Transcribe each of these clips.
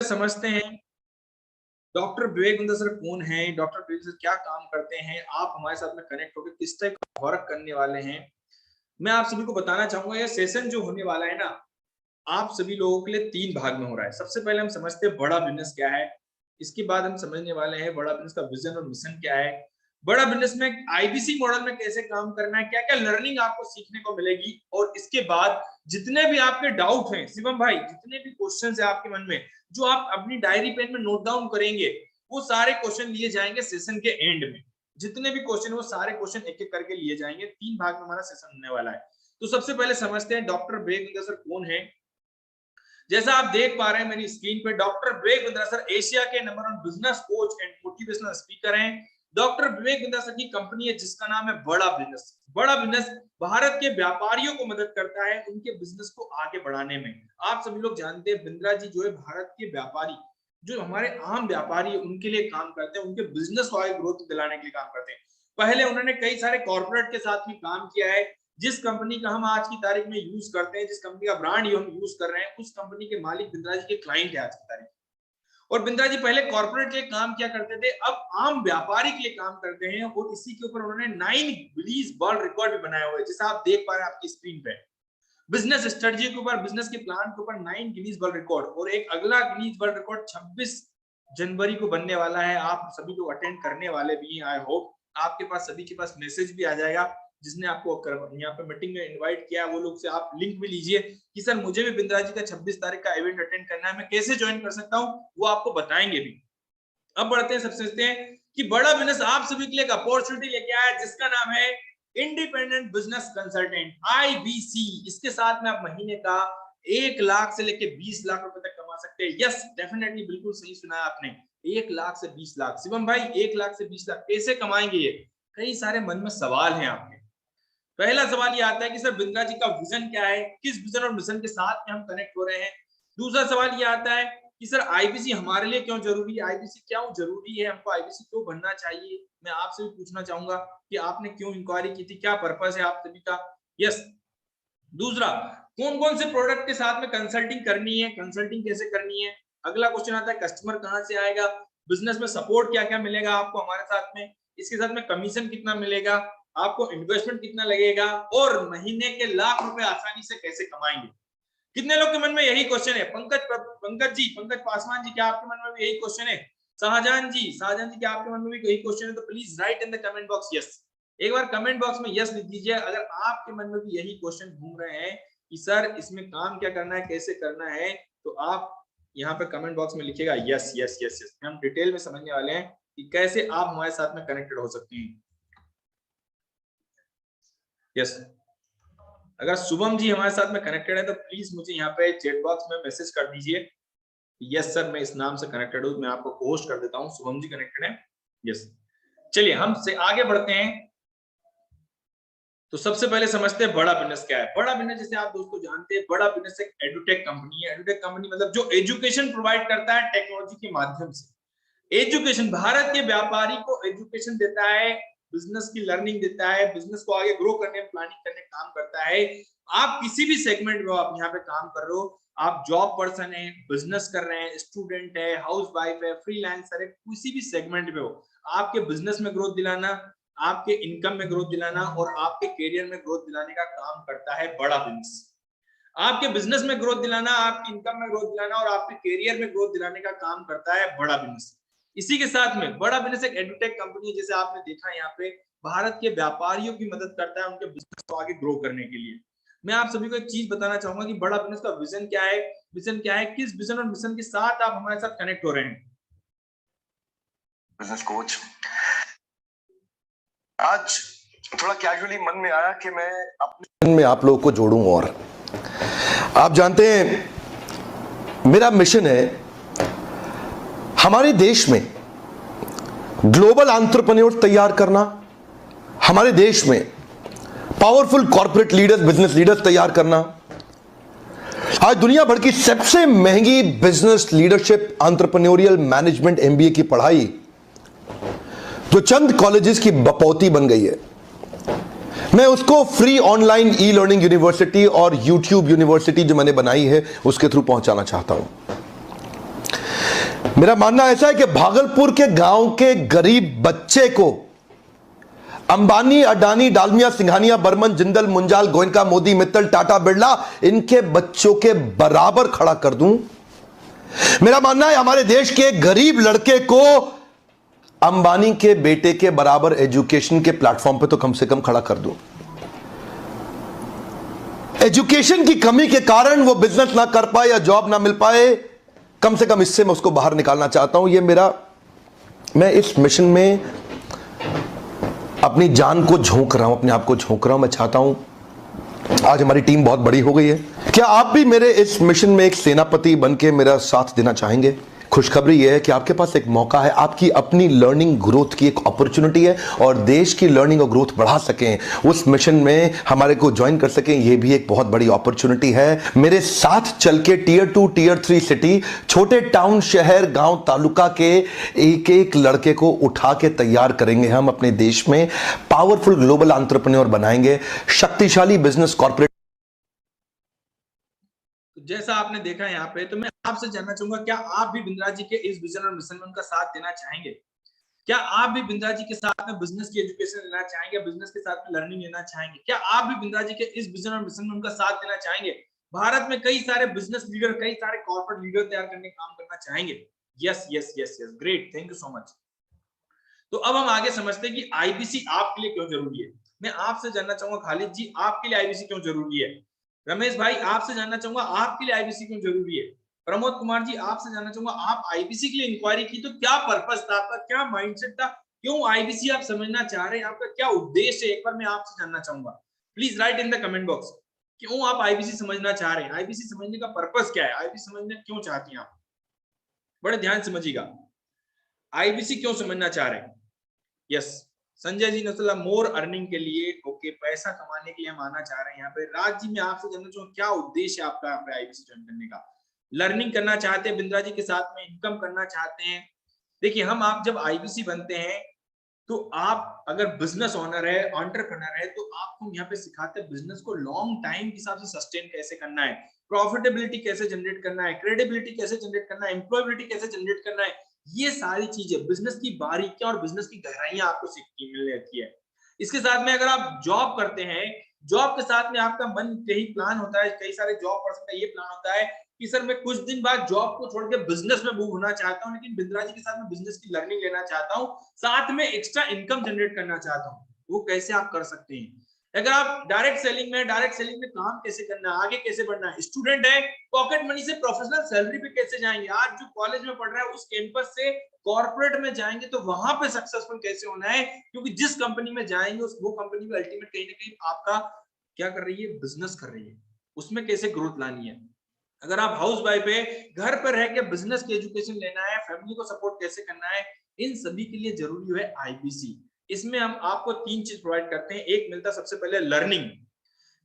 समझते हैं doctor Vivek Bindra sir कौन है, डॉक्टर विवेक सर क्या काम करते हैं, आप हमारे साथ में कनेक्ट होकर किस टाइप का वर्क करने वाले हैं। मैं आप सभी को बताना चाहूंगा ये सेशन जो होने वाला है ना, आप सभी लोगों के लिए 3 भाग में हो रहा है। सबसे पहले हम समझते हैं बड़ा बिजनेस क्या है, इसके बाद हम समझने वाले हैं बड़ा बिजनेस का विजन और मिशन क्या है, बड़ा बिजनेस में आईबीसी मॉडल में कैसे काम करना है, क्या क्या लर्निंग आपको सीखने को मिलेगी, और इसके बाद जितने भी आपके डाउट हैं शिवम भाई, जितने भी क्वेश्चन है आपके मन में जो आप अपनी डायरी पेन में नोट डाउन करेंगे, वो सारे क्वेश्चन लिए जाएंगे सेशन के एंड में। जितने भी क्वेश्चन वो सारे क्वेश्चन एक एक करके लिए जाएंगे। 3 भाग में हमारा सेशन होने वाला है। तो सबसे पहले समझते हैं डॉक्टर विवेक बिंद्रा सर कौन है। जैसा आप देख पा रहे हैं मेरी स्क्रीन पे, doctor Vivek Bindra sir Asia के number 1 business coach and motivational speaker हैं। डॉक्टर विवेक बिंद्रा सर की कंपनी है जिसका नाम है बड़ा बिजनेस। बड़ा बिजनेस भारत के व्यापारियों को मदद करता है उनके बिजनेस को आगे बढ़ाने में। आप सभी लोग जानते हैं बिंद्रा जी जो है भारत के व्यापारी, जो हमारे आम व्यापारी है उनके लिए काम करते हैं, उनके बिजनेस को आगे ग्रोथ दिलाने के लिए काम करते हैं। पहले उन्होंने कई सारे कॉर्पोरेट के साथ में काम किया है। जिस कंपनी का हम आज की तारीख में यूज करते हैं, जिस कंपनी का ब्रांड हम यूज कर रहे हैं, उस कंपनी के मालिक बिंद्रा जी के क्लाइंट है आज की तारीख। और बिंद्रा जी पहले कॉर्पोरेट के लिए काम किया करते थे, अब आम व्यापारी के लिए काम करते हैं। और इसी के ऊपर उन्होंने 9 गिनीज वर्ल्ड रिकॉर्ड भी बनाया हुआ है, जैसा आप देख पा रहे हैं आपकी स्क्रीन पे। बिजनेस स्ट्रेटजी के ऊपर, बिजनेस के प्लान के ऊपर 9 गिनीज वर्ल्ड रिकॉर्ड, और एक अगला गिनीज वर्ल्ड रिकॉर्ड 26 जनवरी को बनने वाला है। आप सभी लोग अटेंड करने वाले भी हैं। आई होप आपके पास सभी के पास मैसेज भी आ जाएगा। जिसने आपको यहाँ पे मीटिंग में इनवाइट किया वो लोग से आप लिंक भी लीजिए कि सर मुझे भी बिंद्रा जी का 26 तारीख का इवेंट अटेंड करना है, मैं कैसे ज्वाइन कर सकता हूँ, वो आपको बताएंगे भी। अब बढ़ते हैं, सबसे सोचते हैं कि बड़ा बिजनेस आप सभी के लिए एक अपॉर्चुनिटी लेके आया है जिसका नाम है इंडिपेंडेंट बिजनेस कंसल्टेंट, आईबीसी। इसके साथ में आप महीने का 1 लाख से लेके 20 लाख रुपए तक कमा सकते हैं। यस, डेफिनेटली, बिल्कुल सही सुना आपने, 1 लाख से 20 लाख। शिवम भाई 1 लाख से 20 लाख कैसे कमाएंगे ये? कई सारे मन में सवाल हैं आपके। पहला सवाल ये आता है कि सर बिंद्रा जी का विजन क्या है, किस विजन और मिशन के साथ में हम कनेक्ट हो रहे हैं। दूसरा सवाल ये आता है कि सर आईबीसी हमारे लिए क्यों जरूरी है, आईबीसी क्यों जरूरी है, हमको आईबीसी क्यों बनना चाहिए। मैं आपसे भी पूछना चाहूंगा कि आपने क्यों इंक्वायरी की थी, क्या पर्पस है आप सभी का। यस। दूसरा, कौन कौन से प्रोडक्ट के साथ में कंसल्टिंग करनी है, कंसल्टिंग कैसे करनी है। अगला क्वेश्चन आता है कस्टमर कहां से आएगा, बिजनेस में सपोर्ट क्या क्या मिलेगा आपको हमारे साथ में, इसके साथ में कमीशन कितना मिलेगा, आपको इन्वेस्टमेंट कितना लगेगा, और महीने के लाख रुपए आसानी से कैसे कमाएंगे। कितने लोग के मन में यही क्वेश्चन है? पंकज पासवान जी, क्या आपके मन में भी यही क्वेश्चन है? शाहजहान जी, क्या आपके मन में भी यही क्वेश्चन है? तो please write in the comment box yes. एक बार कमेंट बॉक्स में यस लिख दीजिए अगर आपके मन में भी यही क्वेश्चन घूम रहे हैं कि सर इसमें काम क्या करना है, कैसे करना है। तो आप यहाँ पे कमेंट बॉक्स में लिखिएगा यस यस यस यस। हम डिटेल में समझने वाले हैं कि कैसे आप हमारे साथ में कनेक्टेड हो सकते हैं। यस, अगर शुभम जी हमारे साथ में कनेक्टेड है तो प्लीज मुझे यहाँ पे चैट बॉक्स में मैसेज कर दीजिए यस सर मैं इस नाम से कनेक्टेड हूँ, मैं आपको पोस्ट कर देता हूँ शुभम जी कनेक्टेड है। यस, चलिए हम से आगे बढ़ते हैं। तो सबसे पहले समझते हैं बड़ा बिजनेस क्या है। बड़ा बिजनेस जैसे आप दोस्तों जानते हैं, बड़ा बिजनेस एक एडुटेक कंपनी है। एडुटेक कंपनी मतलब जो एजुकेशन प्रोवाइड करता है टेक्नोलॉजी के माध्यम से। एजुकेशन, भारत के व्यापारी को एजुकेशन देता है, बिजनेस की लर्निंग देता है, बिजनेस को आगे ग्रो करने में प्लानिंग करने का काम करता है। आप किसी भी सेगमेंट में आप यहाँ पे काम कर रहे हो, आप जॉब पर्सन है, बिजनेस कर रहे हैं, स्टूडेंट है, हाउस वाइफ है, फ्रीलांसर है, किसी भी सेगमेंट में हो, आपके बिजनेस में ग्रोथ दिलाना, आपके इनकम में ग्रोथ दिलाना और आपके करियर में ग्रोथ दिलाने का काम करता है बड़ा बिजनेस। आपके बिजनेस में ग्रोथ दिलाना, आपकी इनकम में ग्रोथ दिलाना और आपके करियर में ग्रोथ दिलाने का काम करता है बड़ा बिजनेस। इसी के साथ में बड़ा बिजनेस एक एडुटेक कंपनी है, जैसे आपने देखा यहाँ पे, भारत के व्यापारियों की मदद करता है उनके बिजनेस को आगे ग्रो करने के लिए। मैं आप सभी को एक चीज बताना चाहूंगा कि बड़ा बिजनेस का विजन क्या है, मिशन क्या है, किस विजन और मिशन के साथ आप हमारे साथ कनेक्ट हो रहे हैं। बिजनेस कोच, आज थोड़ा कैजुअली मन में आया कि मैं अपने में आप लोगों को जोड़ूं। और आप जानते हैं मेरा मिशन है हमारे देश में ग्लोबल एंटरप्रेन्योर तैयार करना, हमारे देश में powerful corporate leaders, business leaders तैयार करना। आज दुनिया भर की सबसे महंगी business leadership entrepreneurial management MBA की पढ़ाई जो चंद कॉलेजेस की बपौती बन गई है, मैं उसको free online e learning university और यूट्यूब यूनिवर्सिटी जो मैंने बनाई है उसके थ्रू पहुंचाना चाहता हूं। मेरा मानना ऐसा है कि भागलपुर के गांव के गरीब बच्चे को अंबानी, अडानी, डालमिया, सिंघानिया, बर्मन, जिंदल, मुंजाल, गोयनका, मोदी, मित्तल, टाटा, बिरला, इनके बच्चों के बराबर खड़ा कर दूं। मेरा मानना है हमारे देश के गरीब लड़के को अंबानी के बेटे के बराबर एजुकेशन के प्लेटफॉर्म पे तो कम से कम खड़ा कर दूं। एजुकेशन की कमी के कारण वो बिजनेस ना कर पाए या जॉब ना मिल पाए, कम से कम इससे मैं उसको बाहर निकालना चाहता हूं। मैं इस मिशन में अपनी जान को झोंक रहा हूं, अपने आप को झोंक रहा हूं। मैं चाहता हूं, आज हमारी टीम बहुत बड़ी हो गई है, क्या आप भी मेरे इस मिशन में एक सेनापति बनके मेरा साथ देना चाहेंगे? खुशखबरी यह है कि आपके पास एक मौका है, आपकी अपनी लर्निंग ग्रोथ की एक अपॉर्चुनिटी है, और देश की लर्निंग और ग्रोथ बढ़ा सकें, उस मिशन में हमारे को ज्वाइन कर सकें, यह भी एक बहुत बड़ी अपॉर्चुनिटी है। मेरे साथ चल के टियर 2, टियर 3 सिटी, छोटे टाउन, शहर, गांव, तालुका के एक एक लड़के को उठा के तैयार करेंगे हम अपने देश में, पावरफुल ग्लोबल एंटरप्रेन्योर बनाएंगे, शक्तिशाली बिजनेस कॉर्पोरेट। जैसा आपने देखा यहाँ पे, तो मैं आपसे जानना चाहूंगा, क्या आप भी बिंद्रा जी के इस विजन और मिशन में उनका साथ देना चाहेंगे? क्या आप भी बिंद्रा जी के साथ में बिजनेस की एजुकेशन लेना चाहेंगे, बिजनेस के साथ में लर्निंग लेना चाहेंगे? क्या आप भी बिंद्रा जी के इस विजन और मिशन में उनका साथ देना चाहेंगे? भारत में कई सारे बिजनेस लीडर, कई सारे कॉर्पोरेट लीडर तैयार करने का काम करना चाहेंगे। Yes yes yes yes, great, thank you so much. तो अब हम आगे समझते हैं कि आईबीसी आपके लिए क्यों जरूरी है। मैं आपसे जानना चाहूंगा खालिद जी, आपके लिए आईबीसी क्यों जरूरी है? रमेश भाई, आपसे जानना चाहूंगा आपके लिए आईबीसी क्यों जरूरी है? प्रमोद कुमार जी, आपसे जानना चाहूंगा, आप आईबीसी के लिए इंक्वायरी की तो क्या पर्पस था आपका, क्या माइंडसेट था, क्यों आईबीसी आप समझना चाह रहे हैं, आपका क्या उद्देश्य है? एक बार मैं आपसे जानना चाहूंगा, please write in the comment box, क्यों आप आईबीसी समझना चाह रहे हैं, आईबीसी समझने का पर्पस क्या है, आईबीसी समझना क्यों चाहती हैं आप? बड़े ध्यान समझिएगा, आईबीसी क्यों समझना चाह रहे हैं? यस, संजय जी नसला, मोर अर्निंग के लिए, ओके, पैसा कमाने के लिए हम आना चाह रहे हैं यहाँ पे। राज जी, मैं आपसे जानना चाहूंगा, क्या उद्देश्य है आपका यहाँ पे आईबीसी ज्वाइन करने का? लर्निंग करना चाहते हैं बिंद्रा जी के साथ में, इनकम करना चाहते हैं? देखिए, आप जब आईबीसी बनते हैं तो आप अगर बिजनेस ओनर है, एंटरप्रेन्योर है, तो आपको यहाँ पे सिखाते हैं बिजनेस को लॉन्ग टाइम के हिसाब से सस्टेन कैसे करना है, प्रॉफिटेबिलिटी कैसे जनरेट करना है, क्रेडिबिलिटी कैसे जनरेट करना है, एम्प्लॉयबिलिटी कैसे जनरेट करना है। ये सारी चीजें, बिजनेस की बारीकियां और बिजनेस की गहराइयां आपको सीखने मिल जाती है। इसके साथ में अगर आप जॉब करते हैं, जॉब के साथ में आपका मन कहीं प्लान होता है, कई सारे जॉब पर्सन का ये प्लान होता है कि सर मैं कुछ दिन बाद जॉब को छोड़ के बिजनेस में मूव होना चाहता हूँ, लेकिन बिंद्रा जी के साथ में बिजनेस की लर्निंग लेना चाहता हूँ, साथ में एक्स्ट्रा इनकम जनरेट करना चाहता हूँ। वो कैसे आप कर सकते हैं? अगर आप डायरेक्ट सेलिंग में काम कैसे करना है, आगे कैसे बढ़ना है, स्टूडेंट है, पॉकेट मनी से प्रोफेशनल सैलरी पे कैसे जाएंगे, आज जो कॉलेज में पढ़ रहा है उस कैंपस से कॉर्पोरेट में जाएंगे तो वहां पे सक्सेसफुल कैसे होना है, क्योंकि जिस कंपनी में जाएंगे वो कंपनी में अल्टीमेट कहीं ना कहीं आपका क्या कर रही है, बिजनेस कर रही है, उसमें कैसे ग्रोथ लानी है। अगर आप हाउस वाइफ है, घर पर रह के बिजनेस की एजुकेशन लेना है, फैमिली को सपोर्ट कैसे करना है, इन सभी के लिए जरूरी है आईबीसी। इसमें हम आपको 3 चीज प्रोवाइड करते हैं। एक मिलता है सबसे पहले लर्निंग,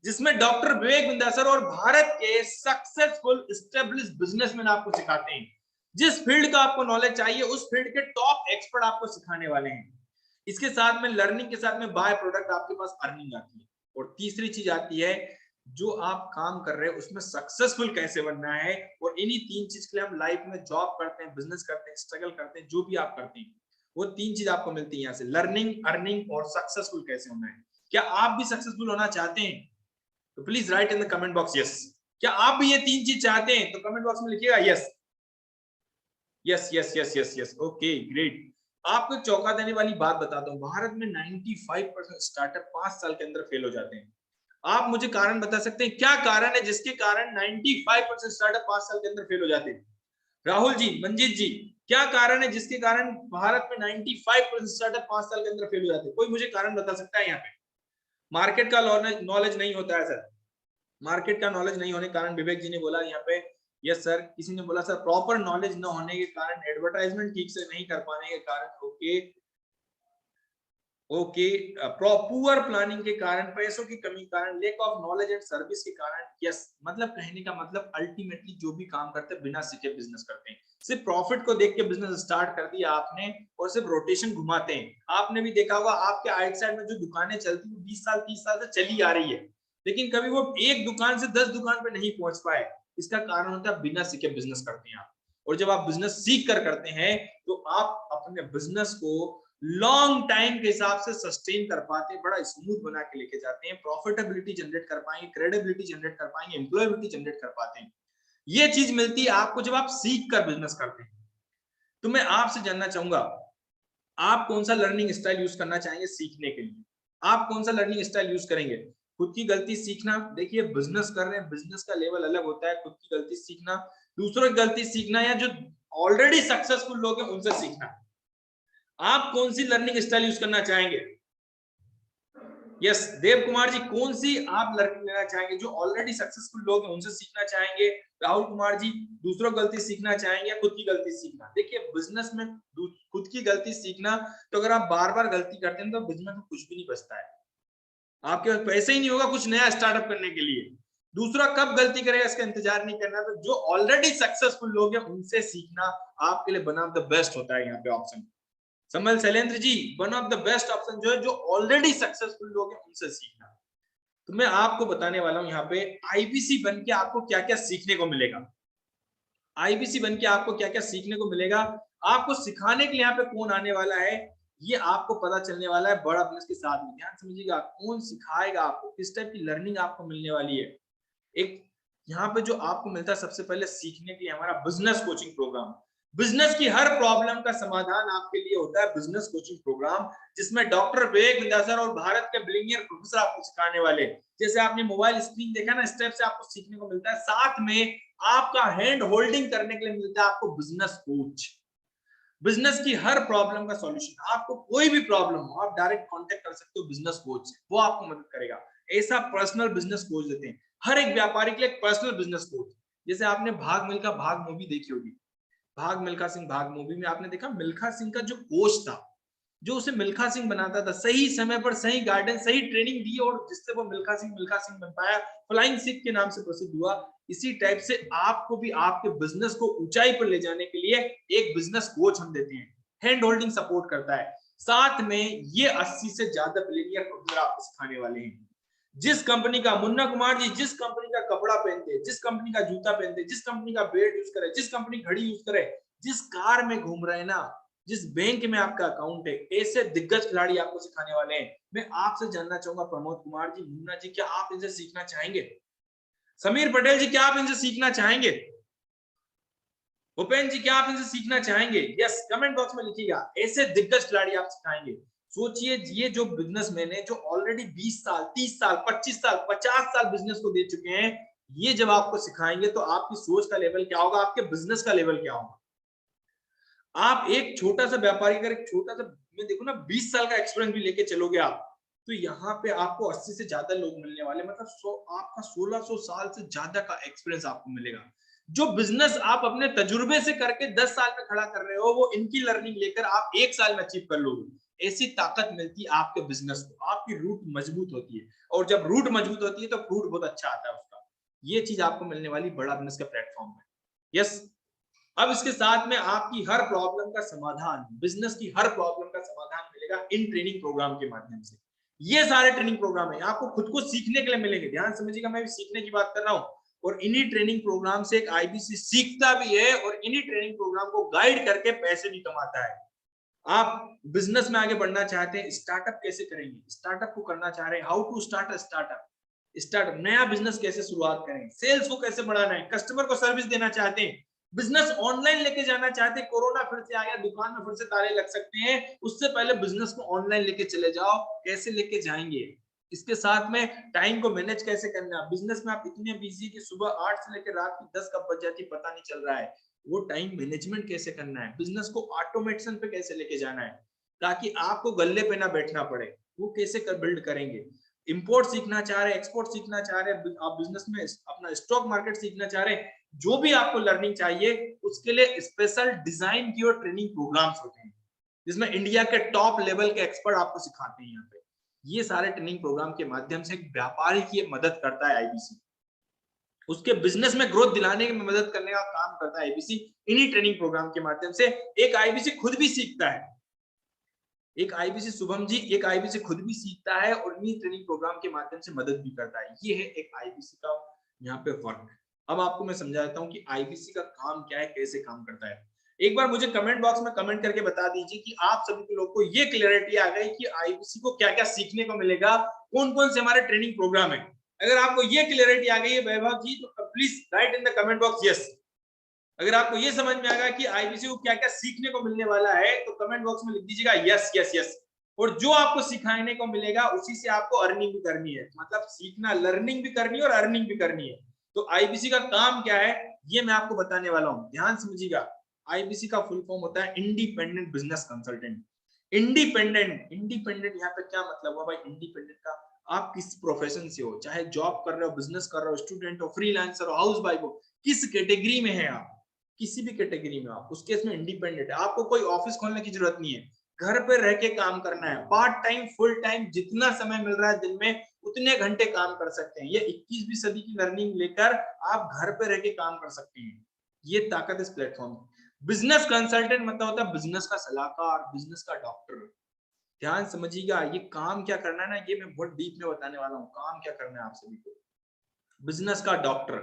जिसमें डॉक्टर विवेक बिंदासर और भारत के सक्सेसफुल एस्टेब्लिश बिजनेसमैन आपको सिखाते हैं। जिस फील्ड का आपको नॉलेज चाहिए, उस फील्ड के टॉप एक्सपर्ट आपको सिखाने वाले हैं। इसके साथ में लर्निंग के साथ में बाय प्रोडक्ट आपके पास अर्निंग आती है। और तीसरी चीज आती है, जो आप काम कर रहे हैं उसमें सक्सेसफुल कैसे बनना है। और इन्हीं 3 चीज के लिए हम लाइफ में जॉब करते हैं, बिजनेस करते हैं, स्ट्रगल करते हैं, जो भी आप करते हैं, वो 3 चीज आपको मिलती है यहाँ से, लर्निंग, अर्निंग और सक्सेसफुल कैसे होना है। क्या आप भी सक्सेसफुल होना चाहते हैं? तो please write in the comment box yes. क्या आप भी ये 3 चीज चाहते हैं? तो कमेंट बॉक्स में लिखिएगा yes yes yes yes yes yes. Okay, great. आपको चौंका देने वाली बात बताता हूँ, भारत में 95% स्टार्टअप 5 साल के अंदर फेल हो जाते हैं। आप मुझे कारण बता सकते हैं, क्या कारण है जिसके कारण 95% स्टार्टअप 5 साल के अंदर फेल हो जाते हैं? राहुल जी, मंजीत जी, क्या कारण है जिसके कारण भारत में 95% स्टार्टअप 5 साल के अंदर फेल हो जाते हैं? कोई मुझे कारण बता सकता है यहाँ पे? मार्केट का नॉलेज नहीं होता है सर, मार्केट का नॉलेज नहीं होने के कारण, विवेक जी ने बोला यहाँ पे यस सर। किसी ने बोला सर प्रॉपर नॉलेज न होने के कारण, एडवर्टाइजमेंट ठीक से नहीं कर पाने के कारण, ओके ओके, पुअर प्लानिंग के कारण, पैसों की कमी के कारण, lake of knowledge and service के कारण। यस, मतलब कहने का मतलब अल्टीमेटली जो भी काम करते हैं बिना सीखे बिजनेस करते हैं, सिर्फ प्रॉफिट को देख के बिजनेस स्टार्ट कर दिया आपने और सिर्फ रोटेशन घुमाते हैं। आपने भी देखा होगा आपके आइट साइड में जो दुकानें चलती है 20 साल 30 साल से चली आ रही है, लेकिन कभी वो एक दुकान से 10 दुकान पे नहीं पहुंच पाए। इसका कारण होता है बिना सीखे बिजनेस करते हैं आप। और जब आप बिजनेस सीख कर करते हैं तो आप अपने बिजनेस को लॉन्ग टाइम के हिसाब से सस्टेन कर पाते हैं, बड़ा स्मूथ बना के लेके जाते हैं, प्रॉफिटेबिलिटी जनरेट कर पाएंगे, क्रेडिबिलिटी जनरेट कर पाएंगे, एम्प्लॉयबिलिटी जनरेट कर पाते हैं। ये चीज मिलती है आपको जब आप सीख कर बिजनेस करते हैं। तो मैं आपसे जानना चाहूंगा, आप कौन सा लर्निंग स्टाइल यूज करना चाहेंगे सीखने के लिए? आप कौन सा लर्निंग स्टाइल यूज करेंगे? खुद की गलती सीखना, देखिए बिजनेस कर रहे हैं, बिजनेस का लेवल अलग होता है, खुद की गलती सीखना, दूसरों की गलती सीखना, या जो ऑलरेडी सक्सेसफुल लोग हैं उनसे सीखना। आप कौन सी लर्निंग स्टाइल यूज करना चाहेंगे? यस, देव कुमार जी, कौन सी आप लर्निंग लेना चाहेंगे? जो ऑलरेडी सक्सेसफुल लोग हैं उनसे सीखना चाहेंगे? राहुल कुमार जी, दूसरों गलती सीखना चाहेंगे या खुद की गलती सीखना? देखिए बिजनेस में खुद की गलती सीखना, तो अगर आप बार बार गलती करते हैं तो बिजनेस में कुछ भी नहीं बचता है, आपके पास पैसे ही नहीं होगा कुछ नया स्टार्टअप करने के लिए। दूसरा कब गलती करेगा इसका इंतजार नहीं करना, तो जो ऑलरेडी सक्सेसफुल लोग हैं उनसे सीखना आपके लिए वन ऑफ द बेस्ट होता है यहाँ पे ऑप्शन। समल Shailendra ji, one of the best option जो है जो ऑलरेडी सक्सेसफुल लोग हैं उनसे सीखना। तो मैं आपको बताने वाला हूं यहाँ पे आईबीसी बन के आपको क्या क्या सीखने को मिलेगा। आईबीसी बन के आपको क्या क्या सीखने को मिलेगा, आपको सिखाने के लिए यहाँ पे कौन आने वाला है, ये आपको पता चलने वाला है बड़ा बिजनेस के साथ में। ध्यान समझिएगा, कौन सिखाएगा आपको, किस टाइप की लर्निंग आपको मिलने वाली है। एक यहाँ पे जो आपको मिलता है सबसे पहले सीखने के लिए हमारा बिजनेस कोचिंग प्रोग्राम। बिजनेस की हर प्रॉब्लम का समाधान आपके लिए होता है बिजनेस कोचिंग प्रोग्राम, जिसमें डॉक्टर विवेक विंध्याचल और भारत के ब्रिलियंट प्रोफेसर आपको सिखाने वाले। जैसे आपने मोबाइल स्क्रीन देखा ना, स्टेप से आपको सीखने को मिलता है, साथ में आपका हैंड होल्डिंग करने के लिए मिलता है आपको बिजनेस कोच। बिजनेस की हर प्रॉब्लम का सॉल्यूशन, आपको कोई भी प्रॉब्लम हो आप डायरेक्ट कांटेक्ट कर सकते हो बिजनेस कोच से, वो आपको मदद करेगा। ऐसा पर्सनल बिजनेस कोच देते हैं हर एक व्यापारी के लिए, एक पर्सनल बिजनेस कोच। जैसे आपने भाग मिल्खा भाग मूवी देखी होगी, भाग मिल्खा सिंह भाग मूवी में आपने देखा मिल्खा सिंह का जो कोच था, जो उसे मिल्खा सिंह बनाता था, सही समय पर सही गाइडेंस सही ट्रेनिंग दी और जिससे वो मिल्खा सिंह बन पाया, फ्लाइंग सिख के नाम से प्रसिद्ध हुआ। इसी टाइप से आपको भी आपके बिजनेस को ऊंचाई पर ले जाने के लिए एक बिजनेस कोच हम देते हैं, हैंड होल्डिंग सपोर्ट करता है। साथ में ये 80 से ज्यादा बिलियनियर प्रोफेसर आपको सिखाने वाले हैं। जिस कंपनी का, मुन्ना कुमार जी, जिस कंपनी का कपड़ा पहनते, जिस कंपनी का जूता पहनते, जिस कंपनी का बेल्ट यूज करे, जिस कंपनी घड़ी यूज करे, जिस कार में घूम रहे हैं ना, जिस बैंक में आपका अकाउंट है, ऐसे दिग्गज खिलाड़ी आपको सिखाने वाले हैं। मैं आपसे जानना चाहूंगा प्रमोद कुमार जी, मुन्ना जी, क्या आप इनसे सीखना चाहेंगे? समीर पटेल जी, क्या आप इनसे सीखना चाहेंगे? भूपेन जी, क्या आप इनसे सीखना चाहेंगे? यस, कमेंट बॉक्स में लिखिएगा। ऐसे दिग्गज खिलाड़ी आप सिखाएंगे। सोचिए, ये जो बिजनेसमैन है जो ऑलरेडी 20 साल 30 साल 25 साल 50 साल बिजनेस को दे चुके हैं, ये जब आपको सिखाएंगे तो आपकी सोच का लेवल क्या होगा, आपके बिजनेस का लेवल क्या होगा। आप एक छोटा सा व्यापारी, अगर एक छोटा सा, मैं देखो ना, 20 साल का एक्सपीरियंस भी लेके चलोगे आप, तो यहाँ पे आपको 80 से ज्यादा लोग मिलने वाले, मतलब आपका 1600 साल से ज्यादा का एक्सपीरियंस आपको मिलेगा। जो बिजनेस आप अपने तजुर्बे से करके 10 साल में खड़ा कर रहे हो, वो इनकी लर्निंग लेकर आप 1 साल में अचीव कर लोगे। ऐसी ताकत मिलती है आपके बिजनेस को, आपकी रूट मजबूत होती है, और जब रूट मजबूत होती है तो फ्रूट बहुत अच्छा आता है उसका। ये चीज आपको मिलने वाली बड़ा बिजनेस का प्लेटफॉर्म है। यस, अब इसके साथ में आपकी हर प्रॉब्लम का समाधान, बिजनेस की हर प्रॉब्लम का समाधान मिलेगा इन ट्रेनिंग प्रोग्राम के माध्यम से। ये सारे ट्रेनिंग प्रोग्राम है आपको खुद को सीखने के लिए मिलेंगे। ध्यान समझिएगा, मैं भी सीखने की बात कर रहा हूं, और इन्हीं ट्रेनिंग प्रोग्राम से एक आईबीसी सीखता भी है और इन्हीं ट्रेनिंग प्रोग्राम को गाइड करके पैसे भी कमाता है। आप बिजनेस में आगे बढ़ना चाहते हैं, स्टार्टअप कैसे करेंगे, स्टार्टअप को करना चाह रहे हैं, how to start a startup, नया बिजनेस कैसे शुरुआत करें, सेल्स को कैसे बढ़ाना है, कस्टमर को सर्विस देना चाहते हैं, बिजनेस ऑनलाइन लेके जाना चाहते हैं, कोरोना फिर से आ गया, दुकान में फिर से ताले लग सकते हैं, उससे पहले बिजनेस को ऑनलाइन लेके चले जाओ, कैसे लेके जाएंगे। इसके साथ में टाइम को मैनेज कैसे करना है, बिजनेस में आप इतने बिजी कि सुबह 8 से लेकर रात की 10 कब बज जाती पता नहीं चल रहा है, वो टाइम मैनेजमेंट कैसे करना है, बिजनेस को ऑटोमेशन पे कैसे लेके जाना है ताकि आपको गल्ले पे ना बैठना पड़े, वो कैसे बिल्ड करेंगे। इंपोर्ट सीखना चाह रहे हैं, एक्सपोर्ट सीखना चाह रहे हैं, आप बिजनेस में अपना स्टॉक मार्केट सीखना चाह रहे हैं, जो भी आपको लर्निंग चाहिए उसके लिए स्पेशल डिजाइन की और ट्रेनिंग प्रोग्राम्स होते हैं, जिसमें इंडिया के टॉप लेवल के एक्सपर्ट आपको सिखाते हैं। यहाँ पे ये सारे ट्रेनिंग प्रोग्राम के माध्यम से व्यापारी की मदद करता है आईबीसी, उसके बिजनेस में ग्रोथ दिलाने में मदद करने का काम करता है आईबीसी। इन्हीं ट्रेनिंग प्रोग्राम के माध्यम से एक आईबीसी खुद भी सीखता है, एक आईबीसी शुभम जी, एक आईबीसी खुद भी सीखता है और इन्हीं ट्रेनिंग प्रोग्राम के माध्यम से मदद भी करता है। ये है एक आईबीसी का यहाँ पे वर्क। अब आपको मैं समझाता हूँ कि आईबीसी का काम क्या है, कैसे काम करता है। एक बार मुझे कमेंट बॉक्स में कमेंट करके बता दीजिए कि आप सभी के लोग को ये क्लियरिटी आ गई कि आईबीसी को क्या क्या सीखने को मिलेगा, कौन कौन से हमारे ट्रेनिंग प्रोग्राम है। अगर आपको ये क्लियरिटी आ गई है वैभव जी, तो please write in the comment box yes. अगर आपको ये समझ में आ गया कि आईबीसी को क्या क्या सीखने को मिलने वाला है, तो कमेंट बॉक्स में लिख दीजिएगा यस यस यस। और जो आपको सिखाने को मिलेगा उसी से आपको अर्निंग भी करनी है, मतलब सीखना, लर्निंग भी करनी है और अर्निंग भी करनी है। तो आईबीसी का काम क्या है ये मैं आपको बताने वाला हूं, ध्यान समझिएगा। आईबीसी का फुल फॉर्म होता है independent business consultant. Independent, independent यहाँ पे क्या मतलब हुआ भाई इंडिपेंडेंट का? आप किस प्रोफेशन से हो, चाहे जॉब कर रहे हो, बिजनेस कर रहे हो, स्टूडेंट हो, फ्रीलांसर हो, हाउस वाइफ हो, किस कैटेगरी में है आप, किसी भी कैटेगरी में आप, उस केस में इंडिपेंडेंट है। आपको कोई ऑफिस खोलने की जरूरत नहीं है, घर पे रह के काम करना है, पार्ट टाइम फुल टाइम जितना समय मिल रहा है दिन में उतने घंटे काम कर सकते हैं। ये 21वीं सदी की लर्निंग लेकर आप घर पे रह के काम कर सकते हैं। ये ताकत इस प्लेटफॉर्म की। बिजनेस कंसल्टेंट मतलब होता है बिजनेस का सलाहकार, बिजनेस का डॉक्टर। ध्यान समझिएगा, ये काम क्या करना है ना, ये मैं बहुत डीप में बताने वाला हूँ। काम क्या करना है आप सभी को, बिजनेस का डॉक्टर।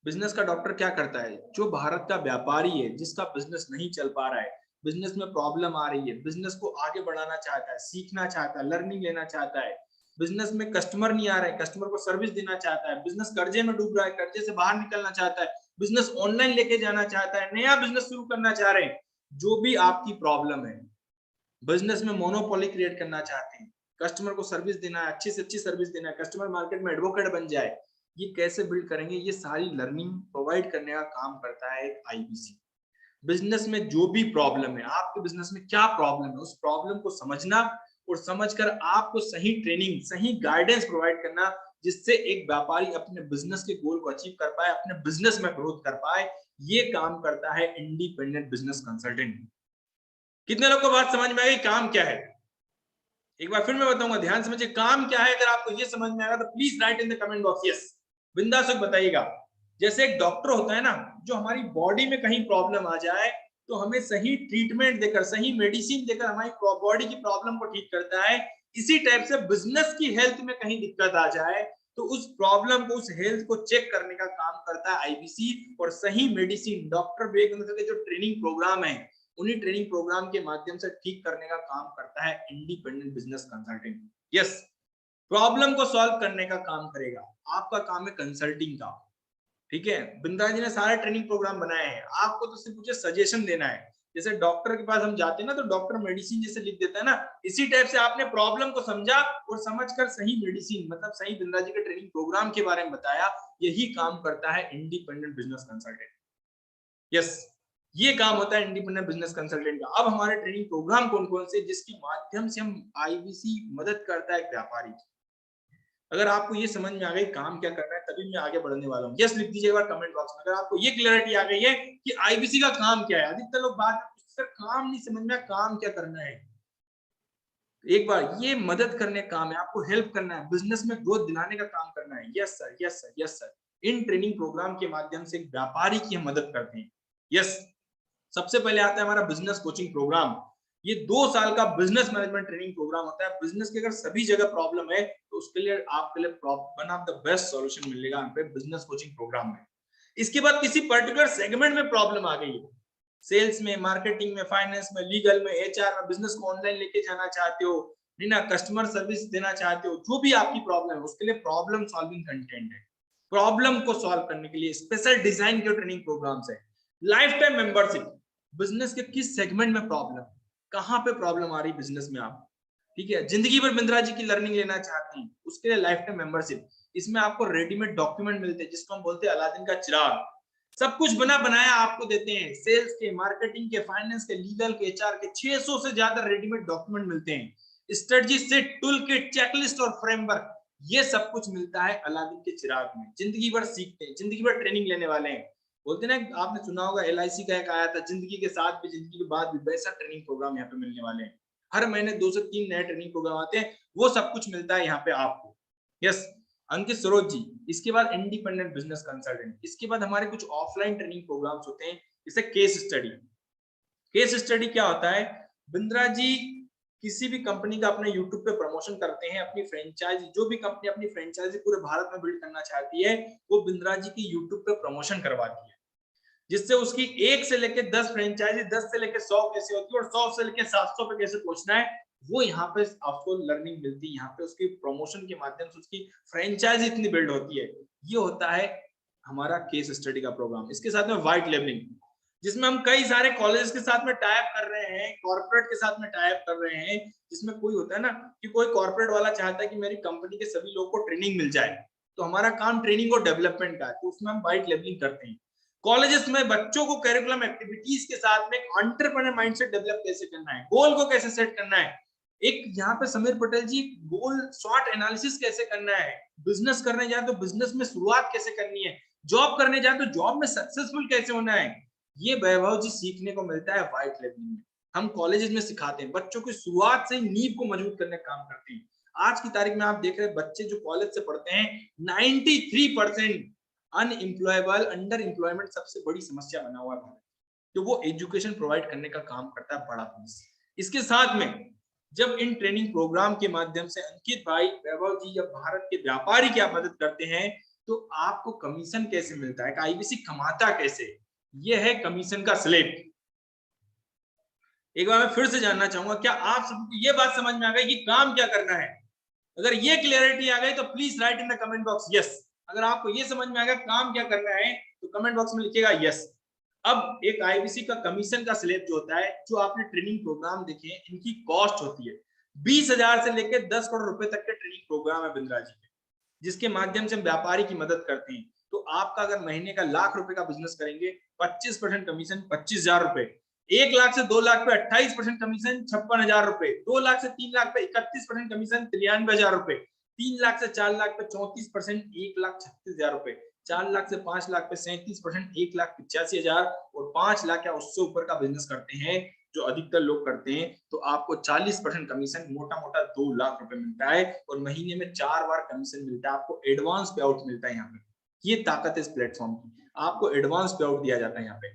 बिजनेस का डॉक्टर क्या करता है? जो भारत का व्यापारी है, जिसका बिजनेस नहीं चल पा रहा है, बिजनेस में प्रॉब्लम आ रही है, बिजनेस को आगे बढ़ाना चाहता है, सीखना चाहता है, लर्निंग लेना चाहता है, बिजनेस में कस्टमर नहीं आ रहे, कस्टमर को सर्विस देना चाहता है, बिजनेस कर्जे में डूब रहा है, कर्जे से बाहर निकलना चाहता है, बिजनेस ऑनलाइन लेके जाना चाहता है, नया बिजनेस शुरू करना चाह रहे हैं, जो भी आपकी प्रॉब्लम है, बिजनेस में मोनोपोली क्रिएट करना चाहते हैं, कस्टमर को सर्विस देना है, अच्छी से अच्छी सर्विस देना है, कस्टमर मार्केट में एडवोकेट बन जाए, ये कैसे बिल्ड करेंगे? ये सारी लर्निंग प्रोवाइड करने का काम करता है एक आईबीसी। बिजनेस में जो भी प्रॉब्लम है, आपके बिजनेस में क्या प्रॉब्लम है, उस प्रॉब्लम को समझना और समझकर आपको सही ट्रेनिंग, सही गाइडेंस प्रोवाइड करना, जिससे एक व्यापारी अपने बिजनेस के गोल को अचीव कर पाए, अपने बिजनेस में ग्रोथ कर पाए। ये काम करता है इंडिपेंडेंट बिजनेस कंसल्टेंट। कितने लोग को बात समझ में आई काम क्या है? एक बार फिर मैं बताऊंगा, ध्यान समझिए काम क्या है। अगर आपको ये समझ में आएगा तो please write in the comment box yes, बिंदास होकर बताइएगा। जैसे एक डॉक्टर होता है ना, जो हमारी बॉडी में कहीं प्रॉब्लम आ जाए तो हमें सही ट्रीटमेंट देकर, सही मेडिसिन देकर हमारी बॉडी की प्रॉब्लम को ठीक करता है। इसी टाइप से बिजनेस की हेल्थ में कहीं दिक्कत आ जाए तो उस प्रॉब्लम को, उस हेल्थ को चेक करने का काम करता है आईबीसी। और सही मेडिसिन, डॉक्टर विवेक के जो ट्रेनिंग प्रोग्राम है, उन्हीं ट्रेनिंग प्रोग्राम के माध्यम से ठीक करने का काम करता है independent business consulting. Yes, problem को सॉल्व करने का काम करेगा। आपका काम है कंसल्टिंग का, ठीक है। बिंद्रा जी ने सारे ट्रेनिंग प्रोग्राम बनाए हैं, आपको तो सिर्फ मुझे सजेशन देना है। जैसे डॉक्टर के पास हम जाते हैं ना, तो डॉक्टर मेडिसिन जैसे लिख देता है ना, इसी टाइप से आपने प्रॉब्लम को समझा और समझकर सही मेडिसिन, मतलब सही बिंद्रा जी के ट्रेनिंग प्रोग्राम के बारे में बताया। यही काम करता है इंडिपेंडेंट बिजनेस कंसल्टेंट। यस, ये काम होता है इंडिपेंडेंट बिजनेस कंसल्टेंट का। अब हमारे ट्रेनिंग प्रोग्राम कौन कौन से, जिसके माध्यम से हम आईबीसी मदद करता है एक व्यापारी की। अगर आपको ये समझ में आ गई काम क्या करना है, तभी मैं आगे बढ़ने वाला हूँ। यस लिख दीजिए एक बार कमेंट बॉक्स में, अगर आपको ये क्लियरिटी आ गई है कि आईबीसी का काम क्या है। अधिकतर लोग बात सर काम नहीं समझ में, काम क्या करना है। एक बार ये मदद करने का काम है, आपको हेल्प करना है, बिजनेस में ग्रोथ दिलाने का काम करना है। Yes sir, yes sir, yes sir. इन ट्रेनिंग प्रोग्राम के माध्यम से एक व्यापारी की हम मदद करते हैं। यस, सबसे पहले आता है हमारा बिजनेस कोचिंग प्रोग्राम। ये 2 साल का बिजनेस मैनेजमेंट ट्रेनिंग प्रोग्राम होता है। बिजनेस की अगर सभी जगह प्रॉब्लम है तो उसके लिए आपके लिए one of the best solution मिलेगा यहाँ पे बिजनेस कोचिंग प्रोग्राम में। इसके बाद किसी पर्टिकुलर सेगमेंट में प्रॉब्लम आ गई है, सेल्स में, मार्केटिंग में, फाइनेंस में, लीगल में, एचआर में, बिजनेस को ऑनलाइन लेके जाना चाहते हो, नहीं ना, कस्टमर सर्विस देना चाहते हो, जो भी आपकी प्रॉब्लम है उसके लिए प्रॉब्लम सॉल्विंग कंटेंट है। प्रॉब्लम को सॉल्व करने के लिए स्पेशल डिजाइन के ट्रेनिंग प्रोग्राम्स है। लाइफ टाइम मेंबरशिप, बिजनेस के किस सेगमेंट में प्रॉब्लम, कहां पे प्रॉब्लम आ रही बिजनेस में आप, ठीक है, जिंदगी भर बिंद्रा जी की लर्निंग लेना चाहते हैं, उसके लिए लाइफ टाइम मेंबरशिप। इसमें आपको रेडीमेड डॉक्यूमेंट मिलते हैं, जिसको हम बोलते हैं अलादीन का चिराग। सब कुछ बना बनाया आपको देते हैं, सेल्स के, मार्केटिंग के, फाइनेंस के, लीगल के, एचआर के 600 से ज्यादा रेडीमेड डॉक्यूमेंट मिलते हैं। Strategy set, tool kit, checklist और फ्रेमवर्क, ये सब कुछ मिलता है अलादीन के चिराग में। जिंदगी भर सीखते हैं, जिंदगी भर ट्रेनिंग लेने वाले हैं। बोलते ना, आपने सुना होगा एलआईसी का एक आया था, जिंदगी के साथ भी, जिंदगी के बाद भी, वैसा ट्रेनिंग प्रोग्राम यहाँ पे मिलने वाले हैं। हर महीने 2 से 3 नए ट्रेनिंग प्रोग्राम आते हैं, वो सब कुछ मिलता है यहाँ पे आपको। यस, अंकित सरोज जी। इसके बाद इंडिपेंडेंट बिजनेस कंसल्टेंट। इसके बाद हमारे कुछ ऑफलाइन ट्रेनिंग प्रोग्राम्स होते हैं, जैसे केस स्टडी। केस स्टडी क्या होता है? बिंद्रा जी किसी भी कंपनी का अपने यूट्यूब पे प्रमोशन करते हैं, अपनी फ्रेंचाइजी, जो भी कंपनी अपनी फ्रेंचाइजी पूरे भारत में बिल्ड करना चाहती है, वो बिंद्रा जी की यूट्यूब पे प्रमोशन करवाती है, जिससे उसकी 1 से लेके 10 फ्रेंचाइजी, 10 से लेके 100 कैसे होती है और 100 से लेके 700 पे कैसे पहुंचना है, वो यहाँ पे आपको लर्निंग मिलती है। यहाँ पे उसकी प्रमोशन के माध्यम से उसकी फ्रेंचाइजी इतनी बिल्ड होती है। ये होता है हमारा केस स्टडी का प्रोग्राम। इसके साथ में व्हाइट लेबलिंग, जिसमें हम कई सारे कॉलेज के साथ में टाइप कर रहे हैं, कॉर्पोरेट के साथ में टाइप कर रहे हैं, जिसमें कोई होता है ना कि कोई कॉर्पोरेट वाला चाहता है कि मेरी कंपनी के सभी लोगों को ट्रेनिंग मिल जाए, तो हमारा काम ट्रेनिंग और डेवलपमेंट का है, तो उसमें हम व्हाइट लेबलिंग करते हैं। कॉलेजेस में बच्चों को करिकुलम एक्टिविटीज के साथ में एंटरप्रेन्योर माइंडसेट डेवलप कैसे करना है, गोल को कैसे सेट करना है, एक यहाँ पे समीर पटेल जी गोल स्वॉट एनालिसिस कैसे करना है, बिजनेस करने जाए तो बिजनेस में शुरुआत कैसे करनी है, जॉब करने जाए तो जॉब में सक्सेसफुल कैसे होना है, ये वैभव जी सीखने को मिलता है व्हाइट लेबलिंग में। हम कॉलेजेस में सिखाते हैं, बच्चों की शुरुआत से ही नींव को मजबूत करने का काम करते हैं। आज की तारीख में आप देख रहे हैं बच्चे जो कॉलेज से पढ़ते हैं, 93% अनएम्प्लॉयबल, अंडर एम्प्लॉयमेंट सबसे बड़ी समस्या बना हुआ है भारत, तो वो एजुकेशन प्रोवाइड करने का काम करता है बड़ा बिजनेस। इसके साथ में जब इन ट्रेनिंग प्रोग्राम के माध्यम से अंकित भाई, वैभव जी जब भारत के व्यापारी की आप मदद करते हैं, तो आपको कमीशन कैसे मिलता है, आईबीसी कमाता कैसे, ये है कमीशन का स्लेब। एक बार मैं फिर से जानना चाहूंगा, क्या आप सबको ये बात समझ में आ गई कि काम क्या करना है? अगर ये क्लियरिटी आ गई तो please write in the comment box yes. अगर आपको ये समझ में आ गया काम क्या करना है तो कमेंट बॉक्स में लिखिएगा यस। अब एक आईबीसी का कमीशन का स्लेब जो होता है, जो आपने ट्रेनिंग प्रोग्राम देखे, इनकी कॉस्ट होती है 20,000 से लेकर 10 करोड़ रुपए तक के ट्रेनिंग प्रोग्राम है बिंद्रा जी के, जिसके माध्यम से हम व्यापारी की मदद करते हैं। तो आपका अगर महीने का लाख रुपए का बिजनेस करेंगे, 25% कमीशन 25,000 रुपए, 1 लाख से 2 लाख पे 28% कमीशन 56,000 रुपए, 2 लाख से 3 लाख पे 31% कमीशन 93,000 रुपए, 3 लाख से 4 लाख पे 34%, 1,36,000 रुपए, 4 लाख से 5 लाख पे 37%, 1,85,000, और 5 लाख या उससे ऊपर का बिजनेस करते हैं जो अधिकतर लोग करते हैं, तो आपको 40% कमीशन, मोटा मोटा 2 लाख रुपए मिलता है, और महीने में 4 बार कमीशन मिलता है, आपको एडवांस पे आउट मिलता है। यहाँ पे ये ताकत है इस प्लेटफॉर्म की, आपको एडवांस पे आउट दिया जाता है यहाँ पे।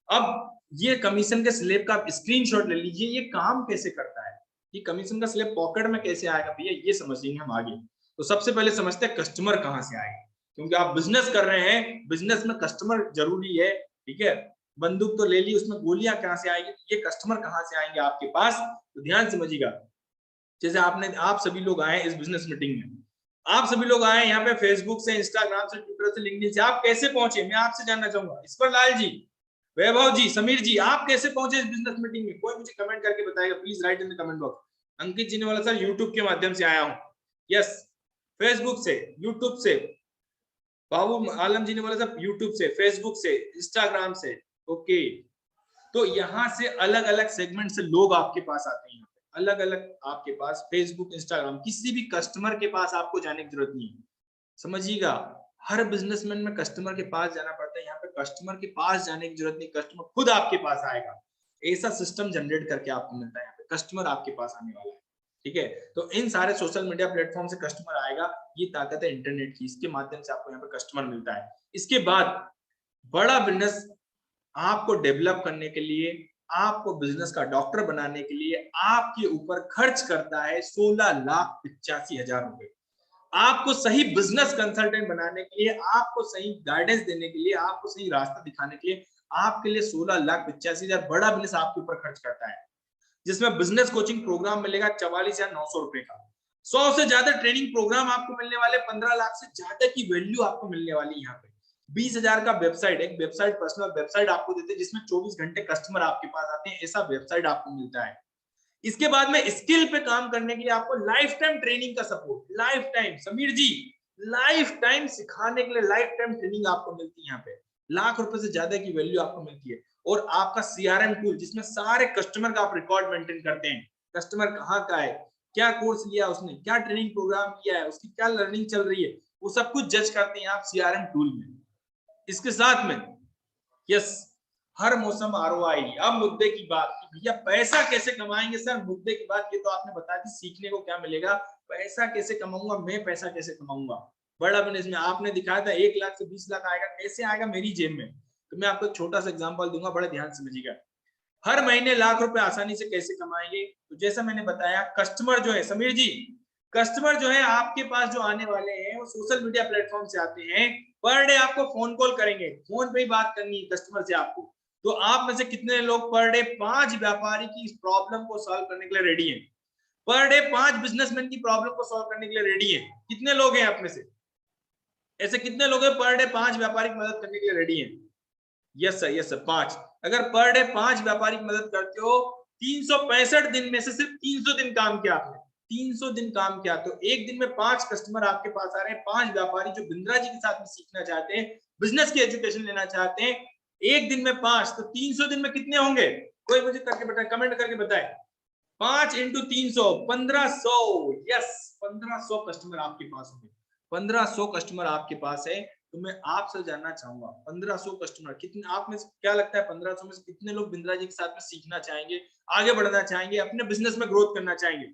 अब ये कमीशन के स्लेब का स्क्रीनशॉट ले लीजिए, ये काम कैसे करता है, ये कमीशन का स्लेब पॉकेट में कैसे आएगा भैया, ये समझेंगे हम आगे। तो सबसे पहले समझते हैं कस्टमर कहाँ से आएगा, क्योंकि आप बिजनेस कर रहे हैं, बिजनेस में कस्टमर जरूरी है, ठीक है। बंदूक तो ले ली, उसमें गोलियां कहां से आएंगी, ये कस्टमर कहां से आएंगे आपके पास, तो ध्यान समझिएगा। जैसे आप सभी लोग आए इस बिजनेस मीटिंग में, आप सभी लोग आए यहाँ पे फेसबुक से, इंस्टाग्राम से, ट्विटर से, लिंक्डइन से, आप कैसे पहुंचे, मैं आपसे जानना चाहूंगा। ईश्वर लाल जी, वैभव जी, समीर जी, आप कैसे पहुंचे इस बिजनेस मीटिंग में, कोई मुझे कमेंट करके बताएगा, please write in the comment box. Ankit ji ने बोला सर यूट्यूब के माध्यम से आया हूँ, यस, फेसबुक से, यूट्यूब से। बाबू आलम जी ने बोला सर यूट्यूब से, फेसबुक से, इंस्टाग्राम से, ओके। तो यहाँ से अलग अलग सेगमेंट से लोग आपके पास आते हैं, अलग अलग आपके पास फेसबुक, इंस्टाग्राम, किसी भी कस्टमर के पास आपको जाने की जरूरत नहीं है। समझिएगा, हर बिजनेसमैन में कस्टमर के पास जाना पड़ता है, यहाँ पे कस्टमर के पास जाने की जरूरत नहीं, कस्टमर खुद आपके पास आएगा। ऐसा सिस्टम जनरेट करके आपको मिलता है, यहाँ पे कस्टमर आपके पास आने वाला है, ठीक है। तो इन सारे सोशल मीडिया प्लेटफॉर्म से कस्टमर आएगा, ये ताकत है इंटरनेट की, इसके माध्यम से आपको यहाँ पे कस्टमर मिलता है। इसके बाद बड़ा बिजनेस आपको डेवलप करने के लिए, आपको बिजनेस का डॉक्टर बनाने के लिए आपके ऊपर खर्च करता है 16,85,000 रुपए। आपको सही बिजनेस कंसल्टेंट बनाने के लिए, आपको सही गाइडेंस देने के लिए, आपको सही रास्ता दिखाने के लिए, आपके लिए 16,85,000 बड़ा बिजनेस आपके ऊपर खर्च करता है, जिसमें बिजनेस कोचिंग प्रोग्राम मिलेगा 44,900 रुपए का, 100 से ज्यादा ट्रेनिंग प्रोग्राम आपको मिलने वाले, 15 लाख से ज्यादा की वैल्यू आपको मिलने वाली यहाँ पे, 20,000 का वेबसाइट, एक वेबसाइट, पर्सनल वेबसाइट आपको देते हैं जिसमें 24 घंटे कस्टमर आपके पास आते हैं, ऐसा वेबसाइट आपको मिलता है। इसके बाद में स्किल पे काम करने के लिए आपको लाइफ टाइम ट्रेनिंग का सपोर्ट, लाइफ टाइम, समीर जी, लाइफ टाइम सिखाने के लिए लाइफ टाइम ट्रेनिंग आपको मिलती है यहाँ पे, लाख रुपए से ज्यादा की वैल्यू आपको मिलती है। और आपका सीआरएम टूल, जिसमें सारे कस्टमर का आप रिकॉर्ड मेंटेन करते हैं, कस्टमर कहाँ का है, क्या कोर्स लिया उसने, क्या ट्रेनिंग प्रोग्राम किया है, उसकी क्या लर्निंग चल रही है, वो सब कुछ जज करते हैं आप सीआरएम टूल में। इसके साथ में यस, हर मौसम आरओआई। अब मुद्दे की बात कि भैया पैसा कैसे कमाएंगे सर, मुद्दे की बात ये तो आपने बता दी, सीखने को क्या मिलेगा, पैसा कैसे कमाऊंगा मैं, पैसा कैसे कमाऊंगा। बड़ा बिजनेस में आपने दिखाया था 1 लाख से 20 लाख आएगा, कैसे आएगा मेरी जेब में, तो मैं आपको एक छोटा सा एग्जांपल दूंगा, बड़े ध्यान से समझिएगा। हर महीने लाख रुपए आसानी से कैसे कमाएंगे? तो जैसा मैंने बताया, कस्टमर जो है, समीर जी, कस्टमर जो है आपके पास जो आने वाले हैं वो सोशल मीडिया प्लेटफॉर्म से आते हैं, पर डे आपको फोन कॉल करेंगे, फोन पे ही बात करनी है कस्टमर से आपको। तो आप में से कितने लोग पर डे 5 व्यापारी की इस प्रॉब्लम को सॉल्व करने के लिए रेडी हैं? पर डे 5 बिजनेसमैन की प्रॉब्लम को सॉल्व करने के लिए रेडी हैं? कितने लोग हैं आप में से? ऐसे कितने लोग हैं पर डे 5 व्यापारी की मदद करने के लिए रेडी हैं? Yes sir, yes sir, 5। अगर पर डे 5 व्यापारी की मदद करते हो, 365 दिन में से सिर्फ 300 दिन काम किया आपने, 300 दिन काम किया, तो एक दिन में 5 कस्टमर आपके पास आ रहे हैं, 5 व्यापारी जो बिंद्रा जी के साथ में सीखना चाहते हैं, बिजनेस की एजुकेशन लेना चाहते हैं, एक दिन में 5, तो 300 दिन में कितने होंगे? कोई मुझे करके बताए, कमेंट करके बताए। 5 इंटू 300, 1500। यस, 1500 कस्टमर आपके पास होंगे, 1500 कस्टमर आपके पास है। तो मैं आपसे जानना चाहूंगा, 1500 कस्टमर कितने, आप में क्या लगता है 1500 में से कितने लोग बिंद्रा जी के साथ में सीखना चाहेंगे, आगे बढ़ना चाहेंगे, अपने बिजनेस में ग्रोथ करना चाहेंगे?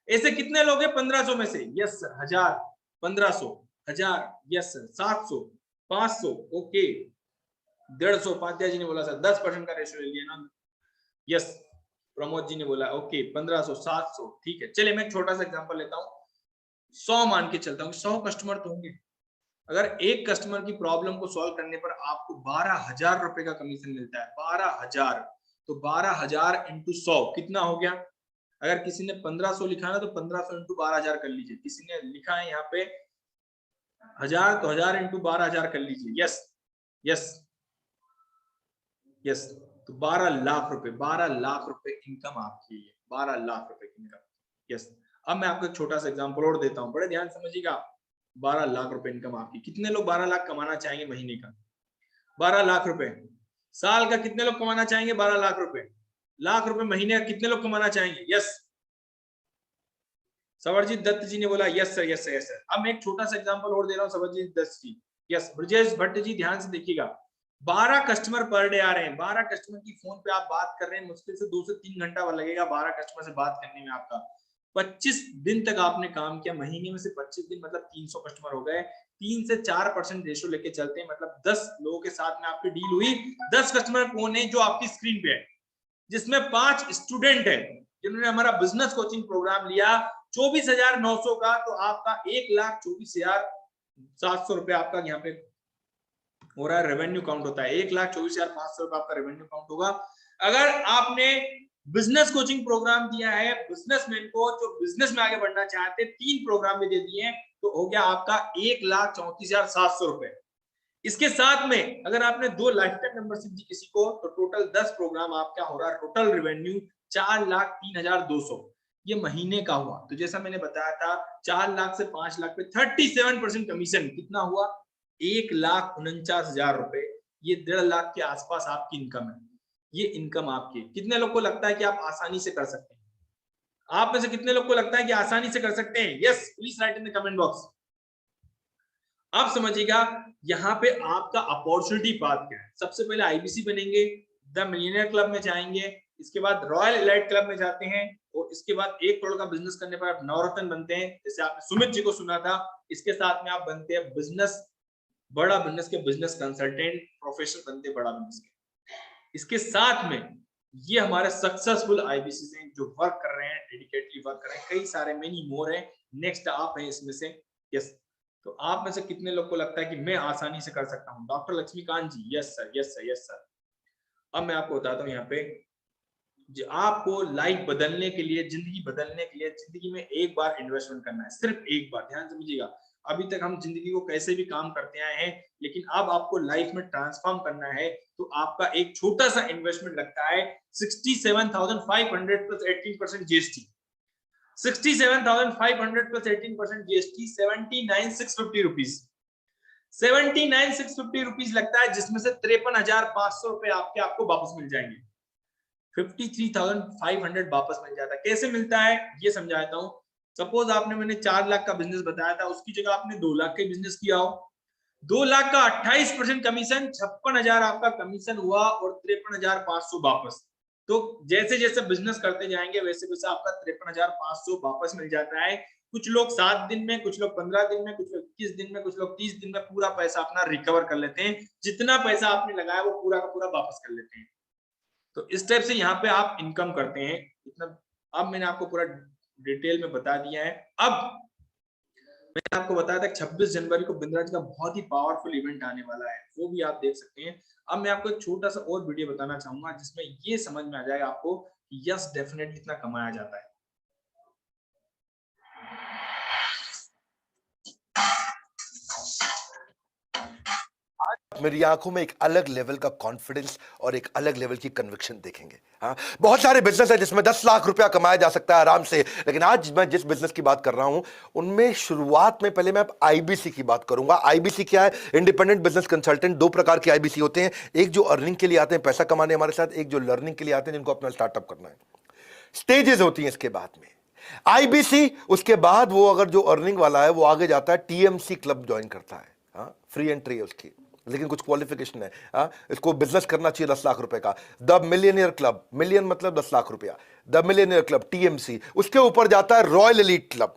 ऐसे कितने लोग हैं 1500 में से? Yes sir, 1000, 1500, 1000, yes sir, 700, 500, okay, 150, पाध्याय जी ने बोला सर 10% का रेशियो ले लिया ना, यस, प्रमोद जी ने बोला ओके, 1500, 700, ठीक है। चलिए मैं एक छोटा सा एग्जांपल लेता हूँ, 100 मान के चलता हूँ, 100 कस्टमर तो होंगे। अगर एक कस्टमर की प्रॉब्लम को सॉल्व करने पर आपको 12,000 रुपए का कमीशन मिलता है, 12,000, तो 12,000 इंटू 100 कितना हो गया? अगर किसी ने 1500 लिखा ना, तो 1500 इंटू 12,000 कर लीजिए। किसी ने लिखा है यहाँ पे 1000, तो 1000 इंटू 12,000 कर लीजिए। यस, यस, यस, तो 12 लाख रुपए, 12 लाख रुपए इनकम आपकी है, 12 लाख रुपए की इनकम। यस, अब मैं आपको एक छोटा सा एग्जांपल और देता हूं, बड़े ध्यान समझिएगा। 12 लाख रुपए इनकम आपकी, कितने लोग 12 लाख कमाना चाहेंगे महीने का? 12 लाख रुपए। साल का कितने लोग कमाना चाहेंगे 12 लाख रुपए? लाख रुपए महीने का कितने लोग कमाना चाहेंगे? यस, सवरजीत दत्त जी ने बोला yes sir, yes sir, yes sir. अब मैं एक छोटा सा एग्जांपल और दे रहा हूं, सवरजीत दत्त जी, यस, ब्रजेश भट्ट जी, ध्यान से देखिएगा। 12 कस्टमर पर डे आ रहे हैं, 12 कस्टमर की फोन पे आप बात कर रहे हैं, मुश्किल से 2 से 3 घंटा लगेगा 12 कस्टमर से बात करने में आपका। 25 दिन तक आपने काम किया, महीने में से 25 दिन मतलब 300 कस्टमर हो गए। 3 से 4% रेशियो लेके चलते हैं, मतलब 10 लोगों के साथ में आपकी डील हुई। 10 कस्टमर कौन है जो आपकी स्क्रीन पे है, जिसमें 5 स्टूडेंट है जिन्होंने हमारा बिजनेस कोचिंग प्रोग्राम लिया 24,900 का, तो आपका 1,24,700 रुपए आपका यहाँ पे हो रहा है, रेवेन्यू काउंट होता है। 1,24,500 रुपए आपका रेवेन्यू काउंट होगा। अगर आपने बिजनेस कोचिंग प्रोग्राम दिया है बिजनेसमैन को जो बिजनेस में आगे बढ़ना चाहते, 3 प्रोग्राम भी दे दिए, तो हो गया आपका 1,34,700 रुपए। इसके साथ में अगर आपने 2 लाइफ टाइम मेंबरशिप दी किसी को, तो टोटल 10 प्रोग्राम आपका हो रहा है, टोटल रेवेन्यू 4,03,200, ये महीने का हुआ। तो जैसा मैंने बताया था 4 लाख से 5 लाख पे 37% कमीशन, कितना हुआ? 1,49,000 रुपए। ये 1.5 लाख के आसपास आपकी इनकम है। ये इनकम आपकी, कितने लोग को लगता है कि आप आसानी से कर सकते हैं? आप में से कितने लोग को लगता है कि आसानी से कर सकते हैं? Yes, please write in the comment box. आप समझिएगा यहाँ पे आपका अपॉर्चुनिटी पाथ क्या है। सबसे पहले आईबीसी बनेंगे, द मिलियनियर क्लब में जाएंगे, इसके बाद रॉयल एलाइट क्लब में जाते हैं, और इसके बाद 1 करोड़ का बिजनेस करने पर आप नवरत्न बनते हैं, जैसे आपने सुमित जी को सुना था। इसके साथ में आप बनते हैं बिजनेस, बड़ा बिजनेस के बिजनेस कंसल्टेंट, प्रोफेशनल बनते बड़ा बिजनेस के। इसके साथ में ये हमारे सक्सेसफुल आईबीसी हैं जो वर्क कर रहे हैं, डेडिकेटली वर्क कर रहे हैं, कई सारे मेनी मोर हैं, नेक्स्ट आप हैं इसमें से। यस, तो आप में से कितने लोग को लगता है कि मैं आसानी से कर सकता हूं? Doctor Laxmikant ji, yes sir, yes sir, yes sir. अब मैं आपको बताता हूं यहाँ पे, आपको लाइफ बदलने के लिए, जिंदगी बदलने के लिए, जिंदगी में एक बार इन्वेस्टमेंट करना है, सिर्फ एक बार। ध्यान समझिएगा, अभी तक हम जिंदगी को कैसे भी काम करते आए हैं, लेकिन अब आपको लाइफ में ट्रांसफॉर्म करना है, तो आपका एक छोटा सा इन्वेस्टमेंट लगता है 67,500 plus 18% GST. 67,500 plus 18% GST 79,650 rupees, 79,650 rupees लगता है, जिसमें से 53,500 रुपए आपको वापस मिल जाएंगे। 53,500 वापस मिल जाता है। कैसे मिलता है ये समझाता हूँ। सपोज आपने, मैंने 4 लाख का बिजनेस बताया था, उसकी जगह आपने 2 लाख का बिजनेस किया हो, 2 लाख का 28% कमीशन, 56,000 आपका कमीशन हुआ और 53,500 वापस। तो जैसे जैसे बिजनेस करते जाएंगे वैसे वैसे आपका 53,500 वापस मिल जाता है। कुछ लोग 7 दिन में, कुछ लोग 15 दिन में, कुछ लोग 21 दिन में, कुछ लोग 30 दिन में पूरा पैसा अपना रिकवर कर लेते हैं। जितना पैसा आपने लगाया वो पूरा का पूरा वापस कर लेते हैं। तो इस टाइप से यहाँ पे आप इनकम करते हैं। इतना अब मैंने आपको पूरा डिटेल में बता दिया है। अब मैंने आपको बताया था 26 जनवरी को बिंद्रा जी का बहुत ही पावरफुल इवेंट आने वाला है, वो भी आप देख सकते हैं। अब मैं आपको एक छोटा सा और वीडियो बताना चाहूंगा जिसमें ये समझ में आ जाएगा आपको कि यस डेफिनेटली इतना कमाया जाता है। मेरी आंखों में एक अलग लेवल का कॉन्फिडेंस और एक अलग लेवल की कन्विक्शन देखेंगे। हाँ, बहुत सारे बिजनेस है जिसमें 10 लाख रुपया कमाया जा सकता है आराम से, लेकिन आज मैं जिस बिजनेस की बात कर रहा हूं उनमें शुरुआत में पहले मैं आईबीसी की बात करूंगा। आईबीसी क्या है? Independent business consultant. दो प्रकार के आईबीसी होते हैं, एक जो अर्निंग के लिए आते हैं पैसा कमाने हमारे साथ, एक जो लर्निंग के लिए आते हैं जिनको अपना स्टार्टअप करना है। स्टेजेस होती हैं इसके बाद में आईबीसी, उसके बाद वो अगर जो अर्निंग वाला है वो आगे जाता है टीएमसी क्लब ज्वाइन करता है। हाँ, फ्री एंट्री है उसकी, लेकिन कुछ क्वालिफिकेशन है। इसको बिजनेस करना चाहिए 10 लाख रुपए का। द मिलियनियर क्लब, मिलियन मतलब 10 लाख रुपया, द मिलियनियर क्लब टीएमसी। उसके ऊपर जाता है royal elite club.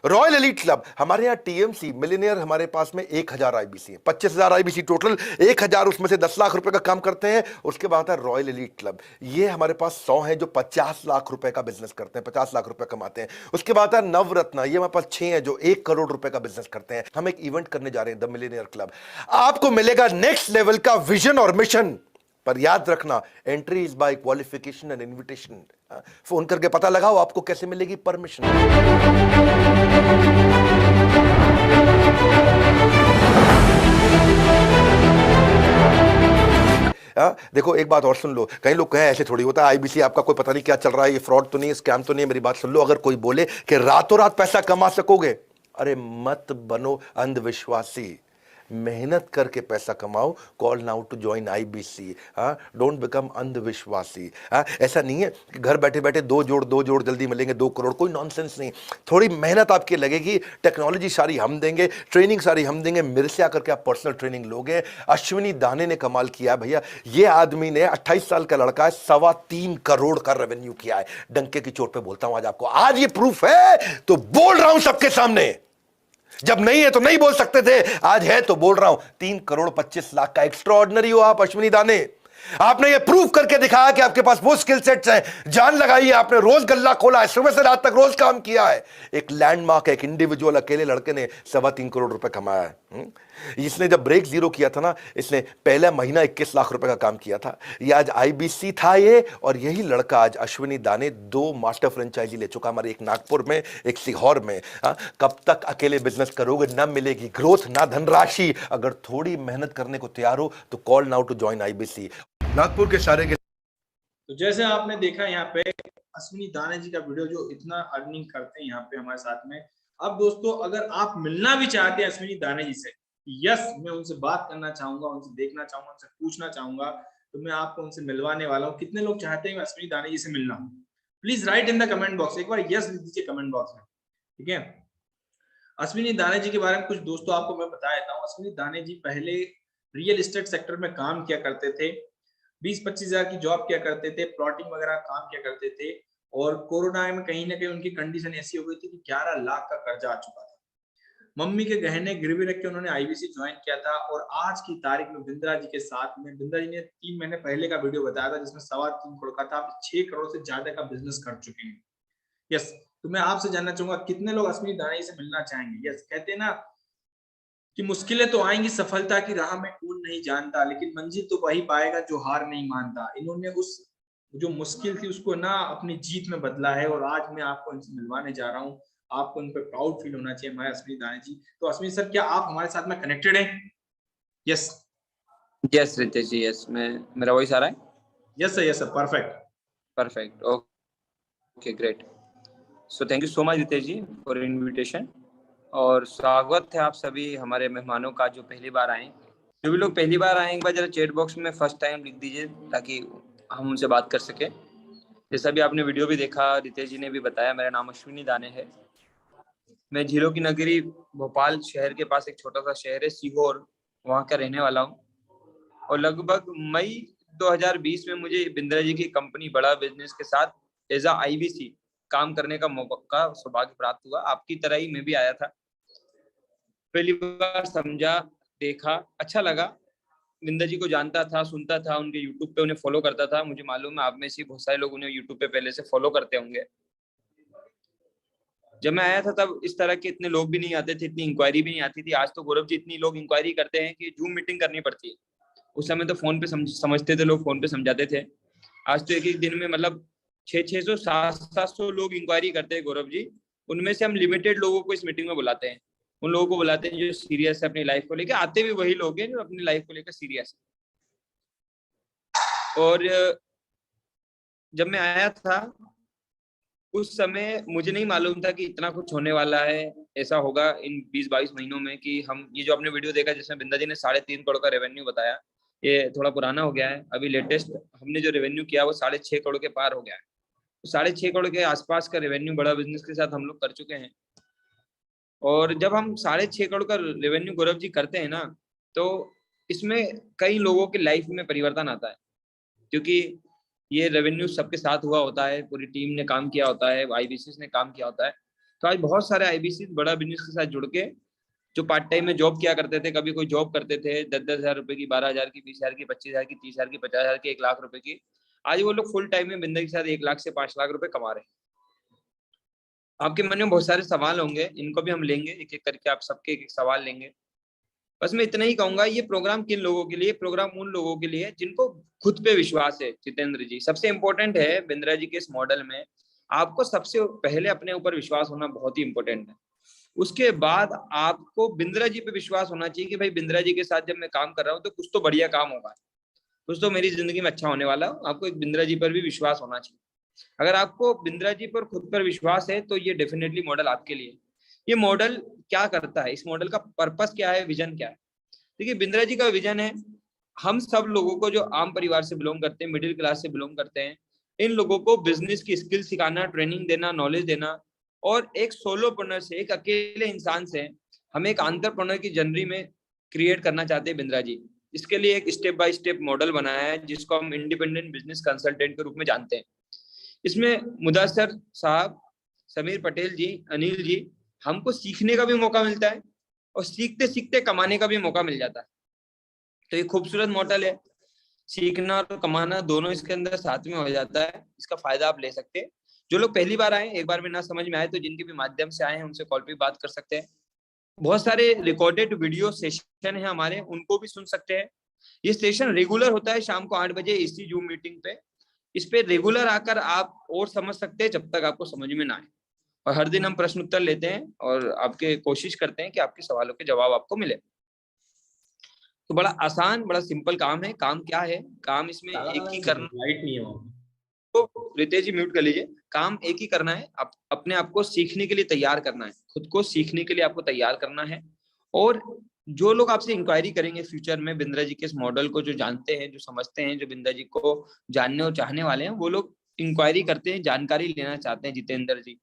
Royal elite club, हमारे यहाँ टीएमसी मिलियनियर हमारे पास में 1000 आईबीसी है, 25,000 आईबीसी टोटल, 1000 उसमें से 10 लाख रुपए का काम करते हैं। उसके बाद है रॉयल एलीट क्लब, ये हमारे पास 100 है जो 50 लाख रुपए का बिजनेस करते हैं, 50 लाख रुपए कमाते हैं। उसके बाद है नवरत्न, ये हमारे पास 6 है जो 1 करोड़ रुपए का बिजनेस करते हैं। हम एक इवेंट करने जा रहे हैं द मिलियनियर क्लब, आपको मिलेगा नेक्स्ट लेवल का विजन और मिशन। पर याद रखना, entry is by qualification and invitation. Phone करके पता लगाओ आपको कैसे मिलेगी परमिशन। देखो एक बात और सुन लो, कई लोग कहें ऐसे थोड़ी होता है आईबीसी आपका कोई पता नहीं क्या चल रहा है, ये फ्रॉड तो नहीं है, स्कैम तो नहीं है। मेरी बात सुन लो, अगर कोई बोले कि रातों रात पैसा कमा सकोगे, अरे मत बनो अंधविश्वासी, मेहनत करके पैसा कमाओ। Call now to join IBC. Don't become अंधविश्वासी। ऐसा नहीं है कि घर बैठे बैठे दो जोड़ जल्दी मिलेंगे 2 करोड़, कोई नॉनसेंस नहीं। थोड़ी मेहनत आपकी लगेगी, टेक्नोलॉजी सारी हम देंगे, ट्रेनिंग सारी हम देंगे, मेरे से आकर के आप पर्सनल ट्रेनिंग लोगे। अश्विनी दाने ने कमाल किया भैया, ये आदमी ने 28 साल का लड़का है, 3.25 करोड़ का रेवेन्यू किया है। डंके की चोट पे बोलता हूं आज आपको, आज ये प्रूफ है तो बोल रहा हूं सबके सामने। जब नहीं है तो नहीं बोल सकते थे, आज है तो बोल रहा हूं। 3 करोड़ 25 लाख का एक्स्ट्राऑर्डिनरी हो आप अश्विनी दाने। आपने ये प्रूव करके दिखाया कि आपके पास वो स्किल सेट्स हैं। जान लगाई है आपने, रोज गल्ला खोला है, सुबह से रात तक रोज काम किया है। एक लैंडमार्क, एक इंडिविजुअल अकेले लड़के ने 3.25 करोड़ रुपए कमाया है। इसने जब ब्रेक जीरो किया था ना, इसने पहला महीना 21 लाख रुपए का काम किया था। ये आज आईबीसी था ये, और यही लड़का आज अश्विनी दाने 2 मास्टर फ्रेंचाइजी ले चुका, हमारे एक नागपुर में एक सीहोर में। कब तक अकेले बिजनेस करोगे? ना मिलेगी ग्रोथ ना धनराशि। अगर थोड़ी मेहनत करने को तैयार हो तो call now to join IBC. Nagpur के सारे के तो जैसे आपने देखा यहाँ पे अश्विनी दाने जी का वीडियो, जो इतना अर्निंग करते हैं यहाँ पे हमारे साथ में। अब दोस्तों अगर आप मिलना भी चाहते हैं अश्विनी दाने जी से, यस मैं उनसे बात करना चाहूंगा, उनसे देखना चाहूंगा, उनसे पूछना चाहूंगा, तो मैं आपको उनसे मिलवाने वाला हूँ। कितने लोग चाहते हैं अश्विनी दाने जी से मिलना? Please write in the comment box, एक बार यस लिख दीजिए कमेंट बॉक्स में, ठीक है। अश्विनी दाने जी के बारे में कुछ दोस्तों आपको मैं बता देता हूँ। अश्विनी दाने जी पहले रियल एस्टेट सेक्टर में काम किया करते थे, 20-25 हजार की जॉब किया करते थे, प्लॉटिंग वगैरह काम किया करते थे। और कोरोना में कहीं ना कहीं उनकी कंडीशन ऐसी हो गई थी कि 11 लाख का कर्जा आ चुका था। मम्मी के गहने गिरवी रख के उन्होंने आईबीसी ज्वाइन किया था। और आज की तारीख में बिंद्रा जी के साथ में, बिंद्रा जी ने 3 महीने पहले का वीडियो बताया था जिसमें 3.25 करोड़ का था, 6 करोड़ से ज्यादा का बिजनेस कर चुके हैं। यस, तो मैं आपसे जानना चाहूंगा कितने लोग अश्विनी दाने से मिलना चाहेंगे? यस, कहते हैं ना कि मुश्किलें तो आएंगी, सफलता की राह में कौन नहीं जानता, लेकिन मंजिल तो वही पाएगा जो हार नहीं मानता। इन्होंने उस जो मुश्किल थी उसको ना अपनी जीत में बदला है, और आज मैं आपको इनसे मिलवाने जा रहा हूँ। आपको इन पर प्राउड फील होना चाहिए, हमारे अश्विनी दाने जी। तो अश्विनी सर, क्या आप हमारे साथ में कनेक्टेड हैं? Yes yes Ritesh ji, yes. मेरा वॉइस आ रहा है? Yes sir, perfect, okay, great. So thank you so much Ritesh ji for invitation, और स्वागत है आप सभी हमारे मेहमानों का जो पहली बार आए। जो भी लोग पहली बार आए, एक बार जरा चैट बॉक्स में फर्स्ट टाइम लिख दीजिए ताकि हम उनसे बात कर सके। जैसा भी आपने वीडियो भी देखा, रितेश जी ने भी बताया, मेरा नाम अश्विनी दाने है। मैं झीलों की नगरी भोपाल शहर के पास एक छोटा सा शहर है सीहोर, वहाँ का रहने वाला हूँ। और लगभग मई 2020 में मुझे बिंद्रा जी की कंपनी बड़ा बिजनेस के साथ एज आईबीसी काम करने का मौका, सौभाग्य प्राप्त हुआ। आपकी तरह ही मैं भी आया था, पहली बार समझा, देखा, अच्छा लगा। विंदा जी को जानता था, सुनता था, उनके यूट्यूब पे उन्हें फॉलो करता था। मुझे मालूम है आप में से बहुत सारे लोग उन्हें यूट्यूब पे पहले से फॉलो करते होंगे। जब मैं आया था तब इस तरह के इतने लोग भी नहीं आते थे, इतनी इंक्वायरी भी नहीं आती थी। आज तो गौरव जी इतनी लोग इंक्वायरी करते हैं कि जूम मीटिंग करनी पड़ती है। उस समय तो फोन पे समझते थे लोग, फोन पे समझाते थे। आज तो एक एक दिन में मतलब 600 700 लोग इंक्वायरी करते हैं गौरव जी। उनमें से हम लिमिटेड लोगों को इस मीटिंग में बुलाते हैं। उन लोगों को बुलाते हैं जो सीरियस है अपनी लाइफ को लेकर। आते भी वही लोग हैं जो अपनी लाइफ को लेकर सीरियस है। और जब मैं आया था उस समय मुझे नहीं मालूम था कि इतना कुछ होने वाला है, ऐसा होगा इन 20-22 महीनों में कि हम ये जो आपने वीडियो देखा जिसमें बिंदा जी ने 3.5 करोड़ का रेवेन्यू बताया, ये थोड़ा पुराना हो गया है। अभी लेटेस्ट हमने जो रेवेन्यू किया वो 6.5 करोड़ के पार हो गया है। तो 6.5 करोड़ के आसपास का रेवेन्यू बड़ा बिजनेस के साथ हम लोग कर चुके हैं। और जब हम 6.5 करोड़ का रेवेन्यू गौरव जी करते हैं ना, तो इसमें कई लोगों की लाइफ में परिवर्तन आता है, क्योंकि ये रेवेन्यू सबके साथ हुआ होता है, पूरी टीम ने काम किया होता है, आईबीसीएस ने काम किया होता है। तो आज बहुत सारे आईबीसीएस बड़ा बिजनेस के साथ जुड़ के जो पार्ट टाइम में जॉब किया करते थे, कभी कोई जॉब करते थे 10-10 हजार रुपए की, 12 हजार की, 20 हजार की, 25 हजार की, 30 हजार की, 50 हजार की, 1 लाख रुपए की, आज वो लोग फुल टाइम में बिंदा के साथ 1 लाख से 5 लाख रुपए कमा रहे हैं। आपके मन में बहुत सारे सवाल होंगे, इनको भी हम लेंगे एक एक करके, आप सबके एक एक सवाल लेंगे। बस मैं इतना ही कहूंगा, ये प्रोग्राम किन लोगों के लिए? प्रोग्राम उन लोगों के लिए जिनको खुद पे विश्वास है। जितेंद्र जी, सबसे इंपॉर्टेंट है बिंद्रा जी के इस मॉडल में, आपको सबसे पहले अपने ऊपर विश्वास होना बहुत ही इंपॉर्टेंट है। उसके बाद आपको बिंद्रा जी पे विश्वास होना चाहिए कि भाई बिंद्रा जी के साथ जब मैं काम कर रहा हूँ तो कुछ तो बढ़िया काम होगा, कुछ तो मेरी जिंदगी में अच्छा होने वाला। आपको एक बिंद्रा जी पर भी विश्वास होना चाहिए। अगर आपको बिंद्रा जी पर खुद पर विश्वास है तो ये डेफिनेटली मॉडल आपके लिए। ये मॉडल क्या करता है, इस मॉडल का पर्पस क्या है, विजन क्या है? देखिए, बिंद्रा जी का विजन है हम सब लोगों को जो आम परिवार से बिलोंग करते हैं, मिडिल क्लास से बिलोंग करते हैं, इन लोगों को बिजनेस की स्किल सिखाना, ट्रेनिंग देना, नॉलेज देना। और एक सोलोप्रेन्योर से, एक अकेले इंसान से हम एक एंटरप्रेन्योर की जर्नी में क्रिएट करना चाहते हैं बिंद्रा जी। इसके लिए एक स्टेप बाय स्टेप मॉडल बनाया है जिसको हम इंडिपेंडेंट बिजनेस कंसल्टेंट के रूप में जानते हैं। इसमें मुदस्सर साहब, समीर पटेल जी, अनिल जी, हमको सीखने का भी मौका मिलता है और सीखते सीखते कमाने का भी मौका मिल जाता है। तो ये खूबसूरत मॉडल है, सीखना और कमाना दोनों इसके अंदर साथ में हो जाता है। इसका फायदा आप ले सकते हैं। जो लोग पहली बार आए, एक बार में ना समझ में आए, तो जिनके भी माध्यम से आए हैं उनसे कॉल पे बात कर सकते हैं। बहुत सारे रिकॉर्डेड वीडियो सेशन है हमारे, उनको भी सुन सकते हैं। ये सेशन रेगुलर होता है शाम को 8 बजे इसी जूम मीटिंग पे। इस पे रेगुलर आकर आप और समझ सकते हैं जब तक आपको समझ में ना आए। और हर दिन हम प्रश्न उत्तर लेते हैं और आपके कोशिश करते हैं कि आपके सवालों के जवाब आपको मिले। तो बड़ा आसान, बड़ा सिंपल काम है। काम क्या है? काम इसमें एक ही करना। लाइट नहीं है वहाँ। तो रितेश जी म्यूट कर लीजिए। काम एक ही करना है, आप अपने आप को सीखने के लिए तैयार करना है, खुद को सीखने के लिए आपको तैयार करना है। और जो लोग आपसे इंक्वायरी करेंगे फ्यूचर में बिंद्रा जी के इस मॉडल को, जो जानते हैं, जो समझते हैं, जो बिंद्रा जी को जानने और चाहने वाले हैं, वो लोग इंक्वायरी करते हैं, जानकारी लेना चाहते हैं। जितेंद्र जी,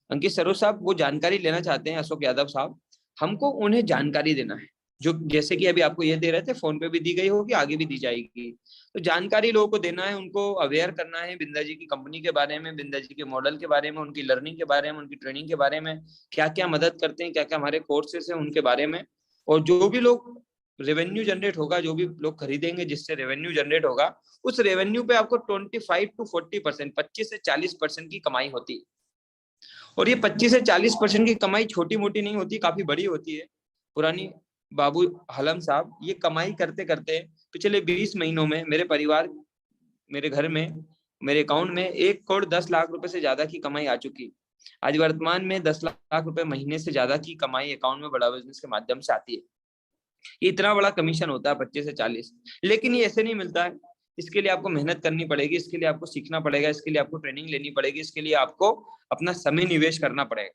अंकित सरोज साहब, वो जानकारी लेना चाहते हैं। अशोक यादव साहब, हमको उन्हें जानकारी देना है, जो जैसे कि अभी आपको ये दे रहे थे, फोन पे भी दी गई होगी, आगे भी दी जाएगी। तो जानकारी लोगों को देना है, उनको अवेयर करना है बिंदा जी की कंपनी के बारे में, बिंदा जी के मॉडल के बारे में, उनकी लर्निंग के बारे में, उनकी ट्रेनिंग के बारे में, क्या क्या मदद करते हैं, क्या क्या हमारे कोर्सेस हैं उनके बारे में। और जो भी लोग रेवेन्यू जनरेट होगा, जो भी लोग खरीदेंगे जिससे रेवेन्यू जनरेट होगा, उस रेवेन्यू पे आपको 25 to 40%, 25 से 40% की कमाई होती है। और ये 25 से 40% की कमाई छोटी मोटी नहीं होती, काफी बड़ी होती है। पुरानी बाबू हलम साहब, ये कमाई करते करते पिछले 20 महीनों में मेरे परिवार, मेरे घर में, मेरे अकाउंट में 1 करोड़ 10 लाख रुपए से ज्यादा की कमाई आ चुकी। आज वर्तमान में 10 लाख रुपए महीने से ज्यादा की कमाई अकाउंट में बड़ा बिजनेस के माध्यम से आती है। ये इतना बड़ा कमीशन होता है 25 से 40। लेकिन ये ऐसे नहीं मिलता है, इसके लिए आपको मेहनत करनी पड़ेगी, इसके लिए आपको सीखना पड़ेगा, इसके लिए आपको ट्रेनिंग लेनी पड़ेगी, इसके लिए आपको अपना समय निवेश करना पड़ेगा,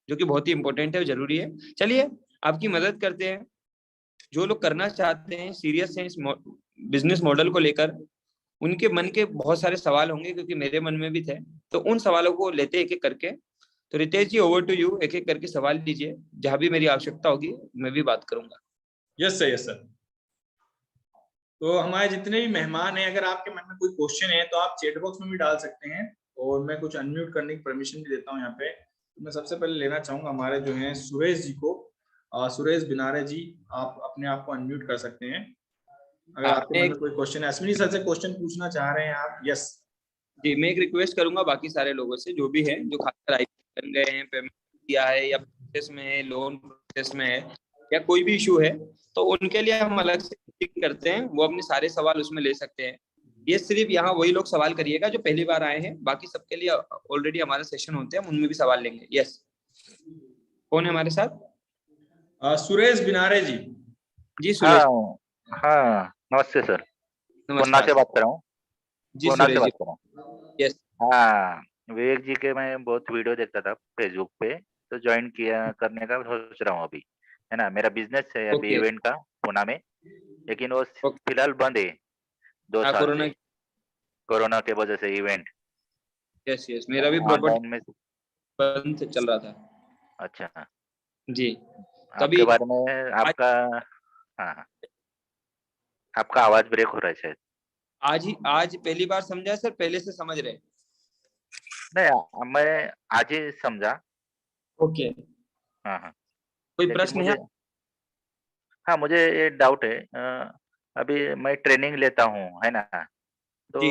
जो कि बहुत ही इंपॉर्टेंट है, जरूरी है। चलिए आपकी मदद करते हैं। जो लोग करना चाहते हैं, सीरियस हैं इस बिजनेस मॉडल को लेकर, उनके मन के बहुत सारे सवाल होंगे, क्योंकि मेरे मन में भी थे। तो उन सवालों को लेते एक एक करके। तो रितेश जी, ओवर टू यू, एक एक करके सवाल लीजिए, जहां भी मेरी आवश्यकता होगी मैं भी बात करूंगा। Yes sir, yes sir. तो हमारे जितने भी मेहमान हैं, अगर आपके मन में कोई क्वेश्चन है तो आप चैट बॉक्स में भी डाल सकते हैं, और मैं कुछ अनम्यूट करने की परमिशन भी देता हूँ यहाँ पे। तो मैं सबसे पहले लेना चाहूंगा हमारे जो हैं सुरेश जी को। सुरेश बिनारे जी, आप अपने आप को अनम्यूट कर सकते हैं। अगर आपके मन में कोई क्वेश्चन है, अश्विनी सर से क्वेश्चन पूछना चाह रहे हैं आप? यस जी, मैं एक रिक्वेस्ट करूंगा बाकी सारे लोगों से जो भी है, जो खासकर आई बन गए हैं, पेमेंट किया है या प्रोसेस में है, लोन प्रोसेस में है या कोई भी इशू है, तो उनके लिए हम अलग से मीटिंग करते हैं, वो अपने सारे सवाल उसमें ले सकते हैं। ये सिर्फ यहाँ वही लोग सवाल करिएगा जो पहली बार आए हैं, बाकी सबके लिए ऑलरेडी हमारे सेशन होते हैं, हम उनमें भी सवाल लेंगे। यस, कौन है हमारे साथ? सुरेश बिनारे जी। जी सुरेश। हाँ नमस्ते सर, पूना नमस्कार से बात कर रहा हूँ। जी पूना से सुरेश बात जी। कर रहा हूँ। यस हाँ, विवेक जी के मैं बहुत वीडियो देखता था फेसबुक पे, तो ज्वाइन किया करने का सोच रहा हूँ अभी, है ना। मेरा बिजनेस है अभी ओके इवेंट का पुणे में, लेकिन वो ओके। फिलहाल बंद है 2 साल कोरोना। से, कोरोना के वजह से इवेंट यस यस, मेरा भी प्रॉपर्टी ऑनलाइन में। बंद चल रहा था अच्छा, जी। आपके तभी बारे में आपका, हाँ हाँ, आपका आवाज ब्रेक हो रहा है शायद। आज पहली बार समझा सर, पहले से समझ रहे? नहीं, मैं आज ही समझा। ओके, हाँ हाँ, कोई लेकिन प्रश्न है? मुझे, हाँ मुझे ये डाउट है, अभी मैं ट्रेनिंग लेता हूँ, है ना। तो जी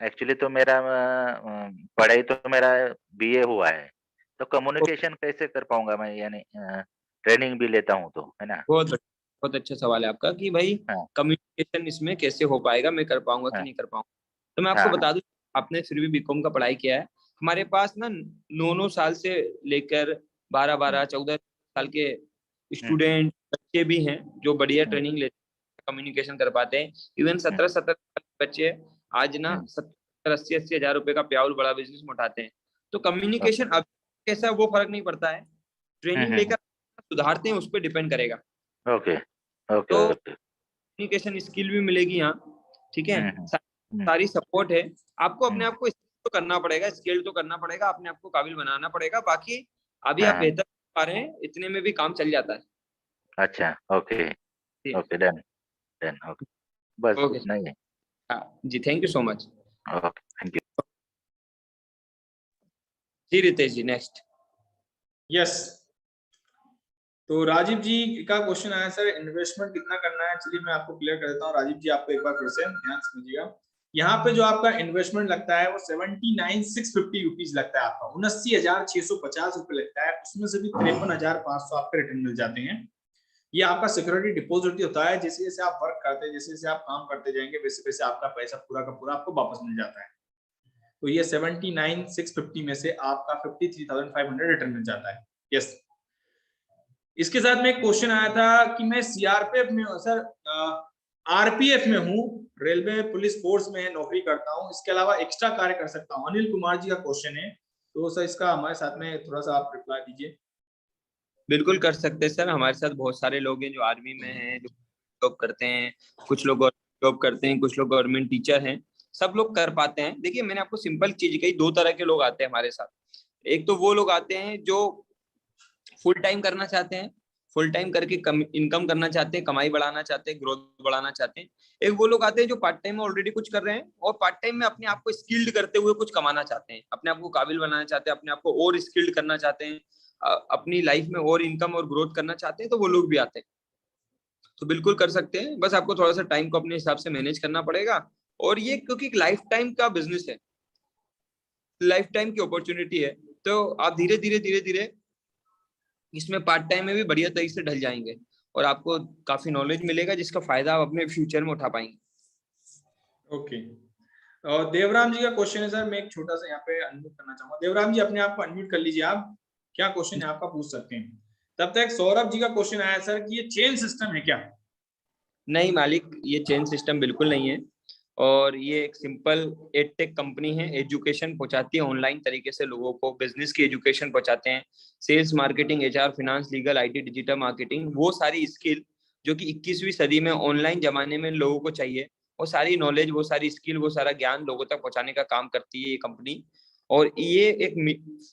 एक्चुअली तो मेरा पढ़ाई तो मेरा बीए हुआ है, तो कम्युनिकेशन कैसे कर पाऊंगा मैं, यानी ट्रेनिंग भी लेता हूँ तो, है ना। बहुत अच्छा सवाल है आपका कि भाई हाँ कम्युनिकेशन इसमें कैसे हो पाएगा, मैं कर पाऊंगा कि हाँ नहीं कर पाऊंगा। तो मैं आपको हाँ बता दूं, आपने फिर भी बीकॉम का पढ़ाई किया है। हमारे पास ना 9 साल से लेकर 12-12 14 साल के हम्म, स्टूडेंट बच्चे भी हैं जो बढ़िया हम्म, ट्रेनिंग लेते हैं, कम्युनिकेशन कर पाते हैं। इवन 17-17 साल के बच्चे आज ना हम्म, 70-80 हजार रुपए का प्याउल बड़ा बिजनेस में उठाते हैं। तो ओके, कम्युनिकेशन अब कैसा है वो फर्क नहीं पड़ता है, ट्रेनिंग हम्म, लेकर सुधारते हैं उस पर डिपेंड करेगा। ओके ओके तो ओके, कम्युनिकेशन स्किल भी मिलेगी यहाँ, ठीक है। हम्म, हम्म, सारी सपोर्ट है। आपको अपने हम्म, आप को तो करना पड़ेगा, स्किल तो करना पड़ेगा, अपने आप को काबिल बनाना पड़ेगा। बाकी अभी हाँ आप हाँ, बेहतर कर पा रहे हैं, इतने में भी काम चल जाता है। अच्छा, ओके जी ओके, डन डन, ओके, बस ओके। इतना ही है। हाँ जी, thank you so much. Okay, thank you. जी रितेश जी, नेक्स्ट। यस, तो राजीव जी का क्वेश्चन आया सर, इन्वेस्टमेंट कितना करना है? चलिए मैं आपको क्लियर कर देता हूँ राजीव जी, आपको एक बार फिर से ध्यान समझिएगा। यहाँ पे जो आपका इन्वेस्टमेंट लगता है वो 79,650 रुपीज लगता है, आपका 79,650 रुपए लगता है। उसमें से भी 53,500 आपके रिटर्न मिल जाते हैं। ये आपका सिक्योरिटी डिपॉजिट होता है। जैसे जैसे आप वर्क करते हैं, जैसे जैसे आप काम करते जाएंगे, वैसे वैसे आपका पैसा पूरा का पूरा आपको वापस मिल जाता है। तो ये 79,650 में से आपका 53,500 रिटर्न मिल जाता है। यस, इसके साथ में एक क्वेश्चन आया था कि मैं सीआरपीएफ में हूँ सर, आरपीएफ में हूँ, रेलवे पुलिस फोर्स में नौकरी करता हूँ, इसके अलावा एक्स्ट्रा कार्य कर सकता हूँ। अनिल कुमार जी का क्वेश्चन है, तो सर इसका हमारे साथ में थोड़ा सा आप रिप्लाई दीजिए। बिल्कुल कर सकते हैं सर, हमारे साथ बहुत सारे लोग हैं जो आर्मी में हैं, जो जॉब करते हैं, कुछ लोग जॉब करते हैं, कुछ लोग गवर्नमेंट टीचर हैं, सब लोग कर पाते हैं। देखिए मैंने आपको सिंपल चीज कही, 2 तरह के लोग आते हैं हमारे साथ। एक तो वो लोग आते हैं जो फुल टाइम करना चाहते हैं, फुल टाइम करके इनकम करना चाहते हैं, कमाई बढ़ाना चाहते हैं, ग्रोथ बढ़ाना चाहते हैं। एक वो लोग आते हैं जो पार्ट टाइम में ऑलरेडी कुछ कर रहे हैं और पार्ट टाइम में अपने आप को स्किल्ड करते हुए कुछ कमाना चाहते हैं, अपने आप को काबिल बनाना चाहते हैं, अपने आप को और स्किल्ड करना चाहते हैं, अपनी लाइफ में और इनकम और ग्रोथ करना चाहते हैं, तो वो लोग भी आते हैं। तो बिल्कुल कर सकते हैं, बस आपको थोड़ा सा टाइम को अपने हिसाब से मैनेज करना पड़ेगा। और ये क्योंकि एक लाइफ टाइम का बिजनेस है, लाइफ टाइम की अपॉर्चुनिटी है, तो आप धीरे धीरे धीरे धीरे इसमें पार्ट टाइम में भी बढ़िया तरीके से ढल जाएंगे और आपको काफी नॉलेज मिलेगा जिसका फायदा आप अपने फ्यूचर में उठा पाएंगे। ओके, और देवराम जी का क्वेश्चन है सर, मैं एक छोटा सा यहाँ पे अनम्यूट करना चाहूंगा। देवराम जी अपने आप को अनम्यूट कर लीजिए, आप क्या क्वेश्चन है आपका पूछ सकते हैं। तब तक सौरभ जी का क्वेश्चन आया सर कि ये चेन सिस्टम है क्या? नहीं मालिक, ये चेन सिस्टम बिल्कुल नहीं है, और ये एक सिंपल एडटेक कंपनी है। एजुकेशन पहुंचाती है ऑनलाइन तरीके से लोगों को, बिजनेस की एजुकेशन पहुंचाते हैं, sales, marketing, HR, finance, legal, IT, digital marketing, वो सारी स्किल जो कि 21वीं सदी में ऑनलाइन जमाने में लोगों को चाहिए, वो सारी नॉलेज, वो सारी स्किल, वो सारा ज्ञान लोगों तक पहुंचाने का काम करती है ये कंपनी। और ये एक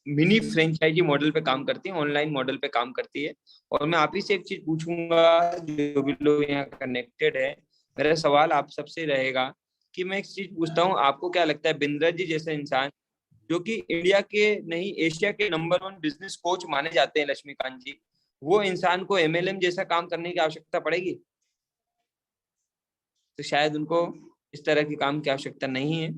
मिनी फ्रेंचाइजी मॉडल पे काम करती है, ऑनलाइन मॉडल पे काम करती है। और मैं आप ही से एक चीज पूछूंगा, जो भी लोग यहाँ कनेक्टेड है, मेरा सवाल आप सबसे रहेगा कि मैं एक चीज पूछता हूँ, आपको क्या लगता है बिंद्रा जी जैसे इंसान, जो कि इंडिया के नहीं एशिया के नंबर 1 बिजनेस कोच माने जाते हैं, लक्ष्मीकांत जी, वो इंसान को एमएलएम जैसा काम करने की आवश्यकता पड़ेगी? तो शायद उनको इस तरह के काम की आवश्यकता नहीं है।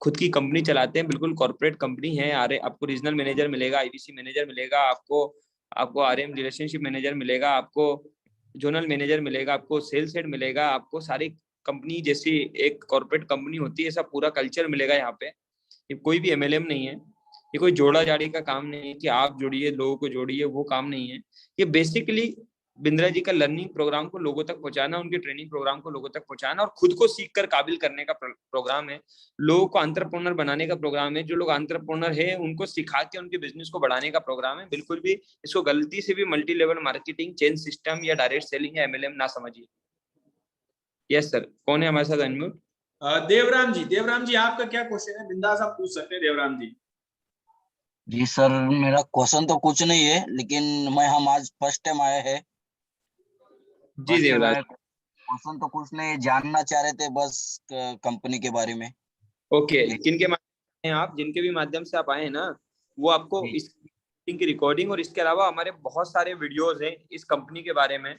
खुद की कंपनी चलाते हैं, बिल्कुल कॉर्पोरेट कंपनी है। आपको रीजनल मैनेजर मिलेगा, आईबीसी मैनेजर मिलेगा, आपको आरएम रिलेशनशिप मैनेजर मिलेगा, आपको जोनल मैनेजर मिलेगा, आपको सेल्स हेड मिलेगा, आपको सारी कंपनी जैसी एक कॉर्पोरेट कंपनी होती है ऐसा पूरा कल्चर मिलेगा यहाँ पे। ये कोई भी एमएलएम नहीं है, ये कोई जोड़ा जाड़ी का काम नहीं है कि आप जोड़िए लोगों को जोड़िए, वो काम नहीं है। ये बेसिकली बिंद्रा जी का लर्निंग प्रोग्राम को लोगों तक पहुंचाना, उनके ट्रेनिंग प्रोग्राम को लोगों तक पहुंचाना और खुद को सीख कर काबिल करने का प्रोग्राम है। लोगों को एंटरप्रेन्योर बनाने का प्रोग्राम है। जो लोग एंटरप्रेन्योर है उनको सिखा के उनके बिजनेस को बढ़ाने का प्रोग्राम है। बिल्कुल भी इसको गलती से भी multi level marketing, chain system या डायरेक्ट सेलिंग या एमएलएम ना समझिए। यस सर, कौन है हमारे साथ अनम्यूट? देवराम जी आपका क्या क्वेश्चन है? बिंदास आप पूछ सकते हैं देवराम जी। जी सर, मेरा क्वेश्चन तो कुछ नहीं है, लेकिन हम आज फर्स्ट टाइम आए हैं। जी देवराज, क्वेश्चन तो कुछ नहीं, जानना चाह रहे थे बस कंपनी के बारे में। ओके। किनके माध्यम से आप, जिनके भी माध्यम से आप आए हैं ना, वो आपको इस मीटिंग की रिकॉर्डिंग और इसके अलावा हमारे बहुत सारे वीडियोस हैं इस कंपनी के बारे में,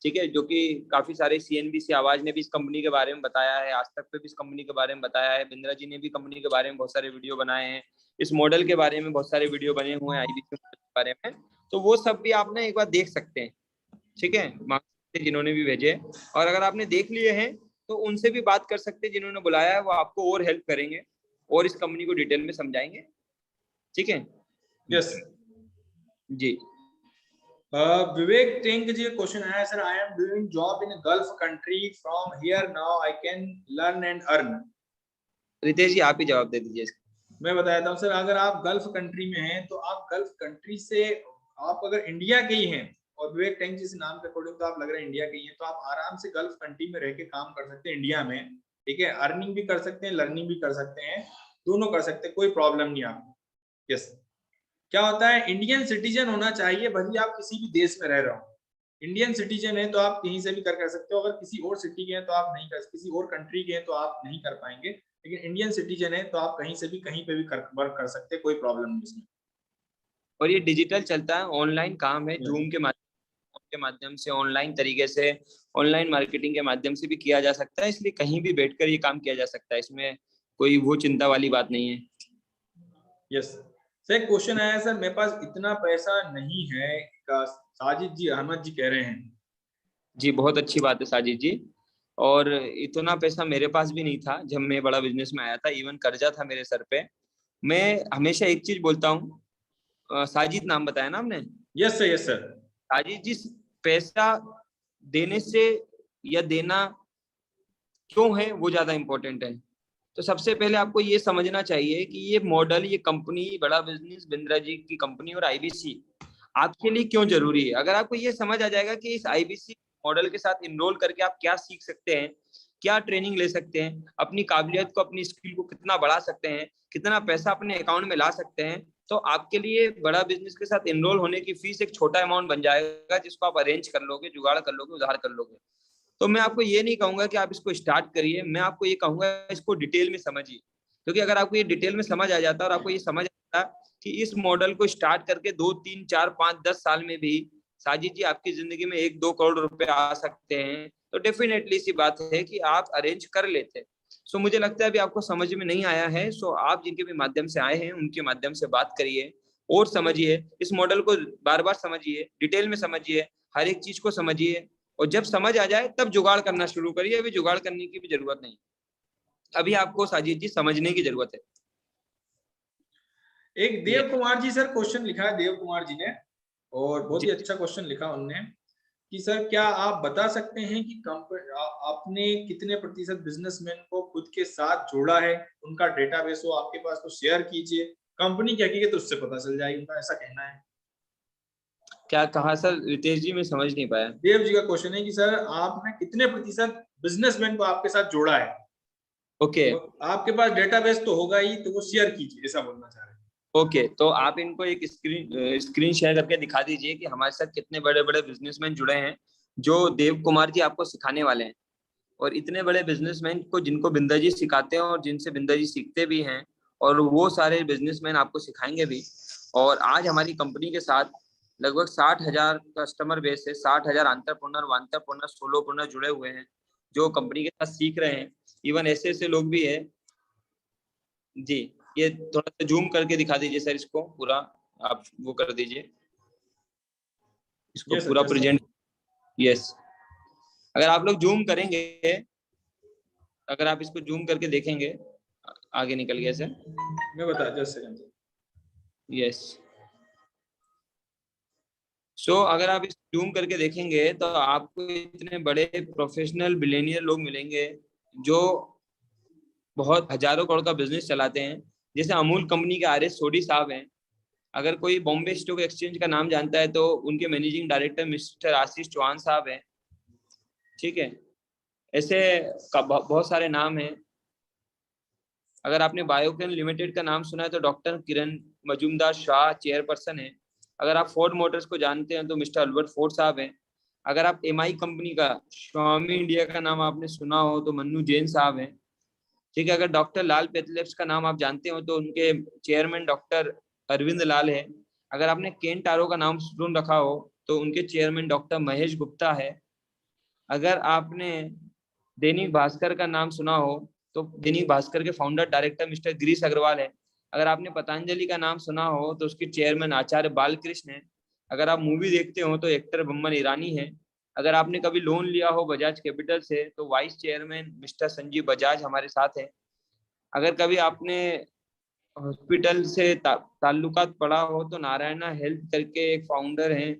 ठीक है, जो कि काफी सारे सीएनबीसी आवाज ने भी इस कंपनी के बारे में बताया है, आज तक पे भी इस कंपनी के बारे में बताया है, बिंद्रा जी ने भी कंपनी के बारे में बहुत सारे वीडियो बनाए हैं, इस मॉडल के बारे में बहुत सारे वीडियो बने हुए हैं, आईबीसी के बारे में। तो वो सब भी आपने एक बार देख सकते हैं, ठीक है, जिन्होंने भी भेजे। और अगर आपने देख लिए हैं तो उनसे भी बात कर सकते हैं, जिन्होंने बुलाया है वो आपको और हेल्प करेंगे और इस कंपनी को डिटेल में समझाएंगे, ठीक है। यस जी। विवेक टेंग जी क्वेश्चन आया sir, I am doing job in gulf country, from here now I can learn and earn. Ritesh ji आप ही जवाब दे दीजिए। मैं बताता हूँ सर, अगर आप गल्फ कंट्री में हैं तो आप गल्फ कंट्री से, आप अगर इंडिया के ही हैं और विवेक टेंग जी से नाम के अकॉर्डिंग तो आप लग रहे हैं इंडिया के ही हैं, तो आप आराम से गल्फ कंट्री में रह के काम कर सकते हैं इंडिया में, ठीक है। अर्निंग भी कर सकते हैं, लर्निंग भी कर सकते हैं, दोनों कर सकते हैं, कोई प्रॉब्लम नहीं आपको। यस, क्या होता है, इंडियन सिटीजन होना चाहिए, भले आप किसी भी देश में रह रहे हो। इंडियन सिटीजन है तो आप कहीं से भी कर सकते हो, अगर किसी और सिटी के हैं तो आप नहीं कर, किसी और कंट्री के हैं तो आप नहीं कर पाएंगे, लेकिन इंडियन सिटीजन है तो आप कहीं से भी कहीं पे भी वर्क कर सकते हैं, कोई प्रॉब्लम नहीं इसमें। और ये डिजिटल चलता है, ऑनलाइन काम है, जूम के माध्यम से, ऑनलाइन तरीके से, ऑनलाइन मार्केटिंग के माध्यम से भी किया जा सकता है, इसलिए कहीं भी बैठकर ये काम किया जा सकता है, इसमें कोई वो चिंता वाली बात नहीं है। यस सर, क्वेश्चन आया सर, मेरे पास इतना पैसा नहीं है, साजिद जी अहमद जी कह रहे हैं। जी बहुत अच्छी बात है साजिद जी, और इतना पैसा मेरे पास भी नहीं था जब मैं बड़ा बिजनेस में आया था, इवन कर्जा था मेरे सर पे। मैं हमेशा एक चीज बोलता हूँ, साजिद नाम बताया ना हमने? Yes sir, yes sir. Sajid ji, पैसा देने से या देना क्यों है वो ज्यादा इंपॉर्टेंट है। तो सबसे पहले आपको ये समझना चाहिए कि ये मॉडल, ये कंपनी, बड़ा बिजनेस, बिंद्रा जी की कंपनी और आईबीसी आपके लिए क्यों जरूरी है। अगर आपको ये समझ आ जाएगा कि इस आईबीसी मॉडल के साथ इनरोल करके आप क्या सीख सकते हैं, क्या ट्रेनिंग ले सकते हैं, अपनी काबिलियत को, अपनी स्किल को कितना बढ़ा सकते हैं, कितना पैसा अपने अकाउंट में ला सकते हैं, तो आपके लिए बड़ा बिजनेस के साथ इनरोल होने की फीस एक छोटा अमाउंट बन जाएगा, जिसको आप अरेंज कर लोगे, जुगाड़ कर लोगे, उधार कर लोगे। तो मैं आपको ये नहीं कहूंगा कि आप इसको स्टार्ट करिए, मैं आपको ये कहूंगा इसको डिटेल में समझिए, क्योंकि अगर आपको ये डिटेल में समझ आ जाता है और आपको ये समझ आता कि इस मॉडल को स्टार्ट करके 2, 3, 4, 5, 10 साल में भी साजिद जी आपकी जिंदगी में 1-2 करोड़ रुपए आ सकते हैं, तो डेफिनेटली सी बात है कि आप अरेंज कर लेते। सो मुझे लगता है अभी आपको समझ में नहीं आया है, सो आप जिनके भी माध्यम से आए हैं उनके माध्यम से बात करिए और समझिए, इस मॉडल को बार बार समझिए, डिटेल में समझिए, हर एक चीज को समझिए, और जब समझ आ जाए तब जुगाड़ करना शुरू करिए। अभी जुगाड़ करने की भी जरूरत नहीं, अभी आपको साजिद जी समझने की जरूरत है। एक देव कुमार जी सर क्वेश्चन लिखा है, देव कुमार जी ने, और बहुत ही अच्छा क्वेश्चन लिखा उनने कि सर क्या आप बता सकते हैं कि आपने कितने प्रतिशत बिजनेसमैन को खुद के साथ जोड़ा है, उनका डेटाबेस हो आपके पास तो शेयर कीजिए, कंपनी की हकीकत उससे पता चल जाएगी, उनका ऐसा कहना है। क्या कहा सर रितेश जी, मैं समझ नहीं पाया। देव जी का क्वेश्चन है कि सर आपने कितने प्रतिशत बिजनेसमैन को आपके साथ जोड़ा है। ओके, तो आपके पास डेटाबेस तो होगा ही, तो वो शेयर कीजिए, ऐसा बोलना चाह रहे हैं। ओके, तो आप इनको एक स्क्रीन शेयर करके दिखा दीजिए कि हमारे साथ कितने बड़े बड़े बिजनेसमैन जुड़े हैं, जो देव कुमार जी आपको सिखाने वाले हैं। और इतने बड़े बिजनेसमैन को, जिनको बिंदा जी सिखाते हैं और जिनसे बिंदा जी सीखते भी हैं, और वो सारे बिजनेसमैन आपको सिखाएंगे भी। और आज हमारी कंपनी के साथ लगभग 60,000 कस्टमर बेस है, 60,000 एंटरप्रेन्योर, सोलोप्रेन्योर जुड़े हुए हैं, जो कंपनी के साथ सीख रहे हैं, इवन ऐसे ऐसे लोग भी है जी। ये थोड़ा सा जूम करके दिखा दीजिए सर, इसको पूरा आप वो कर दीजिए, इसको Yes, sir, पूरा yes, sir. प्रेजेंट। यस, अगर आप लोग जूम करेंगे, अगर आप इसको जूम करके देखेंगे, आगे निकल गया सर। मैं बता, जस्ट सेकंड। यस, सो अगर आप इस जूम करके देखेंगे तो आपको इतने बड़े प्रोफेशनल बिलियनियर लोग मिलेंगे जो बहुत हजारों करोड़ का बिजनेस चलाते हैं। जैसे अमूल कंपनी के आर एस सोडी साहब हैं। अगर कोई बॉम्बे स्टॉक एक्सचेंज का नाम जानता है तो उनके managing director mister Ashish Chauhan साहब हैं, ठीक है। ऐसे बहुत सारे नाम हैं। अगर आपने बायोकेन लिमिटेड का नाम सुना है तो डॉक्टर किरण मजूमदार शाह चेयरपर्सन है। अगर आप फोर्ड मोटर्स को जानते हैं तो मिस्टर अल्बर्ट फोर्ड साहब हैं। अगर आप एमआई कंपनी का, स्वामी इंडिया का नाम आपने सुना हो तो मन्नू जैन साहब हैं, ठीक है। अगर डॉक्टर लाल पैथलैब्स का नाम आप जानते हो तो उनके चेयरमैन डॉक्टर अरविंद लाल है। अगर आपने केन टारो का नाम सुन रखा हो तो उनके चेयरमैन डॉक्टर महेश गुप्ता है। अगर आपने दैनिक भास्कर का नाम सुना हो तो दैनिक भास्कर के founder director mister Girish Agarwal है। अगर आपने पतंजलि का नाम सुना हो तो उसके चेयरमैन आचार्य बालकृष्ण है। अगर आप मूवी देखते हो तो एक्टर बम्मन ईरानी है। अगर आपने कभी लोन लिया हो बजाज कैपिटल से तो vice chairman mister Sanjeev Bajaj हमारे साथ है। अगर कभी आपने हॉस्पिटल से ताल्लुकात पड़ा हो तो नारायणा हेल्थ करके एक फाउंडर हैं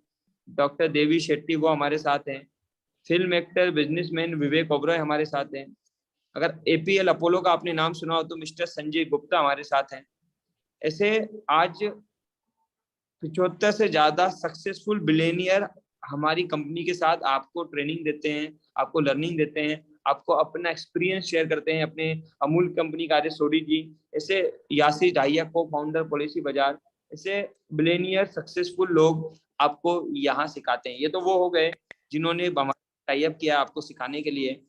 डॉक्टर देवी शेट्टी, वो हमारे साथ हैं। Film actor businessman Vivek Oberoi हमारे साथ हैं। अगर एपीएल अपोलो का आपने नाम सुना हो तो मिस्टर संजय गुप्ता हमारे साथ हैं। ऐसे आज 75 से ज्यादा सक्सेसफुल बिलियनियर हमारी कंपनी के साथ आपको ट्रेनिंग देते हैं, आपको लर्निंग देते हैं, आपको अपना एक्सपीरियंस शेयर करते हैं। अपने अमूल कंपनी का आर सोडी जी, ऐसे यासिर ढाइया को फाउंडर पॉलिसी बाजार, ऐसे बिलियनियर सक्सेसफुल लोग आपको यहाँ सिखाते हैं। ये तो वो हो गए जिन्होंने हमारा टाई अप किया आपको सिखाने के लिए।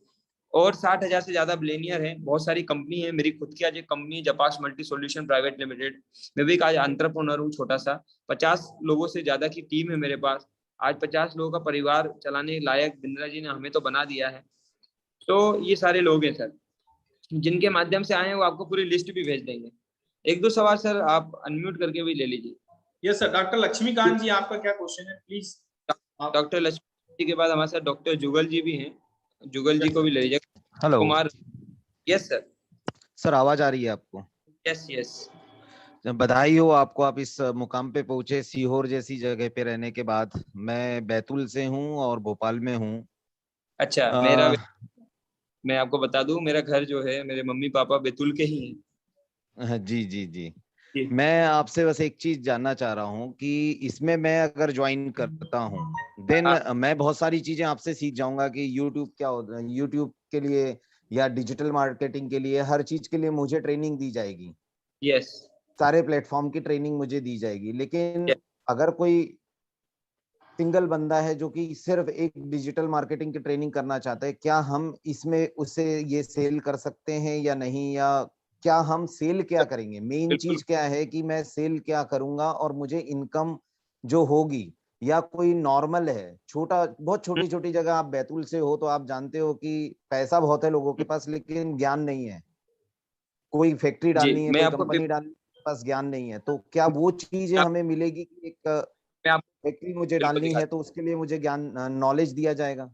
और 60,000 से ज्यादा बिलियनियर हैं। बहुत सारी कंपनी है, मेरी खुद की आज एक कंपनी जपास मल्टी सॉल्यूशन प्राइवेट लिमिटेड, मैं भी आज एंटरप्रेन्योर हूँ छोटा सा। 50 लोगों से ज्यादा की टीम है मेरे पास। आज 50 लोगों का परिवार चलाने लायक बिंद्रा जी ने हमें तो बना दिया है। तो ये सारे लोग हैं सर, जिनके माध्यम से आए हैं, वो आपको पूरी लिस्ट भी भेज देंगे। एक दो सवाल सर आप अनम्यूट करके भी ले लीजिए। यस सर, डॉक्टर लक्ष्मीकांत जी आपका क्या क्वेश्चन है, प्लीज। डॉक्टर लक्ष्मी जी के बाद हमारे साथ डॉक्टर जुगल जी भी हैं, जुगल जी को भी ले लीजिए। Hello Kumar, yes sir. Sir, आवाज आ रही है आपको? यस यस, बधाई हो आपको, आप इस मुकाम पे पहुंचे सीहोर जैसी जगह पे रहने के बाद। मैं बैतूल से हूं और भोपाल में हूं। अच्छा। मैं आपको बता दूं, मेरा घर जो है, मेरे मम्मी पापा बैतूल के ही हैं। जी जी जी। जी। मैं आपसे बस एक चीज जानना चाह रहा हूं कि इसमें मैं अगर ज्वाइन करता हूं देन मैं बहुत सारी चीजें आपसे सीख जाऊंगा कि यूट्यूब क्या होता है, यूट्यूब के लिए या डिजिटल मार्केटिंग के लिए, हर चीज के लिए मुझे ट्रेनिंग दी जाएगी। यस, सारे प्लेटफॉर्म की ट्रेनिंग मुझे दी जाएगी। लेकिन Yes. अगर कोई सिंगल बंदा है जो कि सिर्फ एक डिजिटल मार्केटिंग की ट्रेनिंग करना चाहता है, क्या हम इसमें उसे ये सेल कर सकते हैं या नहीं, या क्या हम सेल क्या करेंगे? मेन बिल्कुल। चीज क्या है कि मैं सेल क्या करूंगा और मुझे इनकम जो होगी, या कोई नॉर्मल है छोटा, बहुत छोटी छोटी जगह, आप बैतूल से हो तो आप जानते हो कि पैसा बहुत है लोगों के पास लेकिन ज्ञान नहीं है। कोई फैक्ट्री डालनी है, मैं कोई आपको कंपनी डालनी है, पास ज्ञान नहीं है। तो क्या वो चीजें हमें मिलेगी कि एक मैं आप फैक्ट्री मुझे बिल्कुल डालनी दिखा है तो उसके लिए मुझे ज्ञान, नॉलेज दिया जाएगा?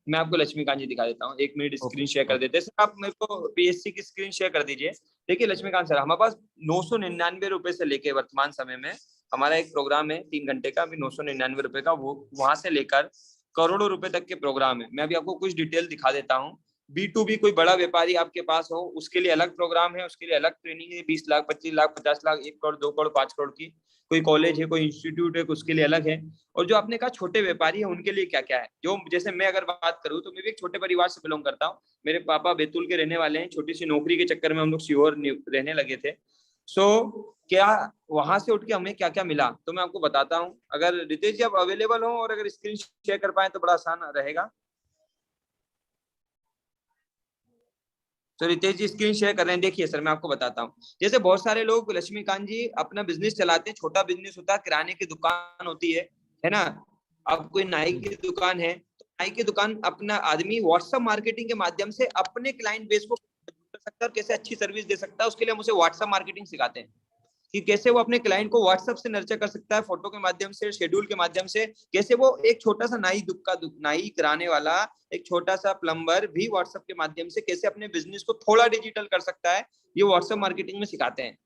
मैं आपको लक्ष्मीकांत जी दिखा देता हूँ। 1 मिनट ओके स्क्रीन शेयर कर देते हैं सर। आप मेरे को पीएससी की स्क्रीन शेयर कर दीजिए। देखिए लक्ष्मीकांत सर, हमारे पास 999 रुपए से लेके वर्तमान समय में हमारा एक प्रोग्राम है 3 घंटे का, अभी 999 रुपए का, वो वहां से लेकर करोड़ों रुपए तक के प्रोग्राम है। मैं अभी आपको कुछ डिटेल दिखा देता हूँ। B2B कोई बड़ा व्यापारी आपके पास हो, उसके लिए अलग प्रोग्राम है, उसके लिए अलग ट्रेनिंग है। 20 लाख, 25 लाख, 50 लाख, 1 करोड़, 2 करोड़, 5 करोड़ की। कोई कॉलेज है, कोई इंस्टीट्यूट है, उसके लिए अलग है। और जो आपने कहा छोटे व्यापारी है, उनके लिए क्या क्या है, जो जैसे मैं अगर बात करूं तो मैं भी एक छोटे परिवार से बिलोंग करता हूँ। मेरे पापा बैतूल के रहने वाले हैं। छोटी सी नौकरी के चक्कर में हम लोग सीहोर रहने लगे थे। सो क्या वहां से उठ के हमें क्या क्या मिला, तो मैं आपको बताता हूँ। अगर रितेश जी आप अवेलेबल हो और अगर स्क्रीन शेयर कर पाए तो बड़ा आसान रहेगा। तो रितेश जी स्क्रीन शेयर कर रहे हैं, देखिए सर मैं आपको बताता हूँ। जैसे बहुत सारे लोग लक्ष्मीकांत जी अपना बिजनेस चलाते हैं, छोटा बिजनेस होता है, किराने की दुकान होती है ना। अब कोई नाई की दुकान है, तो नाई की दुकान अपना आदमी व्हाट्सएप मार्केटिंग के माध्यम से अपने क्लाइंट बेस को कर सकता है और कैसे अच्छी सर्विस दे सकता है, उसके लिए हम उसे व्हाट्सएप मार्केटिंग सिखाते हैं कि कैसे वो अपने क्लाइंट को व्हाट्सएप से नर्चर कर सकता है, फोटो के माध्यम से, शेड्यूल के माध्यम से, कैसे वो एक छोटा सा नाई कराने वाला, एक छोटा सा प्लम्बर भी व्हाट्सएप के माध्यम से कैसे अपने बिजनेस को थोड़ा डिजिटल कर सकता है, ये व्हाट्सएप मार्केटिंग में सिखाते हैं।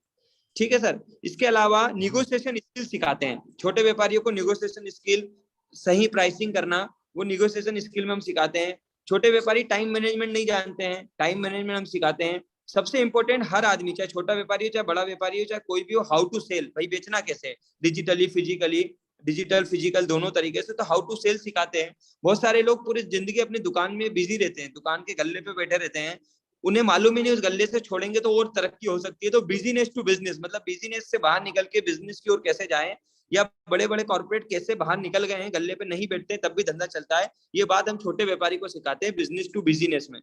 ठीक है सर। इसके अलावा निगोशिएशन स्किल सिखाते हैं, छोटे व्यापारियों को निगोशिएशन स्किल, सही प्राइसिंग करना, वो निगोशिएशन स्किल में हम सिखाते हैं। छोटे व्यापारी टाइम मैनेजमेंट नहीं जानते हैं, टाइम मैनेजमेंट हम सिखाते हैं। सबसे इंपॉर्टेंट, हर आदमी, चाहे छोटा व्यापारी हो चाहे बड़ा व्यापारी हो चाहे कोई भी हो, हाउ टू सेल, भाई बेचना कैसे, डिजिटली फिजिकली, डिजिटल फिजिकल दोनों तरीके से, तो हाउ टू सेल सिखाते हैं। बहुत सारे लोग पूरी जिंदगी अपनी दुकान में बिजी रहते हैं, दुकान के गल्ले पे बैठे रहते हैं, उन्हें मालूम ही नहीं उस गल्ले से छोड़ेंगे तो और तरक्की हो सकती है। तो बिजनेस टू बिजनेस, मतलब बिजनेस से बाहर निकल के बिजनेस की ओर कैसे जाएं, या बड़े बड़े कॉर्पोरेट कैसे बाहर निकल गए हैं, गल्ले पे नहीं बैठते तब भी धंधा चलता है, ये बात हम छोटे व्यापारी को सिखाते हैं बिजनेस टू बिजनेस में।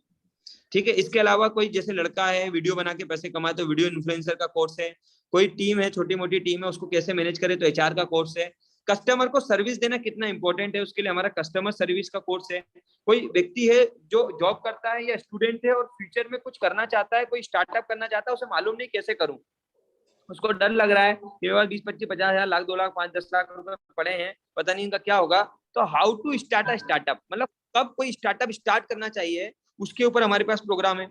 ठीक है। इसके अलावा कोई जैसे लड़का है वीडियो बना के पैसे कमाए तो वीडियो इन्फ्लुएंसर का कोर्स है। कोई टीम है, छोटी मोटी टीम है, उसको कैसे मैनेज करे तो एचआर का कोर्स है। कस्टमर को सर्विस देना कितना इंपॉर्टेंट है, उसके लिए हमारा कस्टमर सर्विस का कोर्स है। कोई व्यक्ति है जो जॉब करता है या स्टूडेंट है और फ्यूचर में कुछ करना चाहता है, कोई स्टार्टअप करना चाहता है, उसे मालूम नहीं कैसे करूं, उसको डर लग रहा है, मेरे पास 20-25-50 हजार, लाख, 2 लाख, 5-10 लाख रुपए पड़े हैं, पता नहीं इनका क्या होगा। तो how to start a startup, मतलब कब कोई स्टार्टअप स्टार्ट करना चाहिए, उसके ऊपर हमारे पास प्रोग्राम है।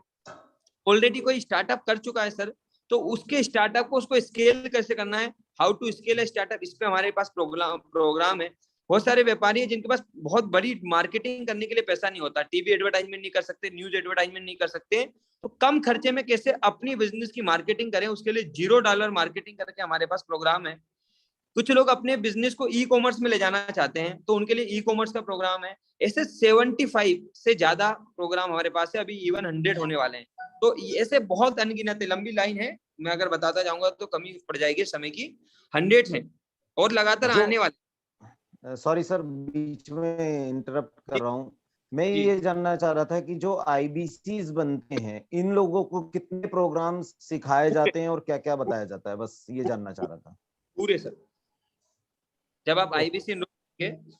ऑलरेडी कोई स्टार्टअप कर चुका है सर, तो उसके स्टार्टअप को उसको स्केल कैसे करना है, हाउ टू स्केल स्टार्टअप, इस पे हमारे पास प्रोग्राम है। बहुत सारे व्यापारी है जिनके पास बहुत बड़ी मार्केटिंग करने के लिए पैसा नहीं होता, टीवी एडवर्टाइजमेंट नहीं कर सकते, न्यूज एडवर्टाइजमेंट नहीं कर सकते, तो कम खर्चे में कैसे अपनी बिजनेस की मार्केटिंग करें, उसके लिए $0 मार्केटिंग करके हमारे पास प्रोग्राम है। कुछ लोग अपने बिजनेस को ई कॉमर्स में ले जाना चाहते हैं, तो उनके लिए ई कॉमर्स का प्रोग्राम है। ऐसे 75 से ज्यादा प्रोग्राम हमारे पास है, अभी इवन 100 होने वाले हैं। तो ऐसे बहुत अनगिनत, लंबी लाइन है, मैं अगर बताता जाऊंगा तो कमी पड़ जाएगी समय की। 100 है और लगातार आने वाले। सॉरी सर, बीच में इंटरप्ट कर रहा हूँ। मैं जी। ये जानना चाह रहा था कि जो आईबीसीज बनते हैं, इन लोगों को कितने प्रोग्राम्स सिखाए जाते हैं और क्या क्या बताया जाता है, बस ये जानना चाह रहा था। पूरे सर, जब आप आईबीसी एनरोल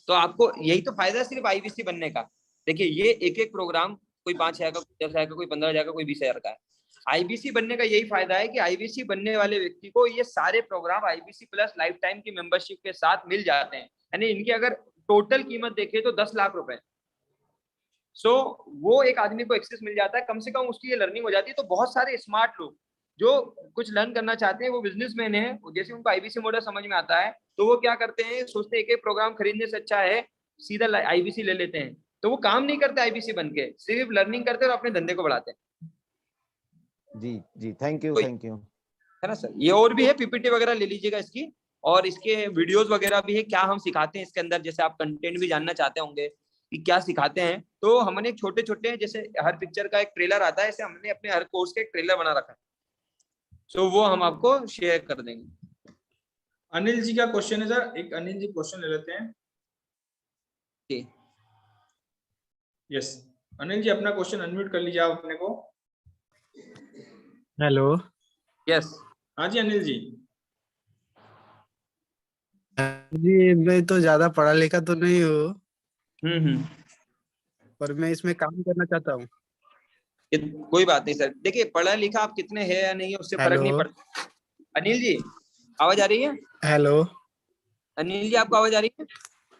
तो आपको यही तो फायदा है सिर्फ आईबीसी बनने का। देखिए ये एक एक प्रोग्राम, कोई 5,000 का, कोई 10,000 का, कोई 15,000 का, कोई 20,000 का है। आईबीसी बनने का यही फायदा है कि आईबीसी बनने वाले व्यक्ति को ये सारे program IBC plus life time की मेंबरशिप के साथ मिल जाते हैं। यानी इनकी अगर टोटल कीमत देखें तो 10 लाख रुपए। सो वो एक आदमी को एक्सेस मिल जाता है, कम से कम उसकी ये लर्निंग हो जाती है। तो बहुत सारे स्मार्ट लोग जो कुछ लर्न करना चाहते हैं, वो बिजनेसमैन है, जैसे उनको आईबीसी मॉडल समझ में आता है तो वो क्या करते हैं, सोचते हैं एक प्रोग्राम खरीदने से अच्छा है सीधा आईबीसी ले लेते हैं। तो वो काम नहीं करते आईबीसी बन के, सिर्फ लर्निंग करते हैं और अपने धंधे को बढ़ाते हैं। जी जी, थैंक यू थैंक यू। है ना सर। ये और भी है, पीपीटी वगैरह ले लीजिएगा इसकी, और इसके वीडियोस वगैरह भी है, क्या हम सिखाते हैं इसके अंदर, जैसे आप कंटेंट भी जानना चाहते होंगे कि क्या सिखाते हैं, तो हमने छोटे छोटे, जैसे हर पिक्चर का एक ट्रेलर आता है, ऐसे हमने अपने हर कोर्स का एक ट्रेलर बना रखा है। सो वो हम आपको शेयर कर देंगे। अनिल जी का क्वेश्चन है सर, एक अनिल जी क्वेश्चन ले लेते हैं। जी यस, अनिल जी अपना क्वेश्चन अनम्यूट कर लीजिए आप अपने को। हेलो। यस। हाँ जी अनिल जी। जी मैं तो ज्यादा पढ़ा लिखा तो नहीं हूँ, पर मैं इसमें काम करना चाहता हूँ। कोई बात नहीं सर, देखिए पढ़ा लिखा आप कितने हैं या नहीं है उससे फर्क नहीं हेलो पड़ता। अनिल जी आवाज आ रही है? हेलो, अनिल जी आपको आवाज आ रही है?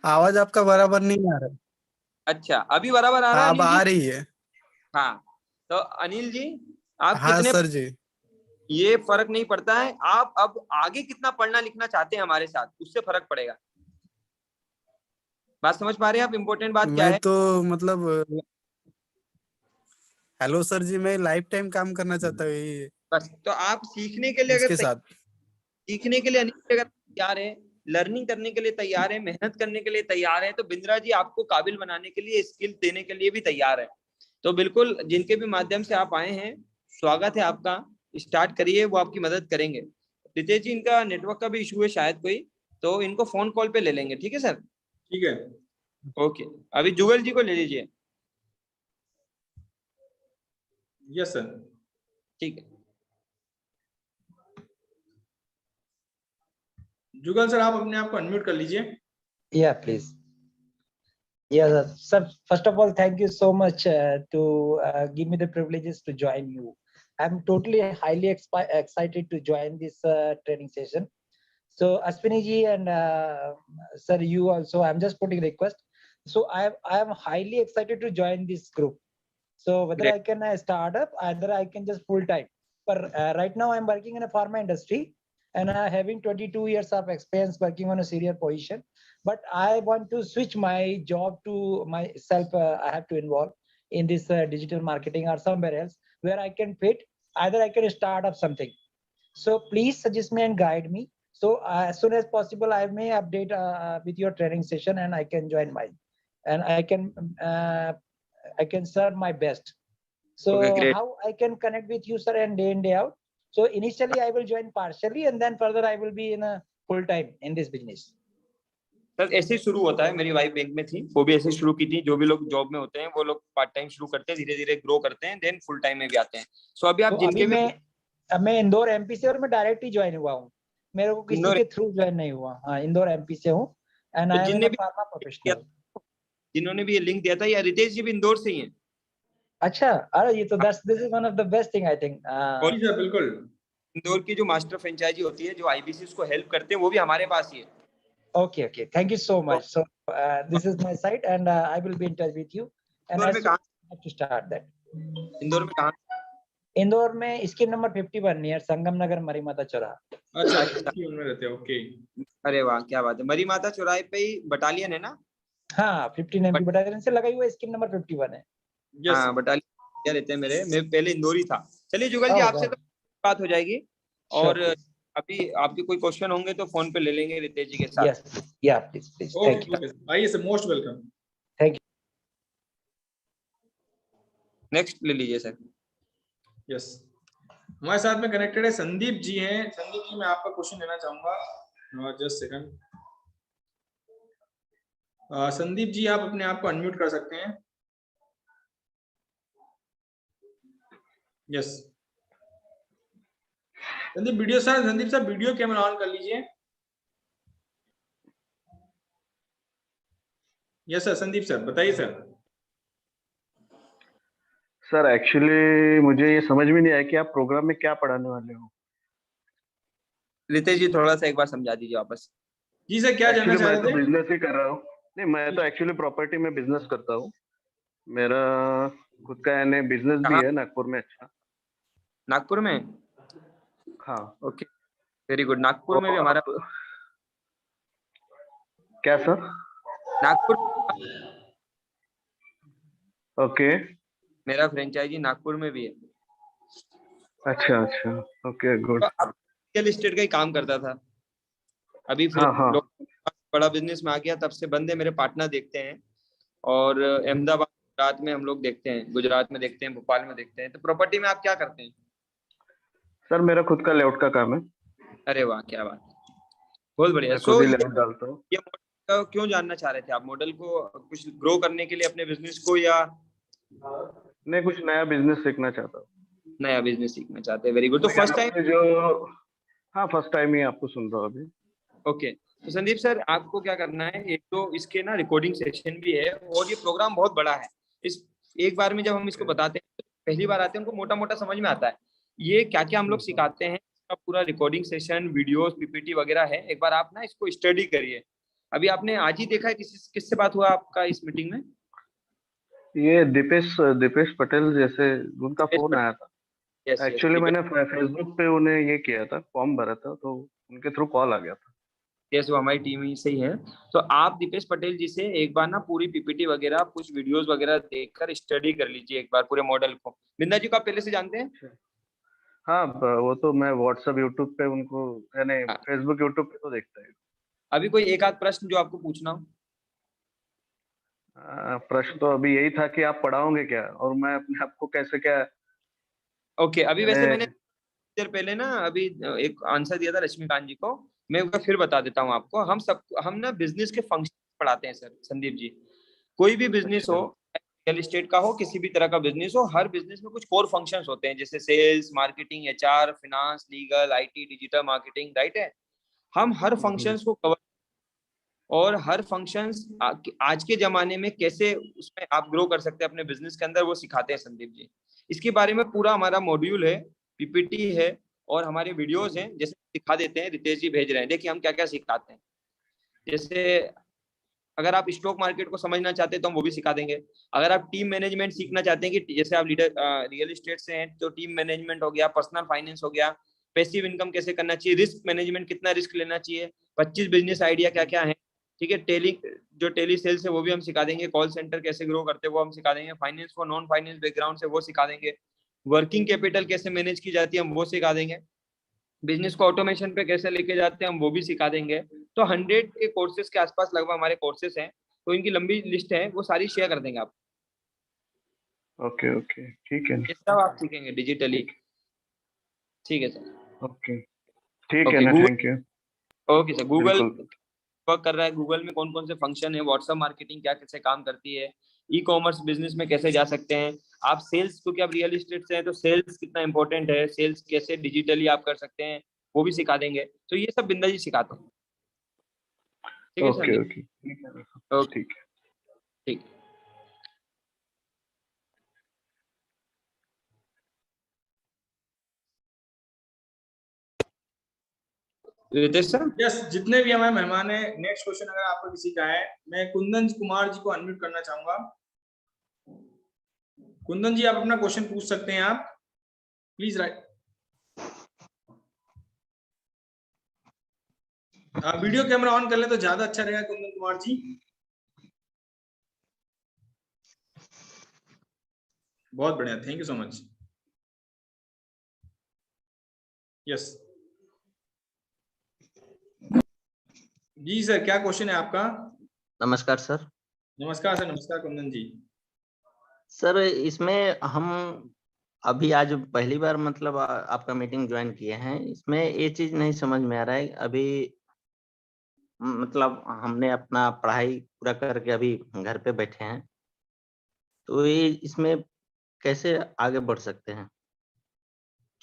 आवाज आपका बराबर नहीं आ रहा है। अच्छा अभी बराबर आ रहा है अब अनिल आ जी? रही है। हाँ तो अनिल जी आप हाँ कितने, सर जी। ये फर्क नहीं पड़ता है, आप अब आगे कितना पढ़ना लिखना चाहते हैं हमारे साथ, उससे फर्क पड़ेगा। बात समझ पा रहे हैं आप? इम्पोर्टेंट बात क्या मैं है? तो मतलब, हेलो सर जी, मैं लाइफ टाइम काम करना चाहता हूँ बस तो आप सीखने के लिए इसके साथ। सीखने के लिए अगर तैयार है, लर्निंग करने के लिए तैयार है, मेहनत करने के लिए तैयार है, तो बिंद्रा जी आपको काबिल बनाने के लिए, स्किल देने के लिए भी तैयार है। तो बिल्कुल जिनके भी माध्यम से आप आए हैं, स्वागत है आपका, स्टार्ट करिए, वो आपकी मदद करेंगे। रितेश जी इनका नेटवर्क का भी इशू है शायद कोई, तो इनको फोन कॉल पे ले लेंगे। ठीक है सर? ठीक है। ओके, अभी जुगल जी को ले लीजिए। Yes sir. ठीक है। जुगल सर आप अपने आप को अनम्यूट कर लीजिए। या please. Yes, sir. First of all, thank you so much to give me the privileges to join you. I'm totally highly excited to join this training session. So Ashwini ji and sir, you also, I'm just putting request. So I am highly excited to join this group. So whether Great. I can start up, either I can just full time. But right now I'm working in a pharma industry and I'm having 22 years of experience working on a senior position. But I want to switch my job to myself. I have to involve in this digital marketing or somewhere else where I can fit. Either I can start up something. So please suggest me and guide me. So as soon as possible, I may update with your training session and I can join mine. And I can serve my best. So Okay, great. how I can connect with you, sir, and day in, day out? So initially I will join partially and then further I will be in a full time in this business. Sir ऐसे ही शुरू होता है, मेरी wife bank में थी, वो भी ऐसे शुरू की थी। जो भी लोग जॉब में होते हैं वो लोग पार्ट टाइम शुरू करते हैं, धीरे धीरे ग्रो करते हैं, देन फुल टाइम में भी आते हैं। सो अभी आप तो जिनके अभी भी मैं इंदौर एमपी से और मैं डायरेक्ट ही ज्वाइन हुआ हूँ, मेरे को किसी इंदौर के थ्रू ज्वाइन नहीं हुआ। हाँ, इंदौर एमपी से हूँ and I am in pharma professional. जिन्होंने भी ये लिंक दिया था, या रितेश जी भी इंदौर से ही हैं? अच्छा, अरे ये तो this is one of the best thing I think. बिल्कुल। इंदौर की जो मास्टर फ्रेंचाइजी होती है, जो आईबीसी उसको हेल्प करते हैं, वो भी हमारे पास ही है। Okay, thank you so much. So this is my site and I will be in touch with you and Indore as में soon कहाँ? as I have to start that. Indore में कहाँ? इंदौर में स्कीम नंबर 51 नियर संगम नगर मरी माता चौराहा। अच्छा, स्कीम में रहते हैं, ओके। अरे वाह, क्या बात है। मरी माता चौराहे पे ही बटालियन है ना? हाँ, 15 एमपी बटालियन से लगा हुआ स्कीम नंबर 51 है। हाँ, बटालियन क्या रहते हैं मेरे, मैं पहले इंदौरी था। चलिए जुगल जी, आपसे तो बात हो जाएगी और अभी आपके कोई क्वेश्चन होंगे तो फोन पे ले लेंगे रितेश जी के साथ। यस, या प्लीज थैंक यू। आइए sir, most welcome. Thank you. Next ले लीजिए सर। यस, हमारे साथ में कनेक्टेड है संदीप जी हैं। संदीप जी, मैं आपका क्वेश्चन लेना चाहूंगा, जस्ट सेकंड। संदीप जी, आप अपने आप को अनम्यूट कर सकते हैं। Yes Sandeep, Sandeep sir video camera on कर लीजिए। यस सर, संदीप सर बताइए सर। सर एक्चुअली मुझे ये समझ में नहीं आया कि आप प्रोग्राम में क्या पढ़ाने वाले हो। रितेश जी थोड़ा सा एक बार समझा दीजिए वापस। जी सर, क्या जानना चाह रहे थे? मैं तो बिजनेस ही कर रहा हूँ। नहीं, मैं तो एक्चुअली प्रॉपर्टी में बिजनेस करता हूँ। मेरा खुद का यानी बिजनेस भी है नागपुर में। अच्छा, नागपुर में? हाँ, ओके, वेरी गुड। नागपुर में भी हमारा क्या सर? नागपुर, ओके, मेरा फ्रेंचाइजी नागपुर में भी है। अच्छा, ओके, गुड। रियल एस्टेट का ही काम करता था, अभी फिर लोग बड़ा बिजनेस में आ गया, तब से बंदे मेरे पार्टनर देखते हैं। और अहमदाबाद, गुजरात में हम लोग देखते हैं, गुजरात में देखते हैं, भोपाल में देखते हैं। तो प्रॉपर्टी में आप क्या करते हैं? सर मेरा खुद का लेआउट का काम है। अरे वाह, क्या बात है, बहुत बढ़िया। खुद ही लेआउट डालता हूँ। ये मॉडल क्यों जानना चाह रहे थे आप? मॉडल को कुछ ग्रो करने के लिए अपने बिजनेस को, या नहीं, कुछ नया बिजनेस सीखना चाहता हूँ। नया बिजनेस सीखना चाहते हैं, वेरी गुड। तो फर्स्ट टाइम फर्स्ट टाइम ही आपको सुन रहा हूँ अभी। ओके, तो संदीप सर आपको क्या करना है, एक तो इसके ना रिकॉर्डिंग सेशन भी है और ये प्रोग्राम बहुत बड़ा है। इस एक बार में जब हम इसको बताते हैं, पहली बार आते हैं, उनको मोटा मोटा समझ में आता है ये क्या क्या हम लोग सिखाते हैं। पूरा रिकॉर्डिंग सेशन, वीडियोस, पीपीटी वगैरह है। एक बार आप ना इसको स्टडी करिए। अभी आपने आज ही देखा है किससे बात हुआ आपका इस मीटिंग में? ये दीपेश पटेल जैसे उनका फोन आया था। एक्चुअली मैंने फेसबुक पे उन्हें ये किया था, फॉर्म भरा था, तो उनके थ्रू कॉल आ गया था। यस, वो हमारी टीम ही से ही है। तो आप दीपेश पटेल जी से एक बार ना पूरी पीपीटी वगैरह, कुछ वीडियोस वगैरह देखकर स्टडी कर लीजिए एक बार पूरे मॉडल को। बिंदा जी को आप पहले से जानते हैं? हाँ, वो तो मैं व्हाट्सएप, यूट्यूब पे उनको, यानी फेसबुक, यूट्यूब पे तो देखता है। अभी कोई एक आध प्रश्न जो आपको पूछना हो? प्रश्न तो अभी यही था कि आप पढ़ाओगे क्या और मैं अपने आप को कैसे क्या। ओके, अभी वैसे मैंने देर पहले ना अभी एक आंसर दिया था रश्मिकांत जी को, मैं फिर बता देता हूँ आपको। हम ना बिजनेस के फंक्शन पढ़ाते हैं सर संदीप जी। कोई भी बिजनेस हो, रियल एस्टेट का हो, किसी भी तरह का बिजनेस हो, हर बिजनेस में कुछ कोर फंक्शंस होते हैं, जैसे sales, marketing, HR, finance, legal, IT, digital marketing, right है। हम हर फंक्शंस को कवर और हर फंक्शंस आज के जमाने में कैसे उसमें आप ग्रो कर सकते हैं अपने बिजनेस के अंदर, वो सिखाते हैं संदीप जी। इसके बारे में पूरा हमारा मॉड्यूल है, पीपीटी है और हमारे वीडियोस हैं, जैसे सिखा देते हैं। रितेश जी भेज रहे हैं, देखिए हम क्या क्या सिखाते हैं। जैसे अगर आप स्टॉक मार्केट को समझना चाहते हैं तो हम वो भी सिखा देंगे। अगर आप टीम मैनेजमेंट सीखना चाहते हैं कि जैसे आप लीडर रियल एस्टेट से हैं तो टीम मैनेजमेंट हो गया, पर्सनल फाइनेंस हो गया, पैसिव इनकम कैसे करना चाहिए, रिस्क मैनेजमेंट कितना रिस्क लेना चाहिए, 25 बिजनेस आइडिया क्या क्या है, ठीक है। टेली सेल्स है वो भी हम सिखा देंगे, कॉल सेंटर कैसे ग्रो करते हैं वो हम सिखा देंगे, फाइनेंस को नॉन फाइनेंस बैकग्राउंड से वो सिखा देंगे, वर्किंग कैपिटल कैसे मैनेज की जाती है हम वो सिखा देंगे, बिजनेस को ऑटोमेशन पे कैसे लेके जाते हैं हम वो भी सिखा देंगे। तो 100 के कोर्सेज के आसपास लगभग हमारे कोर्सेज हैं, तो इनकी लंबी लिस्ट है, वो सारी शेयर कर देंगे आप। ओके ओके ठीक है, ये सब आप सीखेंगे डिजिटली, ठीक है सर। ओके ठीक है ना, thank you. Okay sir. Google work कर रहा है, गूगल में कौन कौन से फंक्शन है, व्हाट्सएप मार्केटिंग क्या कैसे काम करती है, ई कॉमर्स बिजनेस में कैसे जा सकते हैं आप, सेल्स, क्योंकि आप रियल एस्टेट से हैं तो सेल्स कितना इंपॉर्टेंट है, सेल्स कैसे डिजिटली आप कर सकते हैं वो भी सिखा देंगे। तो ये सब बिंदा जी सिखाते हैं, ठीक है सर। ओके ठीक है ठीक। रितेश सर। यस, जितने भी हमारे मेहमान हैं, नेक्स्ट क्वेश्चन अगर आपका किसी का है, मैं कुंदन कुमार जी को अनम्यूट करना चाहूंगा। कुंदन जी, आप अपना क्वेश्चन पूछ सकते हैं, आप please right. Video camera on कर ले तो ज्यादा अच्छा रहेगा कुंदन कुमार जी। बहुत बढ़िया, thank you so much. Yes जी सर, क्या क्वेश्चन है आपका? नमस्कार सर। नमस्कार सर, नमस्कार कुंदन जी। सर इसमें हम अभी आज पहली बार मतलब आपका मीटिंग ज्वाइन किए हैं, इसमें ये चीज नहीं समझ में आ रहा है अभी, मतलब हमने अपना पढ़ाई पूरा करके अभी घर पे बैठे हैं, तो ये इसमें कैसे आगे बढ़ सकते हैं?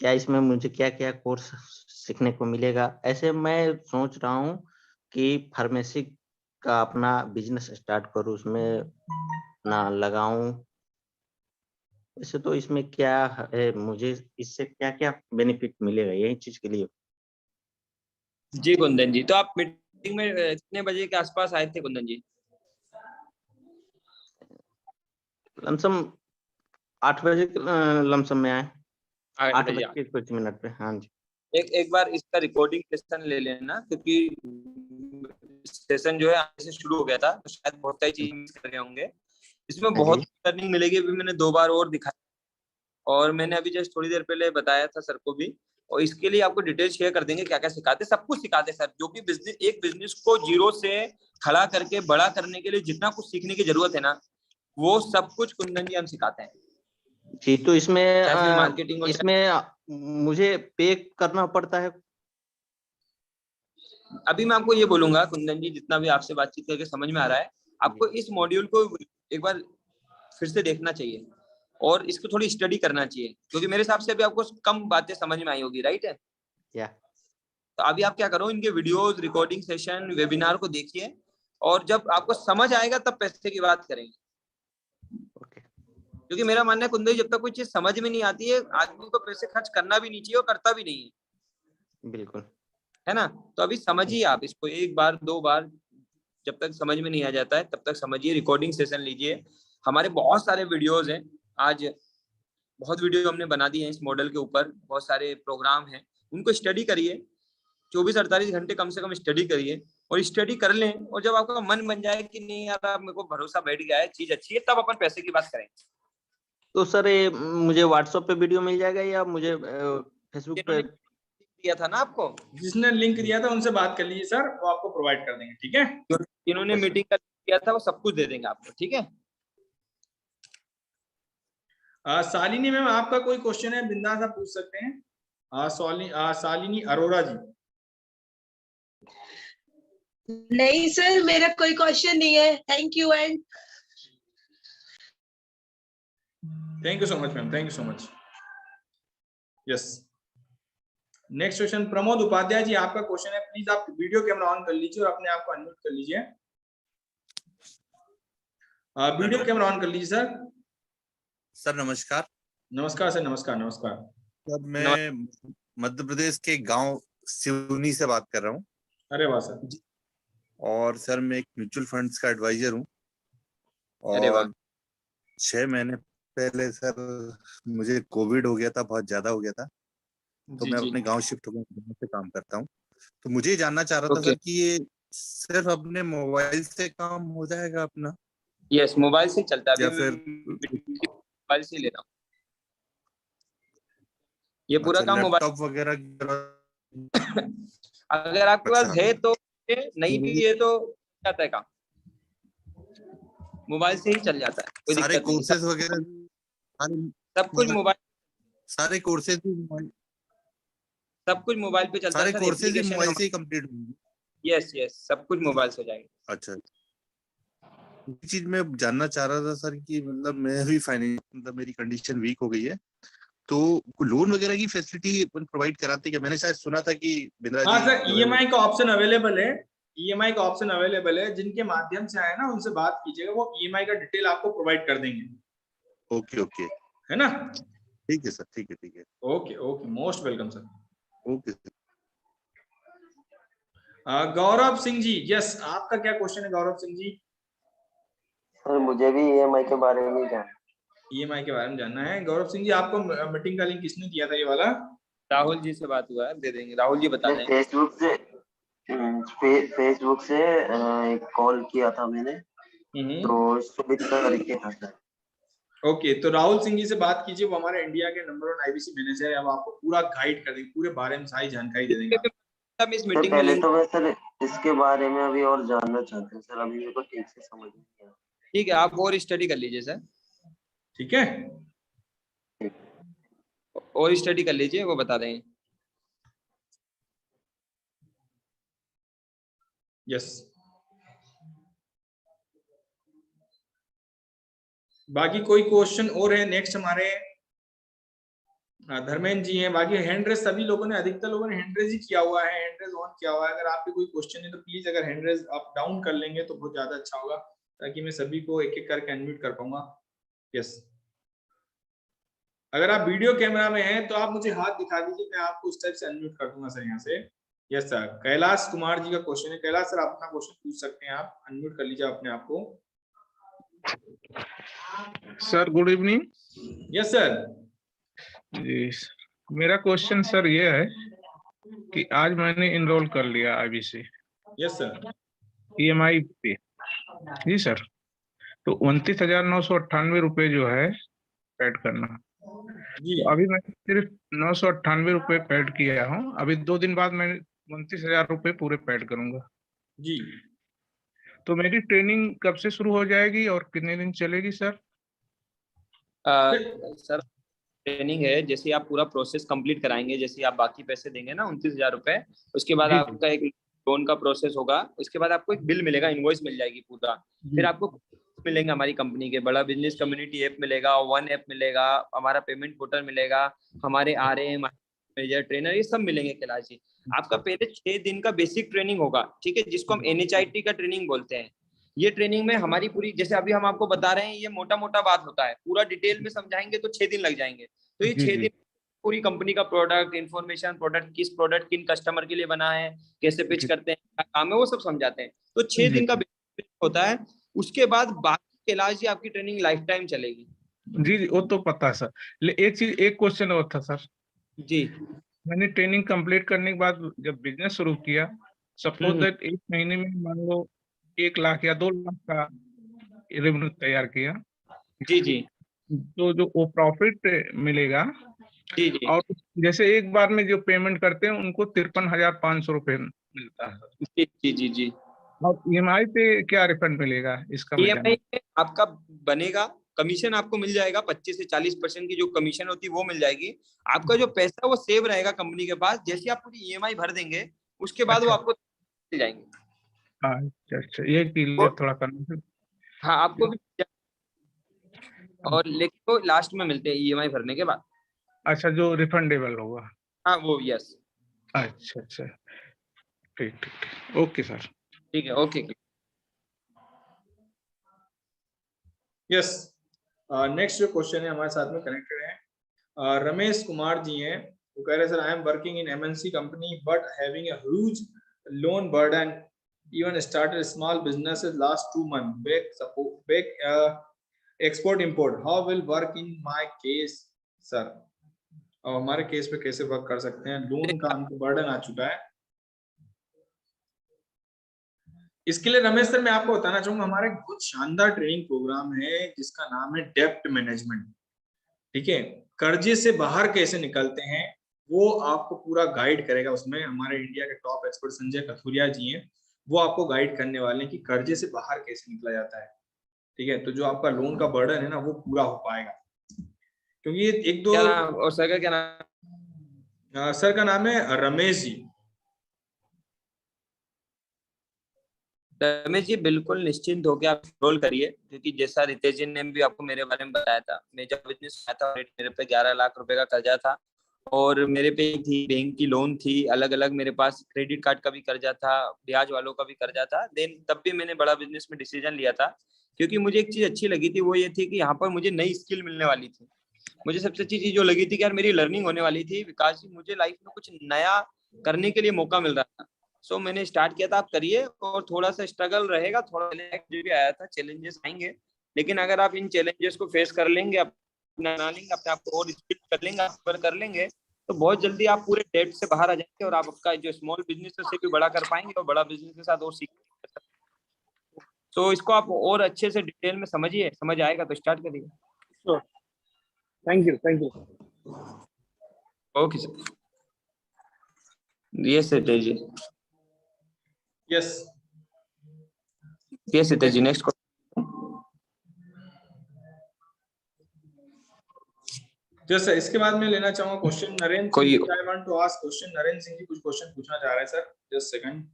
क्या इसमें मुझे क्या क्या कोर्स सीखने को मिलेगा? ऐसे मैं सोच रहा हूँ कि फार्मेसी का अपना बिजनेस स्टार्ट करूँ, उसमें ना लगाऊं। वैसे तो इसमें क्या है, मुझे इससे क्या क्या बेनिफिट मिलेगा यही चीज के लिए? जी कुंदन जी, तो आप मीटिंग में कितने बजे के आसपास आए थे कुंदन जी? लमसम 8 बजे लमसम में आए, 8 बजे बज के कुछ मिनट पे। हाँ जी। एक बार इसका रिकॉर्डिंग सेशन ले लेना, क्योंकि सेशन जो है आज से शुरू हो गया था, तो शायद बहुत सारी चीजें मिस कर गए होंगे। इसमें बहुत लर्निंग मिलेगी, अभी मैंने 2 बार और दिखाया और मैंने अभी जस्ट थोड़ी देर पहले बताया था सर को भी, और इसके लिए आपको डिटेल शेयर कर देंगे क्या क्या सिखाते, सब कुछ सिखाते सर। जो भी बिजनेस, एक बिजनेस को जीरो से खड़ा करके बड़ा करने के लिए जितना कुछ सीखने की जरूरत है ना, वो सब कुछ कुंदन जी हम सिखाते हैं जी। तो इसमें मार्केटिंग मुझे पे करना पड़ता है? अभी मैं आपको ये बोलूंगा कुंदन जी, जितना भी आपसे बातचीत करके समझ में आ रहा है, आपको इस मॉड्यूल को एक बार फिर से देखना चाहिए और इसको थोड़ी स्टडी करना चाहिए, क्योंकि मेरे हिसाब से अभी आपको कम बातें समझ में आई होगी, राइट है? तो अभी आप क्या करो, इनके वीडियोस, रिकॉर्डिंग सेशन, वेबिनार को देखिए, और जब आपको समझ आएगा तब पैसे की बात करेंगे। क्योंकि मेरा मानना है कुंदन जी, जब तक कोई चीज समझ में नहीं आती है, आदमी को पैसे खर्च करना भी नहीं चाहिए और करता भी नहीं है। बिल्कुल, है ना? तो अभी समझिए आप इसको 1 बार 2 बार, जब तक समझ में नहीं आ जाता है तब तक समझिए, रिकॉर्डिंग सेशन लीजिए। हमारे बहुत सारे वीडियोस हैं, आज बहुत वीडियो हमने बना दी है इस मॉडल के ऊपर, बहुत सारे प्रोग्राम हैं, उनको स्टडी करिए, 24-48 घंटे कम से कम स्टडी करिए, और स्टडी कर लें, और जब आपका मन बन जाए कि नहीं यार मेरे को भरोसा बैठ गया है, चीज अच्छी है, तब अपन पैसे की बात करेंगे। तो सर ये मुझे व्हाट्सएप पे वीडियो मिल जाएगा या मुझे फेसबुक पे? दिया था ना आपको, जिसने लिंक दिया था उनसे बात कर लीजिए सर, वो आपको प्रोवाइड कर देंगे, ठीक है? इन्होंने मीटिंग का किया था वो सब कुछ दे देंगे आपको, ठीक है? शालिनी मैम, आपका कोई क्वेश्चन है बिंदास आप पूछ सकते हैं। शालिनी अरोड़ा जी। नहीं सर, मेरा कोई क्वेश्चन नहीं है, thank you and thank you so much ma'am, thank you so much. Yes, next question Pramod Upadhyay ji, आपका क्वेश्चन है, प्लीज आप वीडियो कैमरा ऑन कर लीजिए और अपने आप को अनम्यूट कर लीजिए। वीडियो कैमरा ऑन कर लीजिए सर। सर नमस्कार। नमस्कार सर, नमस्कार नमस्कार। सर मैं मध्य प्रदेश के गांव सिवनी से बात कर रहा हूँ। अरे वाह सर। और सर मैं एक म्यूचुअल फंड्स का एडवाइजर हूँ। अरे वाह। और 6 महीने पहले सर मुझे कोविड हो गया था, बहुत ज्यादा हो गया था, तो मैं अपने गांव शिफ्ट होकर से काम करता हूँ। तो मुझे ये जानना चाह रहा था सर कि ये सिर्फ अपने मोबाइल से काम हो जाएगा अपना? यस, मोबाइल से चलता है। या फिर मोबाइल से ले रहा हूँ ये पूरा काम मोबाइल। लैपटॉप वगैरह अगर आपके पास है तो, नहीं भी है तो जाता है काम, मोबाइल से ही चल जाता है, कोई सारे दिक्कत नहीं। कोर्सेज वगैरह सब कुछ मोबाइल, सारे कोर्सेज सब कुछ मोबाइल पे चलता है। सारे कोर्सेज मोबाइल से ही कंप्लीट होंगे? यस यस, सब कुछ मोबाइल से हो जाएगा। अच्छा, एक चीज मैं जानना चाह रहा था सर कि मतलब मैं भी मतलब मेरी कंडीशन वीक हो गई है, तो लोन वगैरह की फैसिलिटी प्रोवाइड कराते क्या? मैंने शायद सुना था कि बिंद्रा जी। हाँ सर, ईएमआई का ऑप्शन अवेलेबल है। ईएमआई का ऑप्शन अवेलेबल है, जिनके माध्यम से आए ना उनसे बात कीजिएगा, वो ईएमआई का डिटेल आपको प्रोवाइड कर देंगे। ओके ओके, है ना? ठीक है सर, ठीक है ठीक है। Okay okay, most welcome sir. Okay sir. Gaurav Singh ji, yes, आपका क्या क्वेश्चन है गौरव सिंह जी? सर मुझे भी ईएमआई के बारे में ही जानना। ईएमआई के बारे में जानना है गौरव सिंह जी। आपको मीटिंग का लिंक किसने दिया था ये वाला? राहुल जी से बात हुआ है, दे देंगे। राहुल जी बता दें। फेसबुक से एक कॉल किया था मैंने, तो सुमित करके था सर। ओके, तो राहुल सिंह जी से बात कीजिए, वो हमारे इंडिया के नंबर 1 आईबीसी मैनेजर है। अब आपको पूरा गाइड कर देंगे, पूरे बारे में सारी जानकारी दे देंगे। इस मीटिंग पहले तो मैं सर इसके बारे में अभी और जानना चाहता हूँ सर, अभी मेरे को ठीक से समझ नहीं आया। ठीक है, आप और स्टडी कर लीजिए सर। ठीक है, और स्टडी कर लीजिए, वो बता देंगे। यस, बाकी कोई क्वेश्चन और है? नेक्स्ट हमारे धर्मेंद्र जी हैं। बाकी हैंड रेज सभी लोगों ने, अधिकतर लोगों ने हैंड रेज ही किया हुआ है, हैंड रेज ऑन किया हुआ है। अगर आपके कोई क्वेश्चन है तो प्लीज अगर हैंड रेज आप डाउन कर लेंगे तो बहुत ज्यादा अच्छा होगा, ताकि मैं सभी को एक एक करके अनम्यूट कर पाऊंगा। यस, अगर आप वीडियो कैमरा में हैं तो आप मुझे हाथ दिखा दीजिए, मैं आपको उस टाइप से अनम्यूट कर दूंगा सर यहाँ से। यस सर, कैलाश कुमार जी का क्वेश्चन है। कैलाश सर, आप अपना क्वेश्चन पूछ सकते हैं, आप अनम्यूट कर लीजिए अपने आप को। Sir good evening. Yes sir जी, मेरा क्वेश्चन सर ये है कि आज मैंने इनरोल कर लिया आईबीसी। Yes sir. ईएमआई पे। जी सर, तो 29,998 रुपए जो है पेड करना। तो अभी मैं सिर्फ 998 रुपए पेड किया हूँ। अभी 2 दिन बाद मैं 29,000 रुपए पूरे पेड करूंगा जी। तो मेरी ट्रेनिंग कब से शुरू हो जाएगी और कितने दिन चलेगी सर? सर ट्रेनिंग है, जैसे आप पूरा प्रोसेस कंप्लीट कराएंगे, जैसे आप बाकी पैसे देंगे ना 29,000 रुपए, उसके बाद आपका एक लोन का प्रोसेस होगा। उसके बाद आपको एक बिल मिलेगा, इनवॉइस मिल जाएगी पूरा। फिर आपको मिलेंगे हमारी कंपनी के, बड़ा बिजनेस कम्युनिटी ऐप मिलेगा, वन ऐप मिलेगा, हमारा पेमेंट पोर्टल मिलेगा, हमारे आरएम मैनेजर ट्रेनर ये सब मिलेंगे कैलाश जी। आपका पहले 6 दिन का बेसिक ट्रेनिंग होगा, ठीक है, जिसको हम NHIT का ट्रेनिंग बोलते हैं। ये ट्रेनिंग में हमारी पूरी, जैसे अभी हम आपको बता रहे हैं, ये मोटा मोटा बात होता है, पूरा डिटेल में समझाएंगे तो 6 दिन लग जाएंगे। तो ये 6 दिन पूरी कंपनी का प्रोडक्ट इन्फॉर्मेशन, प्रोडक्ट किस प्रोडक्ट किन कस्टमर के लिए बना है, कैसे पिच करते हैं, क्या काम है, वो सब समझाते हैं। तो 6 दिन का बेसिक होता है। उसके बाद बाकी कैलाश जी आपकी ट्रेनिंग लाइफ टाइम चलेगी। जी वो तो पता है सर। एक क्वेश्चन और था सर जी। मैंने ट्रेनिंग कंप्लीट करने के बाद जब बिजनेस शुरू किया, सपोज दैट 1 महीने में मान लो 1 लाख या 2 लाख का रेवेन्यू तैयार किया। जी जी। तो जो वो प्रॉफिट मिलेगा, जी जी, और जैसे एक बार में जो पेमेंट करते हैं उनको 53,500 रुपए मिलता है। जी जी जी जी। और ईएमआई पे क्या रिफंड मिलेगा इसका? ईएमआई आपका बनेगा, कमीशन आपको मिल जाएगा, 25 से 40% की जो कमीशन होती है वो मिल जाएगी। आपका जो पैसा वो सेव रहेगा कंपनी के पास। जैसे आप पूरी ईएमआई भर देंगे उसके बाद वो आपको मिल जाएंगे। अच्छा, ये क्लियर थोड़ा करना। हाँ, आपको भी, और लेकिन वो लास्ट में मिलते हैं ईएमआई भरने के बाद। अच्छा, जो रिफंडेबल होगा। हाँ वो, यस। अच्छा, ठीक, ओके सर। ठीक है, ओके। यस, नेक्स्ट जो क्वेश्चन है हमारे साथ में कनेक्टेड है, रमेश कुमार जी हैं, वो कह रहे हैं sir I am working in MNC company but having a huge loan burden, even started small businesses last 2 months, back export import, how will work in my case sir? और हमारे केस पे कैसे वर्क कर सकते हैं, loan का हमको burden आ चुका है। इसके लिए रमेश सर मैं आपको बताना चाहूंगा, हमारा एक बहुत शानदार ट्रेनिंग प्रोग्राम है जिसका नाम है डेप्ट मैनेजमेंट। ठीक है, कर्जे से बाहर कैसे निकलते हैं वो आपको पूरा गाइड करेगा। उसमें हमारे इंडिया के टॉप एक्सपर्ट संजय कथुरिया जी हैं, वो आपको गाइड करने वाले हैं कि कर्जे से बाहर कैसे निकला जाता है। ठीक है, तो जो आपका लोन का बर्डन है ना वो पूरा हो पाएगा, क्योंकि ये एक दो। और सर का क्या नाम? सर का नाम है रमेश जी। रमेश जी बिल्कुल निश्चिंत होकर आप रोल करिए, क्योंकि जैसा रितेश जी ने भी आपको मेरे बारे में बताया था, मैं जब बिजनेस आया था मेरे पे 11 लाख रुपए का कर्जा था और मेरे पे थी बैंक की लोन थी, अलग अलग मेरे पास क्रेडिट कार्ड का भी कर्जा था, ब्याज वालों का भी कर्जा था। देन तब भी मैंने बड़ा बिजनेस में डिसीजन लिया था, क्योंकि मुझे एक चीज अच्छी लगी थी, वो ये थी कि यहाँ पर मुझे नई स्किल मिलने वाली थी। मुझे सबसे अच्छी चीज जो लगी थी कि यार मेरी लर्निंग होने वाली थी, विकास जी मुझे लाइफ में कुछ नया करने के लिए मौका मिल रहा था। सो मैंने स्टार्ट किया था, आप करिए, और थोड़ा सा स्ट्रगल रहेगा, थोड़ा जो भी आया था, चैलेंजेस आएंगे, लेकिन अगर आप इन चैलेंजेस को फेस कर लेंगे, अपना लेंगे, अपने आप को और स्किल कर लेंगे, कर लेंगे, तो बहुत जल्दी आप पूरे डेट से बाहर आ जाएंगे और आप आपका जो स्मॉल बिजनेस है उसे भी बड़ा कर पाएंगे और बड़ा बिजनेस के साथ और सीख। तो इसको आप और अच्छे से डिटेल में समझिए, समझ आएगा तो स्टार्ट करिए। Thank you. Okay sir. Yes Ritesh ji. Yes Ritesh ji, next जैसे इसके बाद मैं लेना चाहूंगा क्वेश्चन नरेंद्र कोई Singh, I want to ask question Narendra Singh ji कुछ क्वेश्चन पूछना चाह रहे हैं सर, जस्ट सेकंड।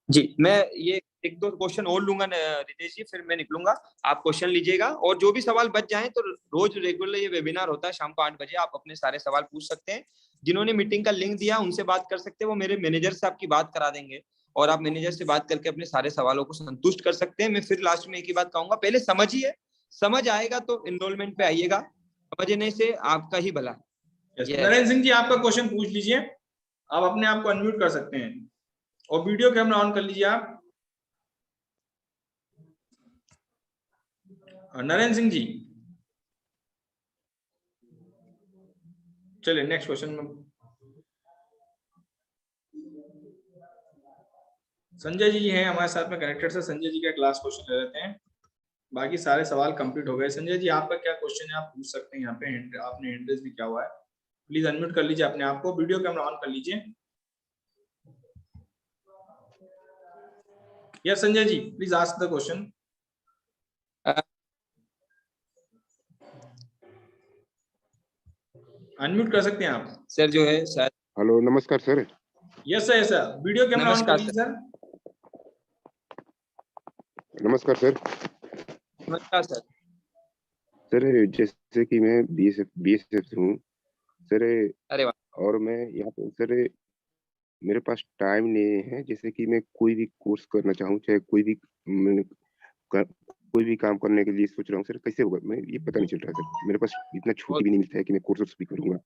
जी, मैं ये एक दो क्वेश्चन और लूंगा रितेश जी, फिर मैं निकलूंगा, आप क्वेश्चन लीजिएगा, और जो भी सवाल बच जाएं तो रोज रेगुलर ये वेबिनार होता है शाम को 8 बजे, आप अपने सारे सवाल पूछ सकते हैं। जिन्होंने मीटिंग का लिंक दिया उनसे बात कर सकते हैं, वो मेरे मैनेजर से आपकी बात करा देंगे और आप मैनेजर से बात करके अपने सारे सवालों को संतुष्ट कर सकते हैं। मैं फिर लास्ट में एक ही बात कहूंगा, पहले समझिए, समझ आएगा तो एनरोलमेंट पे आइएगा, समझने से आपका ही भला। नरेंद्र सिंह जी आपका क्वेश्चन पूछ लीजिए, आप अपने आप को अनम्यूट कर सकते हैं और वीडियो कैमरा ऑन कर लीजिए आप। नरेंद्र सिंह जी, चलिए नेक्स्ट क्वेश्चन में संजय जी हैं हमारे साथ में कनेक्टेड से, संजय जी का क्लास क्वेश्चन ले लेते हैं, बाकी सारे सवाल कंप्लीट हो गए। संजय जी आपका क्या क्वेश्चन है, आप पूछ सकते हैं यहाँ पे, आपने हैंड रेज भी किया हुआ है, प्लीज अनम्यूट कर लीजिए अपने आप को, वीडियो कैमरा ऑन कर लीजिए। Yes Sanjay ji, please ask the question. Unmute कर सकते हैं आप सर, जो है शायद। हेलो, नमस्कार sir. Yes sir, yes sir, video camera on कर लीजिए सर। नमस्कार सर। नमस्कार सर। सर जैसे कि मैं बीएसएफ से हूँ सर। अरे वाह। और मैं यहाँ पे सर मेरे पास टाइम नहीं है, जैसे कि मैं कोई भी कोर्स करना चाहूँ, चाहे कोई भी काम करने के लिए सोच रहा हूँ सर, कैसे होगा मैं ये पता नहीं चल रहा सर। मेरे पास इतना छुट्टी भी नहीं मिलता है कि मैं कोर्स भी करूँगा।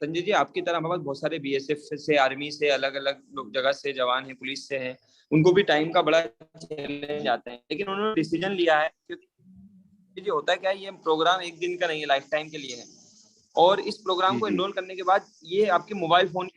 संजय जी, आपकी तरह हमारे पास बहुत सारे बीएसएफ से, आर्मी से, अलग अलग जगह से जवान हैं, पुलिस से हैं, उनको भी टाइम का बड़ा चैलेंज आता है, लेकिन उन्होंने डिसीजन लिया है, क्योंकि जो होता है क्या है, ये प्रोग्राम एक दिन का नहीं है, लाइफ टाइम के लिए है। और इस प्रोग्राम को एनरोल करने के बाद ये आपके मोबाइल फोन,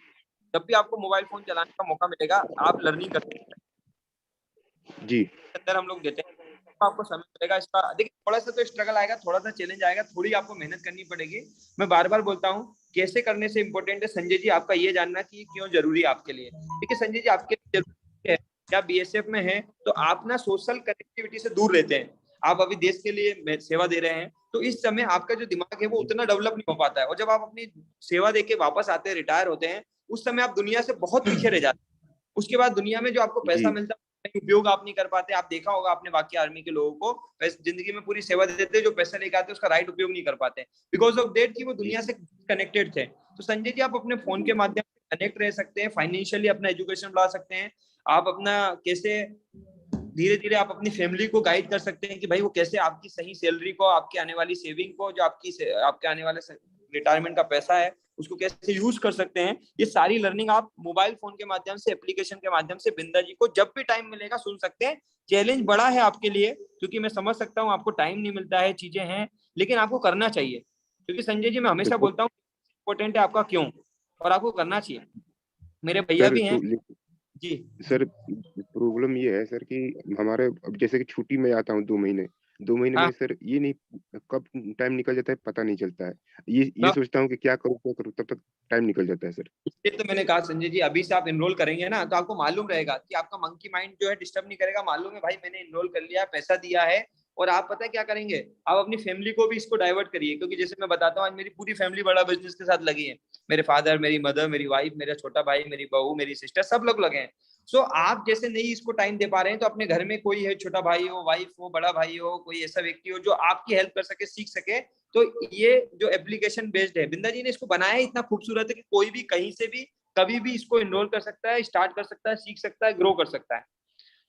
जब भी आपको मोबाइल फोन चलाने का मौका मिलेगा आप लर्निंग कर सकते हैं जी। अंदर हम लोग देते हैं, तो आपको समय मिलेगा इसका। देखिए, थोड़ा सा तो स्ट्रगल आएगा, थोड़ा सा चैलेंज आएगा, थोड़ी आपको मेहनत करनी पड़ेगी। मैं बार बार बोलता हूँ, कैसे करने से इम्पोर्टेंट है संजय जी आपका ये जानना कि क्यों जरूरी है आपके लिए। ठीक है संजय जी, आपके लिए जरूरी है, क्या बीएसएफ में है तो आप ना सोशल कनेक्टिविटी से दूर रहते हैं, आप अभी देश के लिए सेवा दे रहे हैं, तो इस समय आपका जो दिमाग है वो उतना डेवलप नहीं हो पाता है, और जब आप अपनी सेवा देके वापस आते हैं, रिटायर होते हैं, उस समय आप दुनिया से बहुत पीछे रह जाते हैं। उसके बाद दुनिया में जो आपको पैसा मिलता है उपयोग आप नहीं कर पाते। आप देखा होगा आपने बाकी आर्मी के लोगों को, जिंदगी में पूरी सेवा देते हैं, जो पैसा लेके आते हैं उसका राइट उपयोग नहीं कर पाते, बिकॉज ऑफ दैट कि वो दुनिया से कनेक्टेड थे। तो संजय जी, आप अपने फोन के माध्यम से कनेक्ट रह सकते हैं, फाइनेंशियली अपना एजुकेशन बढ़ा सकते हैं, आप अपना कैसे धीरे धीरे आप अपनी फैमिली को गाइड कर सकते हैं कि भाई वो कैसे आपकी सही सैलरी को, आपकी आने वाली सेविंग को, जो आपके आने वाले रिटायरमेंट का पैसा है उसको कैसे यूज कर सकते हैं। ये सारी लर्निंग आप मोबाइल फोन के माध्यम से, एप्लीकेशन के माध्यम से बिंदा जी को जब भी टाइम मिलेगा सुन सकते हैं। चैलेंज बड़ा है आपके लिए, क्योंकि मैं समझ सकता हूँ आपको टाइम नहीं मिलता है, चीजें हैं, लेकिन आपको करना चाहिए। क्योंकि संजय जी मैं हमेशा बोलता हूँ इम्पोर्टेंट है आपका क्यों, और आपको करना चाहिए। मेरे भैया भी हैं जी। सर प्रॉब्लम ये है सर कि हमारे अब जैसे कि छुट्टी में आता हूँ 2 महीने में सर ये नहीं कब टाइम निकल जाता है पता नहीं चलता है। ये सोचता हूँ कि क्या करूँ तब तक टाइम निकल जाता है सर। इसलिए तो मैंने कहा संजय जी अभी से आप एनरोल करेंगे ना तो आपको मालूम रहेगा कि आपका मंकी माइंड जो है डिस्टर्ब नहीं करेगा। मालूम है भाई मैंने एनरोल कर लिया, पैसा दिया है, और आप पता है क्या करेंगे, आप अपनी फैमिली को भी इसको डाइवर्ट करिए। क्योंकि जैसे मैं बताता हूँ आज मेरी पूरी फैमिली बड़ा बिजनेस के साथ लगी है। मेरे फादर, मेरी मदर, मेरी वाइफ, मेरा छोटा भाई, मेरी बहू, मेरी सिस्टर, सब लोग लगे हैं। सो आप जैसे नहीं इसको टाइम दे पा रहे हैं तो अपने घर में कोई है, छोटा भाई हो, वाइफ हो, बड़ा भाई हो, कोई ऐसा व्यक्ति हो जो आपकी हेल्प कर सके, सीख सके। तो ये जो एप्लीकेशन बेस्ड है, बिंदा जी ने इसको बनाया है इतना खूबसूरत है कि कोई भी कहीं से भी कभी भी इसको इनरोल कर सकता है, स्टार्ट कर सकता है, सीख सकता है, ग्रो कर सकता है।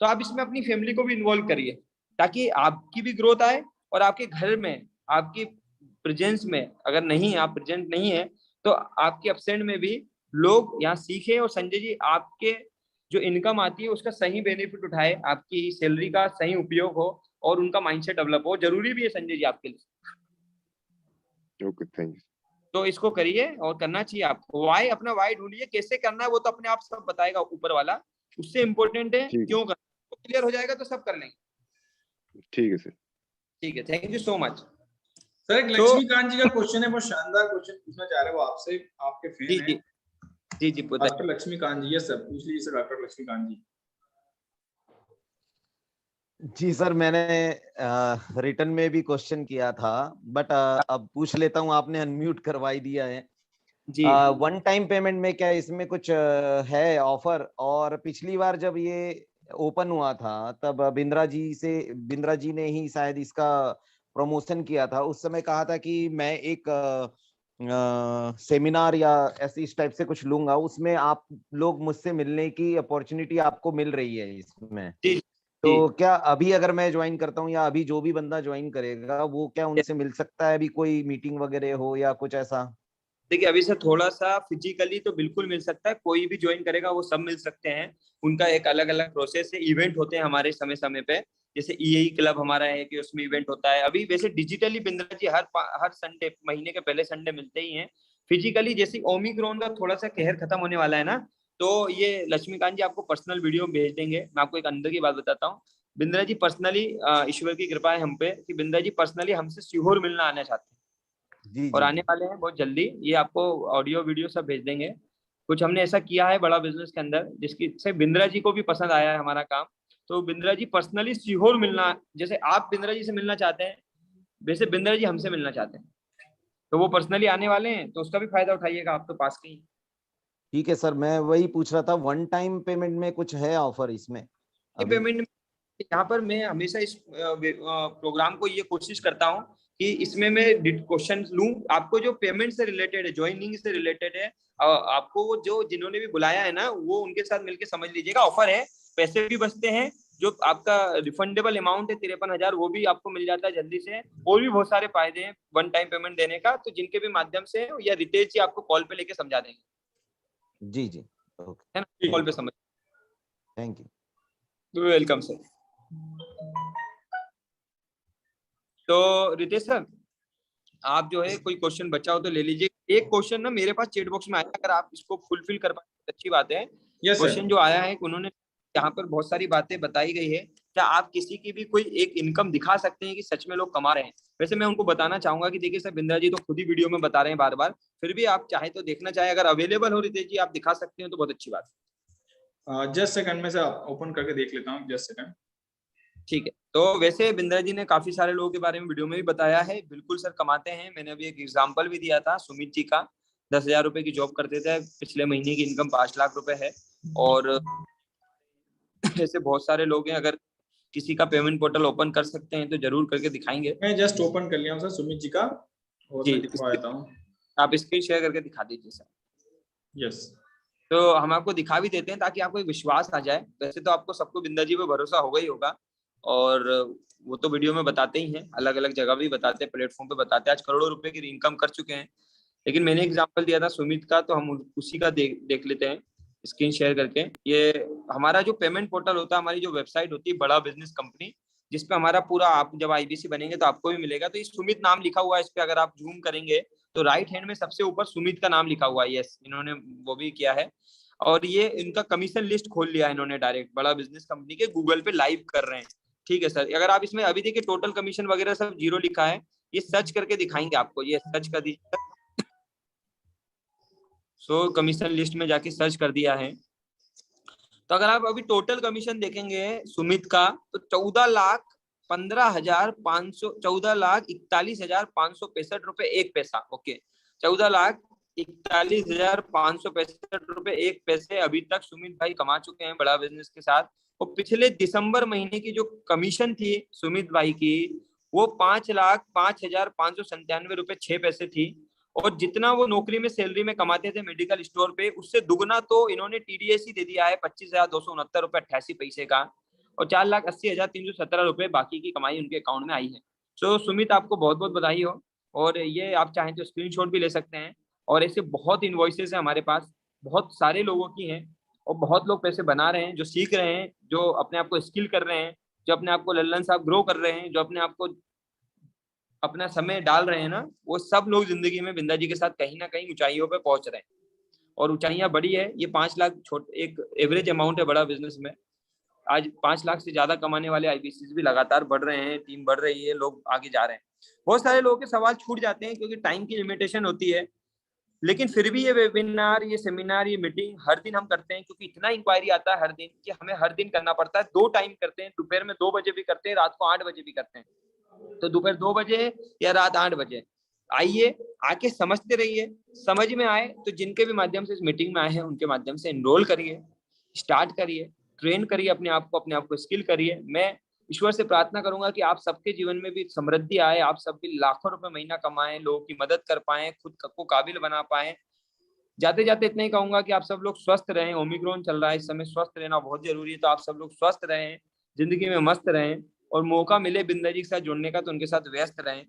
तो आप इसमें अपनी फैमिली को भी इन्वॉल्व करिए ताकि आपकी भी ग्रोथ आए, और आपके घर में आपकी प्रेजेंस में अगर नहीं, आप प्रेजेंट नहीं है तो आपके एब्सेंट में भी लोग यहाँ सीखे। और संजय जी आपके जो इनकम आती है उसका सही बेनिफिट उठाए, आपकी सैलरी का सही उपयोग हो और उनका माइंडसेट डेवलप हो। जरूरी भी है संजय जी आपके लिए। Okay thank you. तो इसको करिए और करना चाहिए आपको। वाई, अपना वाई ढूंढिए, कैसे करना है वो तो अपने आप सब बताएगा ऊपर वाला। उससे इम्पोर्टेंट है क्यों करना, तो क्लियर हो जाएगा तो सब कर लेंगे। ठीक है सर। ठीक है, thank you so much. Sir एक लक्ष्मीकांत जी का क्वेश्चन है, बहुत शानदार क्वेश्चन पूछना चाह रहे हैं वो आपसे, आपके फैन हैं। जी जी doctor Laxmikant ji, yes sir पूछ लीजिए सर। डॉक्टर लक्ष्मीकांत जी। जी सर मैंने रिटर्न में भी क्वेश्चन किया था, बट अब पूछ लेता हूँ, आपने अनम्यूट करवाई दिया है जी। वन टाइम पेमेंट में क्या इसमें कुछ है ऑफर? और पिछली बार जब ये ओपन हुआ था तब बिंद्रा जी ने ही शायद इसका प्रमोशन किया था। उस समय कहा था कि मैं एक सेमिनार या ऐसी इस टाइप से कुछ लूंगा, उसमें आप लोग मुझसे मिलने की अपॉर्चुनिटी आपको मिल रही है इसमें। तो क्या अभी अगर मैं ज्वाइन करता हूँ या अभी जो भी बंदा ज्वाइन करेगा वो क्या उनसे मिल सकता है? अभी कोई मीटिंग वगैरह हो या कुछ ऐसा? देखिए अभी से थोड़ा सा फिजिकली तो बिल्कुल मिल सकता है, कोई भी ज्वाइन करेगा वो सब मिल सकते हैं। उनका एक अलग अलग प्रोसेस है। इवेंट होते हैं हमारे समय समय पे, जैसे ईई क्लब हमारा है कि उसमें इवेंट होता है। अभी वैसे डिजिटली बिंद्रा जी हर संडे, महीने के पहले संडे मिलते ही हैं। फिजिकली जैसे ओमिक्रॉन का थोड़ा सा कहर खत्म होने वाला है ना, तो ये लक्ष्मीकांत जी आपको पर्सनल वीडियो भेज देंगे। मैं आपको एक अंदर की बात बताता हूँ। बिंद्रा जी पर्सनली, ईश्वर की कृपा है हम पे कि बिंद्रा जी पर्सनली हमसे सीहोर मिलना आना चाहते हैं। जी, और आने वाले हैं बहुत जल्दी। ये आपको ऑडियो वीडियो सब भेज देंगे। कुछ हमने ऐसा किया है बड़ा बिजनेस के अंदर जिसकी से बिंद्रा जी को भी पसंद आया है हमारा काम। तो बिंद्रा जी पर्सनली सीहोर मिलना, जैसे आप बिंद्रा जी से मिलना चाहते हैं वैसे बिंद्रा जी हमसे मिलना चाहते हैं, तो वो पर्सनली आने वाले हैं, तो उसका भी फायदा उठाइएगा, आप तो पास के ही। ठीक है सर, मैं वही पूछ रहा था वन टाइम पेमेंट में कुछ है ऑफर इसमें? पेमेंट यहाँ पर मैं हमेशा इस प्रोग्राम को ये कोशिश करता हूँ कि इसमें मैं क्वेश्चन लूं आपको जो पेमेंट से रिलेटेड है, ज्वाइनिंग से रिलेटेड है। आपको वो जो जिन्होंने भी बुलाया है ना वो उनके साथ मिलकर समझ लीजिएगा। ऑफर है, पैसे भी बचते हैं, जो आपका रिफंडेबल अमाउंट है 53,000 वो भी आपको मिल जाता है जल्दी से। और भी बहुत सारे फायदे हैं वन टाइम पेमेंट देने का, तो जिनके भी माध्यम से या रितेश जी आपको कॉल पे लेके समझा देंगे। जी जी ओके, है ना, कॉल पे समझ। Thank you. Welcome sir. तो रितेश सर आप जो है कोई क्वेश्चन बचा हो तो ले लीजिए। एक क्वेश्चन ना मेरे पास चैट बॉक्स में आया, अगर आप इसको फुलफिल कर पाए अच्छी बात है। क्वेश्चन जो आया है उन्होंने यहाँ पर बहुत सारी बातें बताई गई है, क्या आप किसी की भी कोई एक इनकम दिखा सकते हैं कि सच में लोग कमा रहे हैं? वैसे मैं उनको बताना चाहूंगा कि देखिए सर बिंद्रा जी तो खुद ही वीडियो में बता रहे हैं बार बार, फिर भी आप चाहे तो देखना चाहे, अगर अवेलेबल हो रितेश जी आप दिखा सकते हो तो बहुत अच्छी बात है। जस्ट सेकंड में से ओपन करके देख लेता हूँ, जस्ट सेकंड। ठीक है, तो वैसे बिंद्रा जी ने काफी सारे लोगों के बारे में वीडियो में भी बताया है, बिल्कुल सर कमाते हैं। मैंने अभी एक एग्जांपल भी दिया था सुमित जी का, 10,000 रुपए की जॉब करते थे, पिछले महीने की इनकम 5 लाख रुपए है। और ऐसे बहुत सारे लोग हैं, अगर किसी का पेमेंट पोर्टल ओपन कर सकते हैं तो जरूर करके दिखाएंगे। मैं जस्ट ओपन कर लिया हूँ सर सुमित जी का, और मैं दिखवा देता हूँ। आप स्क्रीन शेयर करके दिखा दीजिए सर। यस तो हम आपको दिखा भी देते हैं ताकि आपको एक विश्वास आ जाए। वैसे तो आपको सबको बिंदा जी पे भरोसा होगा ही होगा, और वो तो वीडियो में बताते ही हैं, अलग अलग जगह भी बताते हैं, प्लेटफॉर्म पे बताते हैं, आज करोड़ों रुपए की इनकम कर चुके हैं। लेकिन मैंने एग्जांपल दिया था सुमित का, तो हम उसी का देख लेते हैं स्क्रीन शेयर करके। ये हमारा जो पेमेंट पोर्टल होता है, हमारी जो वेबसाइट होती है बड़ा बिजनेस कंपनी, जिसपे हमारा पूरा, आप जब आईबीसी बनेंगे तो आपको भी मिलेगा। तो ये सुमित नाम लिखा हुआ है इस पे, अगर आप जूम करेंगे तो राइट हैंड में सबसे ऊपर सुमित का नाम लिखा हुआ है। यस, इन्होंने वो भी किया है। और ये इनका कमीशन लिस्ट खोल लिया इन्होंने डायरेक्ट, बड़ा बिजनेस कंपनी के गूगल पे लाइव कर रहे हैं। ठीक है सर, अगर आप इसमें अभी देखिए टोटल कमीशन वगैरह सब 0 लिखा है, ये सर्च करके दिखाएंगे आपको। ये सर्च कर दीजिए, सो कमीशन लिस्ट में जाके सर्च कर दिया है। तो अगर आप अभी टोटल कमीशन देखेंगे सुमित का, तो 14,41,565 रुपए 1 पैसा। ओके, 14,41,565 रुपए 1 पैसे अभी तक सुमित भाई कमा चुके हैं बड़ा बिजनेस के साथ। और पिछले दिसंबर महीने की जो कमीशन थी सुमित भाई की, वो 5,05,597 रुपए 6 पैसे थी। और जितना वो नौकरी में सैलरी में कमाते थे मेडिकल स्टोर पे, उससे दुगना तो इन्होंने टीडीएस ही दे दिया है, 25,269 रुपए 88 पैसे का। और 4,80,317 रुपए बाकी की कमाई उनके अकाउंट में आई है। सो सुमित, आपको बहुत बहुत बधाई हो। और ये आप चाहें तो स्क्रीनशॉट भी ले सकते हैं। और ऐसे बहुत इनवॉइसेस है हमारे पास, बहुत सारे लोगों की हैं, और बहुत लोग पैसे बना रहे हैं, जो सीख रहे हैं, जो अपने आप को स्किल कर रहे हैं, जो अपने आप को लल्लन साहब ग्रो कर रहे हैं, जो अपने आप को अपना समय डाल रहे हैं ना, वो सब लोग जिंदगी में बिंदा जी के साथ कहीं ना कहीं ऊंचाइयों पे पहुंच रहे हैं। और ऊंचाइयां बड़ी है, ये 5 लाख एक एवरेज अमाउंट है बड़ा बिजनेस में। आज 5 लाख से ज्यादा कमाने वाले आईबीसी भी लगातार बढ़ रहे हैं, टीम बढ़ रही है, लोग आगे जा रहे हैं। बहुत सारे लोगों के सवाल छूट जाते हैं क्योंकि टाइम की लिमिटेशन होती है, लेकिन फिर भी ये वेबिनार, ये सेमिनार, ये मीटिंग हर दिन हम करते हैं, क्योंकि इतना इंक्वायरी आता है हर दिन कि हमें हर दिन करना पड़ता है। 2 टाइम करते हैं, दोपहर में 2 बजे भी करते हैं, रात को 8 बजे भी करते हैं। तो दोपहर 2 बजे या रात 8 बजे आइए, आके समझते रहिए। समझ में आए तो जिनके भी माध्यम से इस मीटिंग में आए हैं उनके माध्यम से एनरोल करिए, स्टार्ट करिए, ट्रेन करिए अपने आप को स्किल करिए। मैं ईश्वर से प्रार्थना करूंगा कि आप सबके जीवन में भी समृद्धि आए, आप सब भी लाखों रुपए महीना कमाएं, लोगों की मदद कर पाएं, खुद को काबिल बना पाएं। जाते जाते इतना ही कहूंगा कि आप सब लोग स्वस्थ रहें। ओमिक्रॉन चल रहा है इस समय, स्वस्थ रहना बहुत जरूरी है। तो आप सब लोग स्वस्थ रहें, जिंदगी में मस्त रहें, और मौका मिले बिंदा जी के साथ जुड़ने का तो उनके साथ व्यस्त रहें।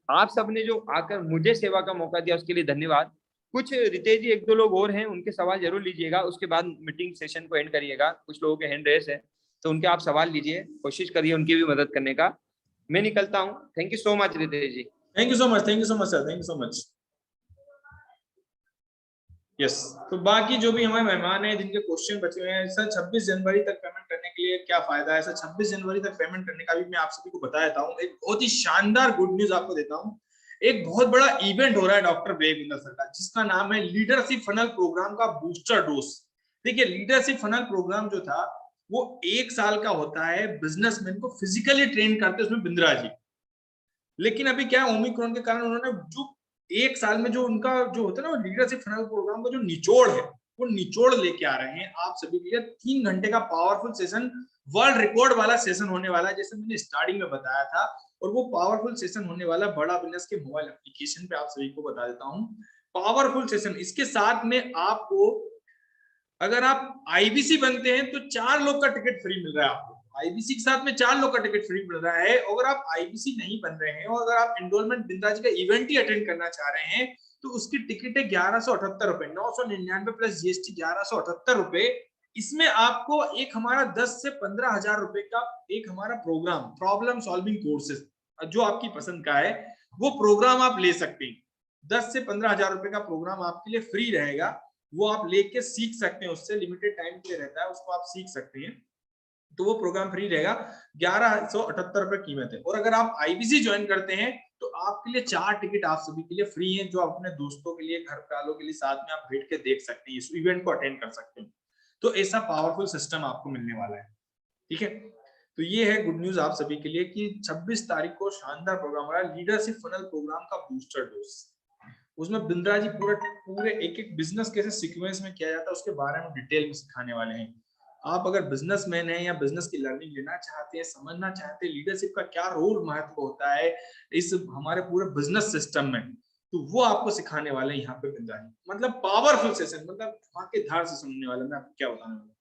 आप सबने जो आकर मुझे सेवा का मौका दिया उसके लिए धन्यवाद। कुछ रितेश जी 1-2 लोग और हैं, उनके सवाल जरूर लीजिएगा, उसके बाद मीटिंग सेशन को एंड करिएगा। कुछ लोगों के हैंड रेस है, तो उनके आप सवाल लीजिए, कोशिश करिए उनकी भी मदद करने का। मैं निकलता हूँ। Thank you so much Ritesh ji. Thank you so much, thank you so much sir, thank you so much. Yes, तो बाकी जो भी हमारे मेहमान हैं जिनके क्वेश्चन बचे हुए हैं सर, 26 जनवरी तक पेमेंट करने के लिए क्या फायदा है सर? 26 जनवरी तक पेमेंट करने का भी मैं आप सभी को बता देता हूँ। एक बहुत ही शानदार गुड न्यूज आपको देता हूँ। एक बहुत बड़ा इवेंट हो रहा है डॉक्टर विवेक सर का, जिसका नाम है लीडरशिप फनल प्रोग्राम का बूस्टर डोज। देखिए, लीडरशिप फनल प्रोग्राम जो था वो 1 साल का होता है, बिजनेसमैन को फिजिकली ट्रेन करते हैं उसमें बिंद्रा जी। लेकिन अभी क्या है, ओमिक्रॉन के कारण उन्होंने जो 1 साल में जो उनका जो होता है ना लीडरशिप फनल प्रोग्राम का जो निचोड़ है, वो निचोड़ लेके आ रहे हैं आप सभी के लिए। 3 घंटे का पावरफुल सेशन, वर्ल्ड रिकॉर्ड वाला सेशन होने वाला है, जैसे मैंने स्टार्टिंग में बताया था। और वो पावरफुल सेशन होने वाला बड़ा बिजनेस के मोबाइल एप्लीकेशन पे, आप सभी को बता देता हूँ। पावरफुल सेशन, इसके साथ में आपको अगर आप आईबीसी बनते हैं तो 4 लोग का टिकट फ्री मिल रहा है आपको। आईबीसी के साथ में 4 लोग का टिकट फ्री मिल रहा है। अगर आप आईबीसी नहीं बन रहे हैं और अगर आप एनरोलमेंट बिंदा जी का इवेंट ही अटेंड करना चाह रहे हैं तो उसकी टिकट है 1178 रुपए, 999 प्लस जीएसटी 1178 रुपए। इसमें आपको एक हमारा 10 से 15 हजार रुपए का एक हमारा प्रोग्राम, प्रॉब्लम सॉल्विंग कोर्सेज, जो आपकी पसंद का है वो प्रोग्राम आप ले सकते हैं। 10 से 15 हजार रुपए का प्रोग्राम आपके लिए फ्री रहेगा, वो आप लेके सीख सकते हैं। उससे लिमिटेड टाइम के लिए रहता है, उसको आप सीख सकते हैं। तो वो प्रोग्राम फ्री रहेगा, 1178 रुपए कीमत है। और अगर आप आईबीसी ज्वाइन करते हैं तो आपके लिए 4 टिकट आप सभी के लिए फ्री हैं, जो आप अपने दोस्तों के लिए, घर वालों के लिए साथ में आप बैठ के देख सकते हैं, इस इवेंट को अटेंड कर सकते हैं। तो ऐसा पावरफुल सिस्टम आपको मिलने वाला है, ठीक है। तो ये है गुड न्यूज आप सभी के लिए कि 26 तारीख को शानदार प्रोग्राम हो रहा है, लीडरशिप फनल प्रोग्राम का बूस्टर डोज। उसमें बिंद्रा जी पूरे एक बिजनेस कैसे सीक्वेंस में किया जाता है उसके बारे में डिटेल में सिखाने वाले हैं। आप अगर बिजनेसमैन हैं या बिजनेस की लर्निंग लेना चाहते हैं, समझना चाहते हैं लीडरशिप का क्या रोल महत्व होता है इस हमारे पूरे बिजनेस सिस्टम में, तो वो आपको सिखाने वाले हैं यहाँ पे बिंदा जी। मतलब पावरफुल सेशन, मतलब धमाकेदार से सुनने वाले। मैं आपको क्या बताने वाला,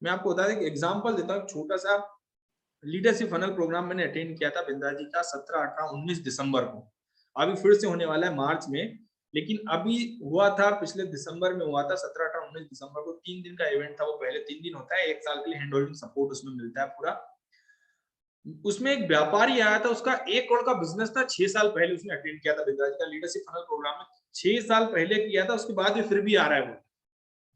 मैं आपको बता दें कि एग्जाम्पल देता हूँ छोटा सा। लीडरशिप फनल प्रोग्राम मैंने अटेंड किया था बिंदा जी का 17, 18, 19 दिसंबर को। अभी फिर से होने वाला है मार्च में, लेकिन अभी हुआ था पिछले दिसंबर में हुआ था 17, 18, 19 दिसंबर को। 3 दिन का इवेंट था वो। पहले 3 दिन होता है, 1 साल के लिए हैंड होल्डिंग सपोर्ट उसमें मिलता है पूरा। उसमें एक व्यापारी आया था, उसका 1 करोड़ का बिजनेस था। 6 साल पहले उसने अटेंड किया था बिंदा जी का लीडरशिप फनल प्रोग्राम में। 6 साल पहले किया था, उसके बाद भी फिर भी आ रहा है वो।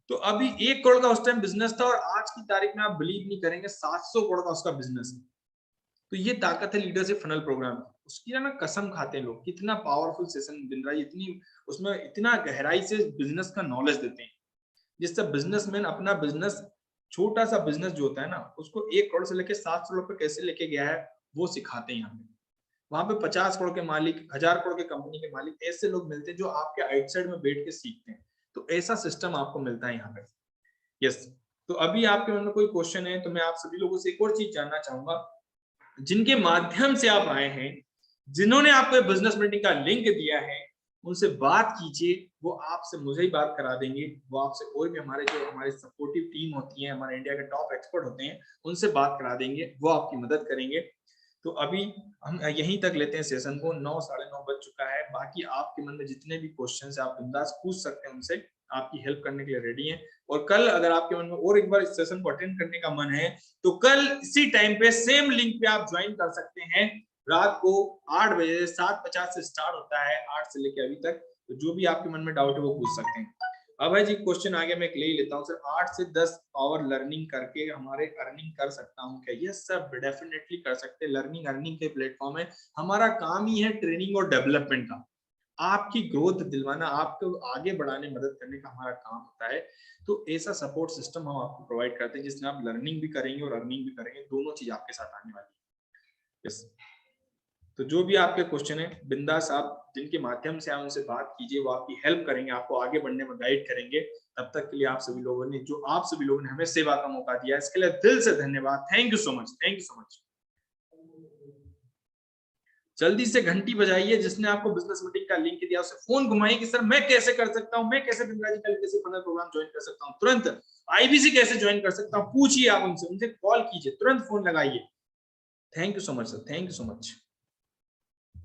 तो अभी 1 करोड़ का उस टाइम बिजनेस था, और आज की तारीख में आप बिलीव नहीं करेंगे 700 करोड़ का उसका बिजनेस है। तो ये ताकत है लीडरशिप फनल प्रोग्राम की। उसकी ना कसम खाते हैं लोग, कितना पावरफुल सेशन बिंद्रा जी, इतनी उसमें इतना गहराई से बिजनेस का नॉलेज देते हैं, जिससे बिजनेसमैन अपना बिजनेस, छोटा सा बिजनेस जो होता है ना, उसको 1 करोड़ से लेके 700 करोड़ पे कैसे लेके गया है वो सिखाते हैं यहाँ पे। वहां पे 50 करोड़ के मालिक, 1000 करोड़ के कंपनी के मालिक, ऐसे लोग मिलते हैं जो आपके आउटसाइड में बैठ के सीखते हैं। तो ऐसा सिस्टम आपको मिलता है यहाँ पे। यस, तो अभी आपके मन में कोई क्वेश्चन है तो मैं आप सभी लोगों से एक और चीज जानना चाहूंगा। जिनके माध्यम से आप आए हैं, जिन्होंने आपको बिजनेस मीटिंग का लिंक दिया है, उनसे बात कीजिए। वो आपसे मुझे ही बात करा देंगे, वो आपसे कोई भी हमारे जो हमारी सपोर्टिव टीम होती है, हमारे इंडिया के टॉप एक्सपर्ट होते हैं, उनसे बात करा देंगे, वो आपकी मदद करेंगे। तो अभी हम यहीं तक लेते हैं सेशन को। 9, 9:30 बज चुका है। बाकी आपके मन में जितने भी क्वेश्चन है आप बिंदास पूछ सकते हैं, उनसे आपकी हेल्प करने के लिए रेडी हैं। और कल अगर आपके मन में और एक बार इस सेशन को अटेंड करने का मन है तो कल इसी टाइम पे सेम लिंक पे आप ज्वाइन कर सकते हैं। रात को 8 बजे 7:50 से स्टार्ट होता है, 8 से लेके अभी तक। तो जो भी आपके मन में डाउट है वो पूछ सकते हैं। अब है जी क्वेश्चन आगे मैं ले लेता हूँ सर। 8 से 10 आवर लर्निंग करके हमारे अर्निंग कर सकता हूँ क्या? यस सर, डेफिनेटली कर सकते हैं। लर्निंग अर्निंग के प्लेटफॉर्म है। हमारा काम ही है ट्रेनिंग और डेवलपमेंट का, आपकी ग्रोथ दिलवाना, आपको आगे बढ़ाने मदद करने का हमारा काम होता है। तो ऐसा सपोर्ट सिस्टम हम आपको प्रोवाइड करते हैं जिसमें आप लर्निंग भी करेंगे और अर्निंग भी करेंगे, दोनों चीज आपके साथ आने वाली है। यस, तो जो भी आपके क्वेश्चन है बिंदास आप जिनके माध्यम से आप उनसे बात कीजिए, वो आपकी हेल्प करेंगे, आपको आगे बढ़ने में गाइड करेंगे। तब तक के लिए आप सभी लोगों ने हमें सेवा का मौका दिया, इसके लिए दिल से धन्यवाद। Thank you so much, thank you so much. जल्दी से घंटी बजाइए। जिसने आपको बिजनेस मीटिंग का लिंक दिया उसे फोन घुमाइए कि सर मैं कैसे कर सकता हूं, मैं कैसे बिंद्रा जी का लीडरशिप फनल प्रोग्राम ज्वाइन कर सकता हूं, तुरंत आईबीसी कैसे ज्वाइन कर सकता हूं, पूछिए आप उनसे कॉल कीजिए, तुरंत फोन लगाइए। Thank you so much sir, thank you so much.